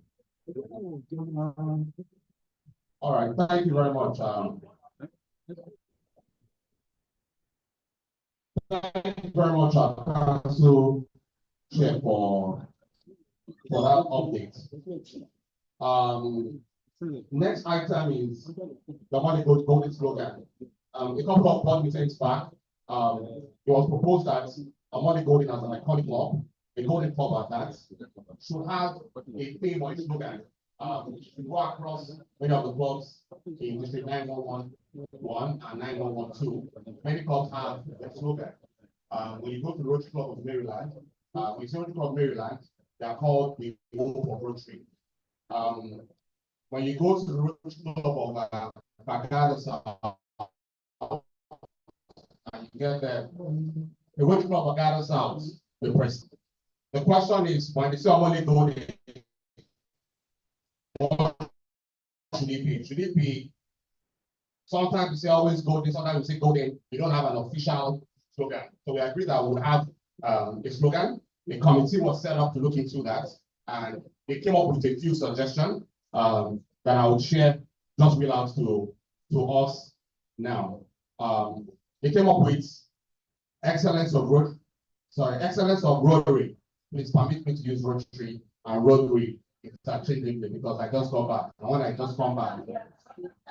All right, thank you very much. Thank you very much, Council Chair, for that update. Next item is the Omole-Golden slogan. A couple of board meetings back, it was proposed that Omole-Golden as an iconic club, a golden club at that, should have a theme or a slogan. Should go across many of the clubs in District 9111 and 9112. Many clubs have a slogan. When you go to the Rotary Club of Maryland, when you see Rotary Club of Maryland, they are called the Home of Rotary. When you go to the Rotary Club of Baghdad South, and you get the Rotary Club of Baghdad South, the question is, when they say Omole-Golden, what should it be? Should it be, sometimes we say always golden, sometimes we say golden, we don't have an official slogan. So we agree that we'll have a slogan. The committee was set up to look into that, and they came up with a few suggestions that I would share, just read out to us now. They came up with excellence of Rotary. Please permit me to use Rotary and Rotary interchangeably because I just got back. And when I just come back,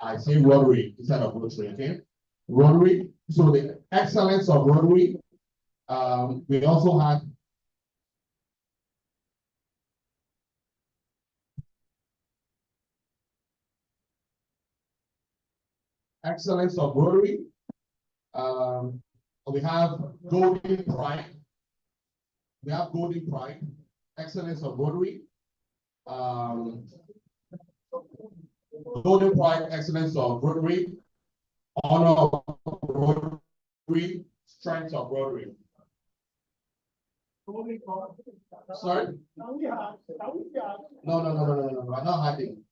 I say Rotary instead of Rotary, okay? Rotary. So the excellence of Rotary. We also had excellence of Rotary. We have Golden Pride. We have Golden Pride, excellence of Rotary. Golden Pride, excellence of Rotary. Honor of Rotary, strength of Rotary. Sorry? No, I'm not hiding.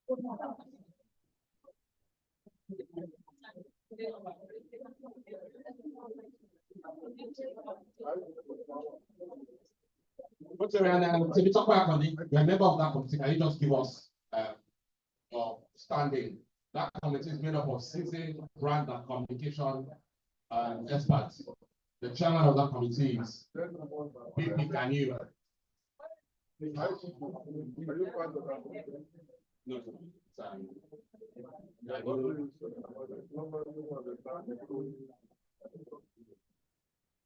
To be talk back on it, you're a member of that committee. Can you just give us your standing? That committee is made up of seasoned brand and communication experts. The chairman of that committee is BP. Can you? No,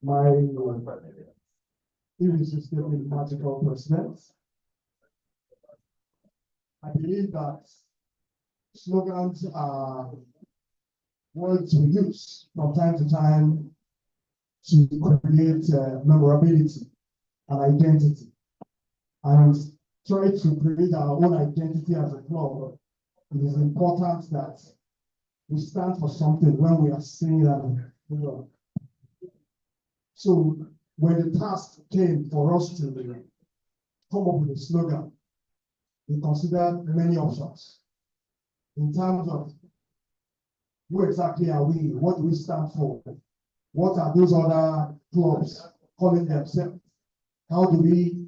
My irresistible magical president. I believe that slogans are words we use from time to time to create memorability and identity, and try to create our own identity as a club. It is important that we stand for something when we are saying that. So when the task came for us to come up with a slogan, we considered many options in terms of who exactly are we, what do we stand for, what are those other clubs calling themselves, how do we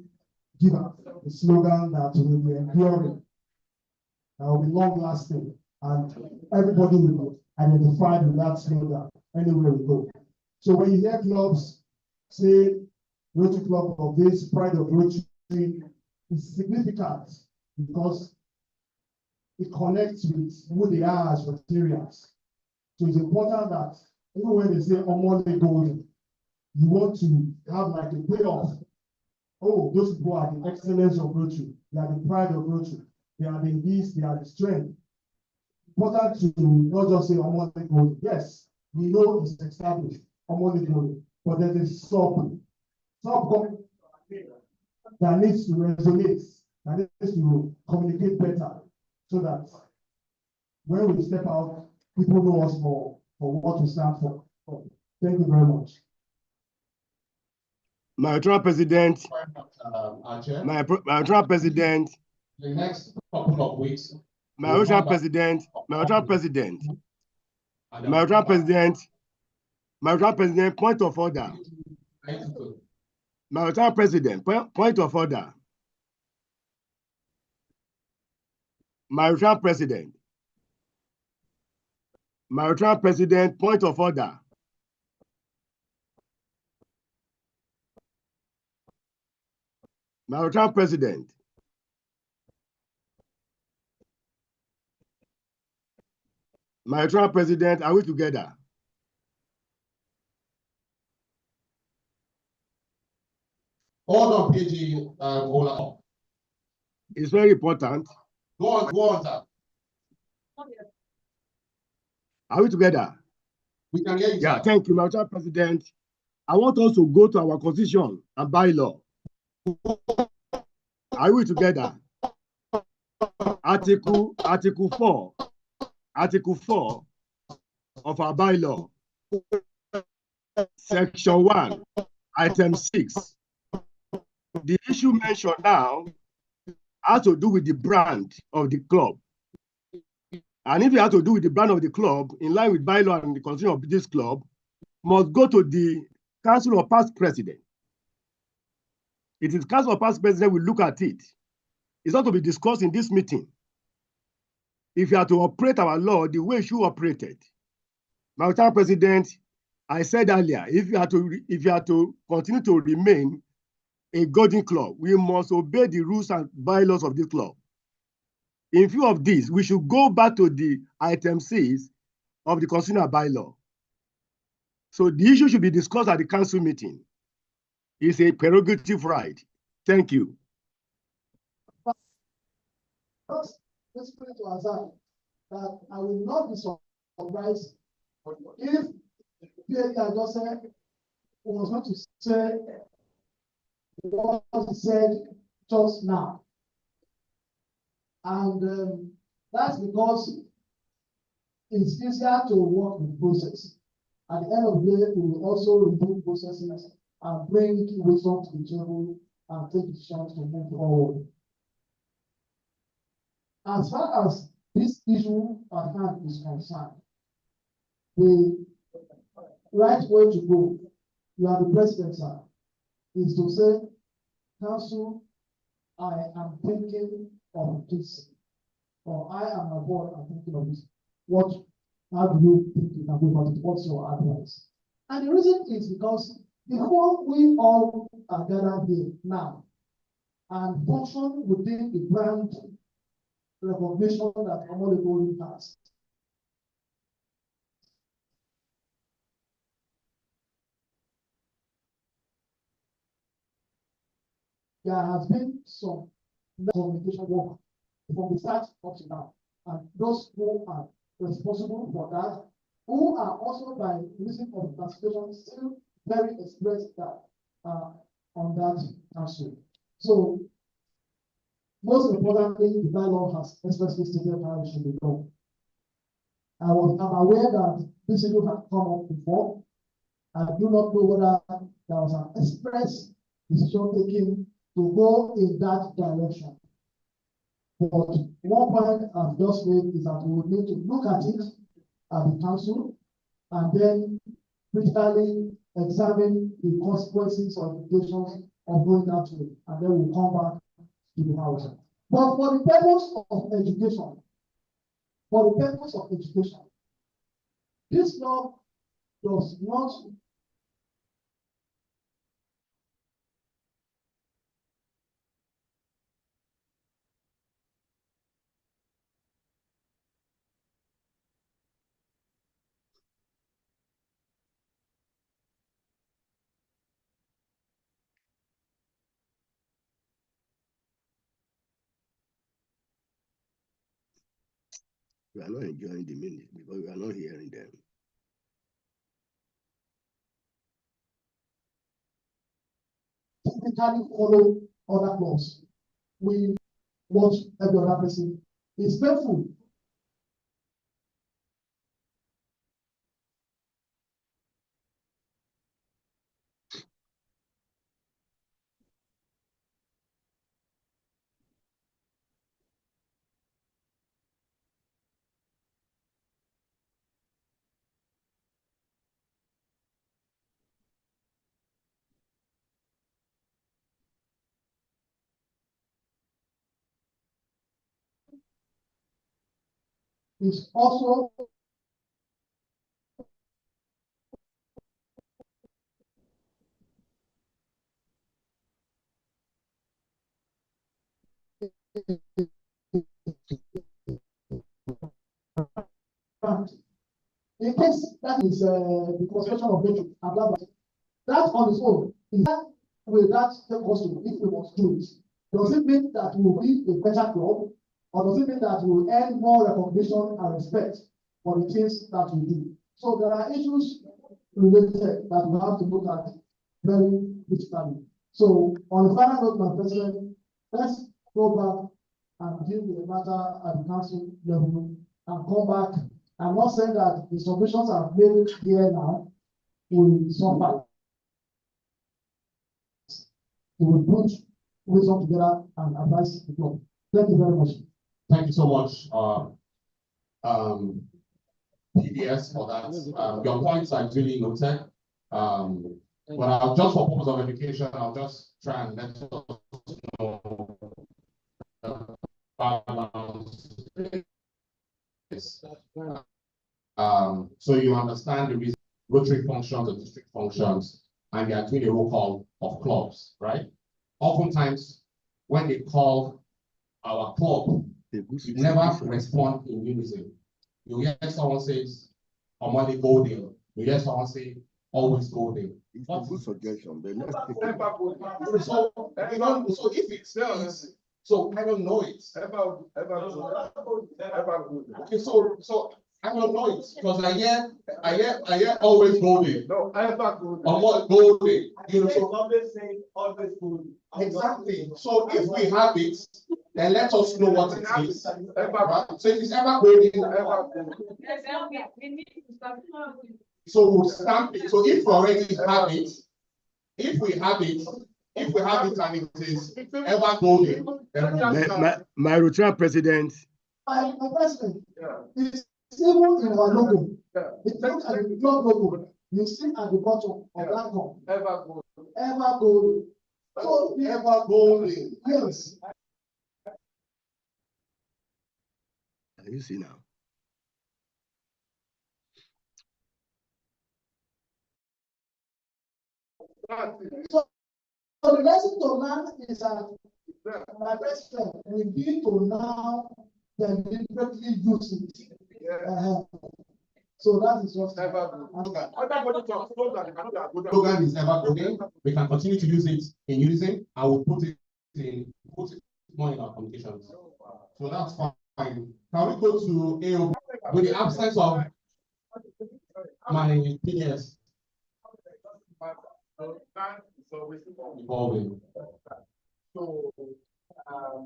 give a slogan that will be enduring, that will be long-lasting, and everybody will be identified with that slogan anywhere we go. So when you hear clubs say Rotary Club of this, Pride of Rotary, is significant because it connects with who they are as Rotarians. So it's important that even when they say Omole-Golden, you want to have like a payoff. Oh, those people are the excellence of Rotary, they are the pride of Rotary, they are the this, they are the strength. Important to not just say Omole-Golden. Yes, we know it's established, Omole-Golden, but there's a sub that needs to resonate, that needs to communicate better, so that when we step out, people know us for what we stand for. Thank you very much. My President, my President, the next couple of weeks, my President, point of order. My President, point of order. My President, point of order. My President. My President, are we together? Hold on, PG, hold on. It's very important. Go on, sir. Are we together? We can hear you, yeah, sir. Thank you, my President. I want us to go to our constitution and bylaw. Are we together? Article 4 of our bylaw, Section 1, Item 6. The issue mentioned now has to do with the brand of the club. And if it has to do with the brand of the club, in line with bylaw and the constitution of this club, must go to the Council of Past President. It is Council of Past President will look at it. It's not to be discussed in this meeting. If you are to operate our law the way you operated, my President, I said earlier, if you are to continue to remain a golden club, we must obey the rules and bylaws of this club. In view of this, we should go back to the item 6 of the constitutional bylaw. So the issue should be discussed at the council meeting. It's a prerogative right. Thank you. Let's put it to Azar. that I will not be surprised if PLE just said was going to say what he said just now. And that's because it's easier to work with process. At the end of the day, we will also review processes and bring wisdom to the table and take decisions to move forward. As far as this issue at hand is concerned, the right way to go, you are the president, sir, is to say, Council, I am thinking of this, or I am a board, I'm thinking of this. How do you think you can go about it? What's your advice? And the reason is because before we all are gathered here now and function within the brand recognition that Omole-Golden has, there has been some communication work from the start up to now. And those who are responsible for that, who are also by reason of the classification still very expressed that on that council. So most importantly, the bylaw has expressly stated how it should be done. I'm aware that this issue had come up before. I do not know whether there was an express decision taken to go in that direction. But one point I've just made is that we would need to look at it at the council and then critically examine the consequences or implications of going that way, and then we'll come back to the house. But for the purpose of education, this law does not We are not enjoying the minute because we are not hearing them. typically follow other laws. We watch every other person. It's painful. It's also in case that is the conception of nature and blah blah. That on its own, is that will that take us to if we must do it? Does it mean that we will be a better club, or does it mean that we will earn more recognition and respect for the things that we do? So there are issues related that we have to look at very critically. So on the final note, my president, let's go back and deal with the matter at the council level and come back. I'm not saying that the submissions I've made here now will suffer. We will put wisdom together and advise the club. Thank you very much. Thank you so much, PDS, for that. Your points are really noted. But I'll just for purpose of education, I'll just try and let us know the balance. So you understand the reason Rotary functions or district functions, and they are doing a roll call of clubs, right? Oftentimes, when they call our club, we never respond in unison. You hear someone says, Omole-Golden. You hear someone say, always golden. It's a good suggestion. The next so if it is So I don't know it. Okay, so I don't know it because I hear always golden. No, ever golden. Omole-Golden. You know, so Always saying, always good. exactly. So if we have it, then let us know what it is. Right? So if it's ever golden, so we'll stamp it. So if we already have it, if we have it and it is ever golden, then My Rotary president. My president, it's even in our logo. It looks at the club logo. You see at the bottom of that one. Ever golden. Ever golden. So ever golden. Yes. You see now. So the lesson to learn is that my best friend, we need to now deliberately use it. So that is just slogan is ever golden. We can continue to use it in unison. I will put it more in our communications. So that's fine. Can we go to AOB with the absence of my PDS? Evolving. So,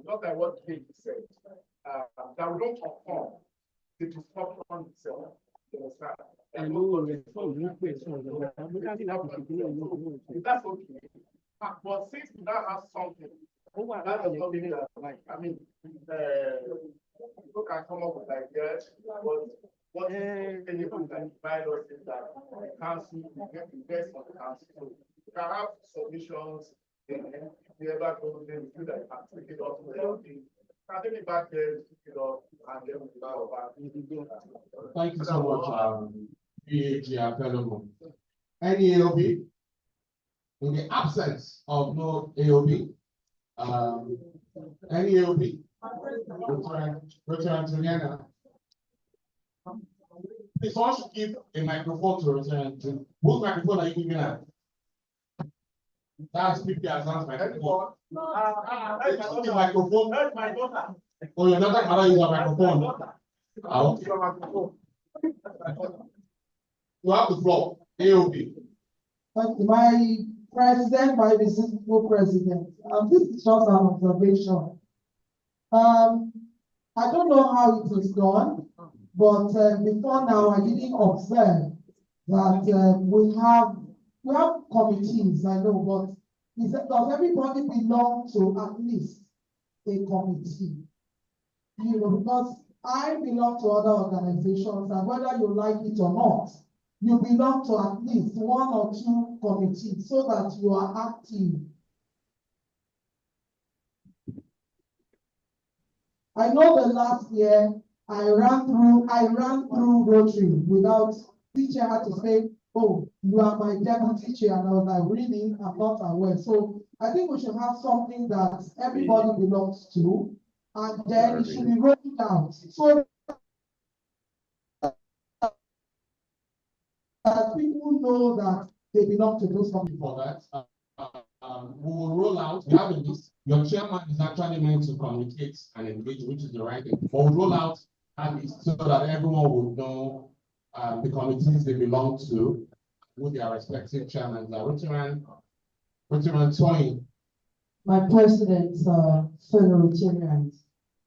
not like what Kate said, that we don't conform the disruption itself. And that's okay. But since we now have something, that is something that, I mean, people can come up with ideas, but what anyone can provide us is that the council, we get invest on the council. So we can have submissions, and if we ever go, then we feel that we can take it up to the thing. Can take it back there, pick it up, and then we go back. Thank you so much, PAG Apello. Any AOB? In the absence of no AOB, any AOB? Rotary Juliana. Please, someone should give a microphone to Rotary. Whose microphone are you giving out? That's PP's microphone. The microphone. That's my daughter. Oh, your daughter cannot use a microphone. Okay. You have the floor. AOB. My president, my visible president, this is just an observation. I don't know how it is done, but before now, I didn't observe that we have committees, I know, but does everybody belong to at least a committee? You know, because I belong to other organizations, and whether you like it or not, you belong to at least one or two committees so that you are active. I know the last year I ran through Rotary without teacher had to say, oh, you are my deputy chair, and I was like, really? I'm not aware. So I think we should have something that everybody belongs to, and then it should be rolled out. So that people know that they belong to those companies. For that, we will roll out. We have a list. Your chairman is actually meant to communicate and engage, which is the right thing. But we'll roll out a list so that everyone will know the committees they belong to, with their respective chairmen. Rotary Twain. My president's fellow Rotarians.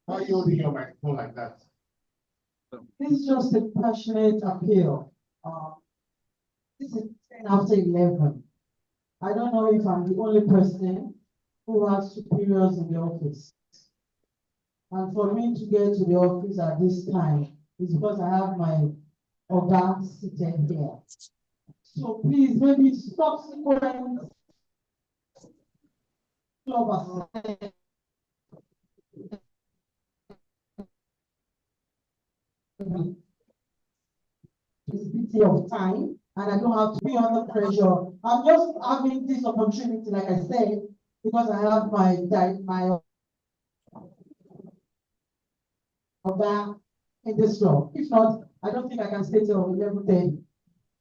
Why are you holding your microphone like that? This is just a passionate appeal. This is 10 after 11. I don't know if I'm the only person who has superiors in the office. And for me to get to the office at this time is because I have my organ seated here. So please, maybe subsequent visibility of time, and I don't have to be under pressure. I'm just having this opportunity, like I said, because I have my organ in this job. If not, I don't think I can stay till 11:30.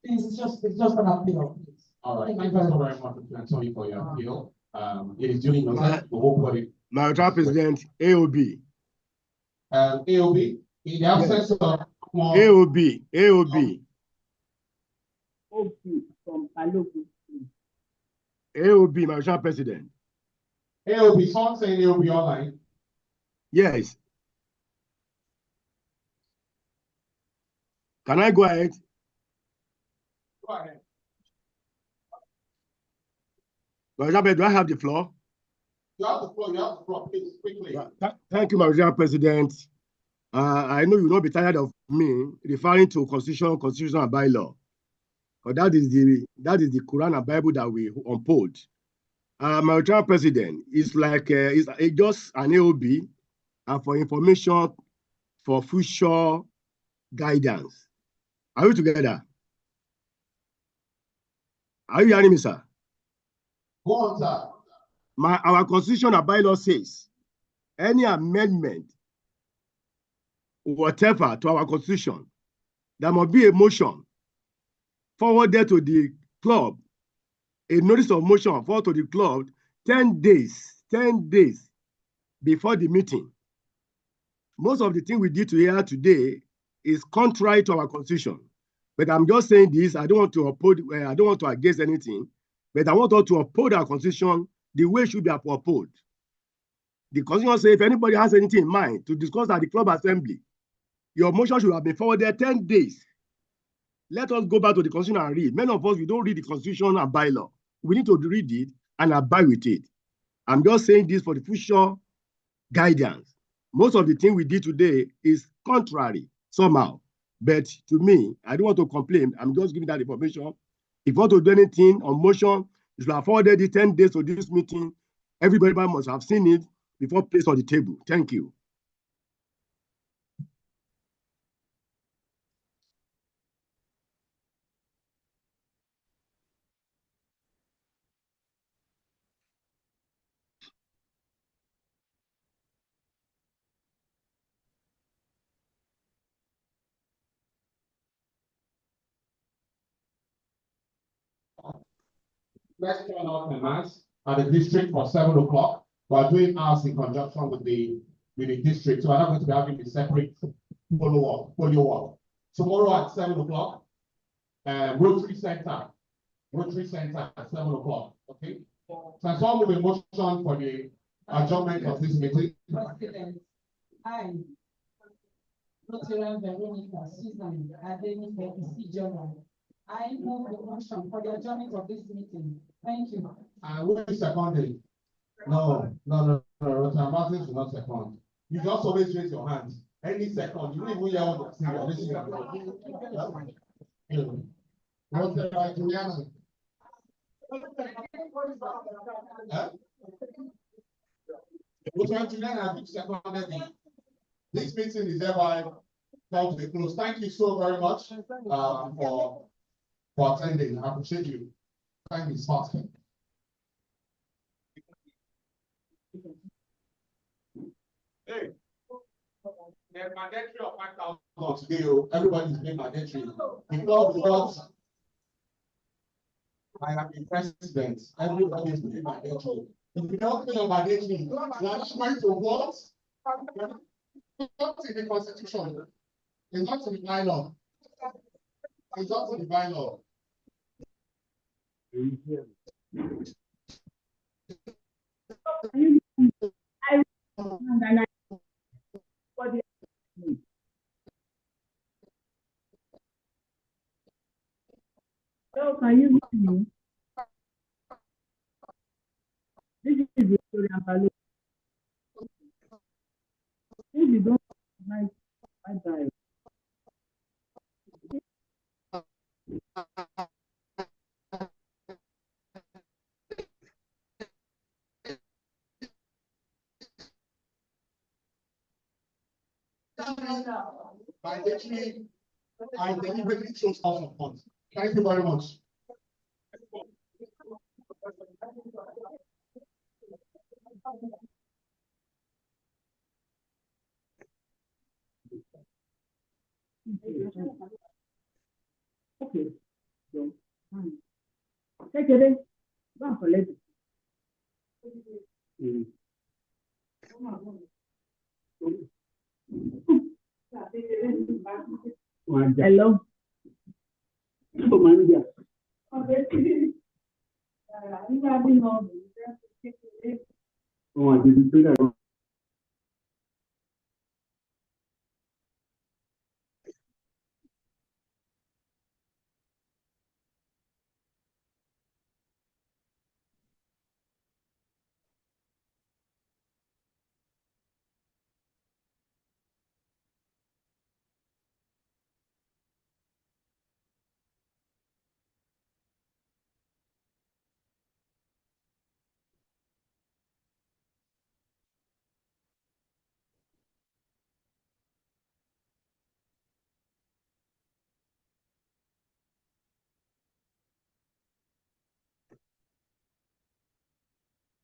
Please, it's just an appeal. All right, thank you so very much, Anthony, for your appeal. It is duly noted. We hope My President, AOB. AOB, in the absence of more. AOB, AOB. AOB, my President. AOB, someone saying AOB online. Yes. Can I go ahead? Go ahead. Do I have the floor? You have the floor, please, quickly. Thank you, my President. I know you will not be tired of me referring to constitution and bylaw. But that is the Quran and Bible that we uphold. My President, it's like it's just an AOB for information for future guidance. Are we together? Are you hearing me, sir? Go on, sir. Our constitution and bylaw says any amendment, whatever, to our constitution, there must be a motion forwarded to the club, a notice of motion forwarded to the club 10 days before the meeting. Most of the thing we did here today is contrary to our constitution. But I'm just saying this, I don't want to uphold, I don't want to against anything, but I want us to uphold our constitution the way it should be upheld. The constitution says if anybody has anything in mind to discuss at the club assembly, your motion should have been forwarded 10 days. Let us go back to the constitution and read. Many of us, we don't read the constitution and bylaw. We need to read it and abide with it. I'm just saying this for the future guidance. Most of the thing we did today is contrary somehow. But to me, I don't want to complain. I'm just giving that information. If you want to do anything on motion, you should have forwarded it 10 days to this meeting. Everybody must have seen it before placed on the table. Thank you. Let's turn out the mass at the district for 7 o'clock. We're doing ours in conjunction with the district. So I'm not going to be having a separate follow-up. Tomorrow at 7 o'clock, Rotary Center at 7 o'clock. Okay. Transform with a motion for the adjournment of this meeting. President, I, Rotary Veronica, Susan, Adenike, Isijola. I move the motion for the adjournment of this meeting. Thank you. Who is seconding? No, Rotary Martin should not second. You just always raise your hand. Any second, you don't even hear what you're saying. What's the right to Rihanna? This meeting is thereby come to a close. Thank you so very much for attending. I appreciate you. Thank you, Spartan. Hey, there's mandatory of 5,000 today. Everybody's being mandatory because I am the president. Everybody is being mandatory. If you don't feel mandatory, you are not going to vote. It's not in the constitution. It's not in the bylaw. It's not in the bylaw. So can you hear me? This is Victoria Balo. If you don't my diet. I deliberately chose House of Funds. Thank you very much. Okay. So, take it in. Go and collect it. Hello. Manager. Oh, I didn't think I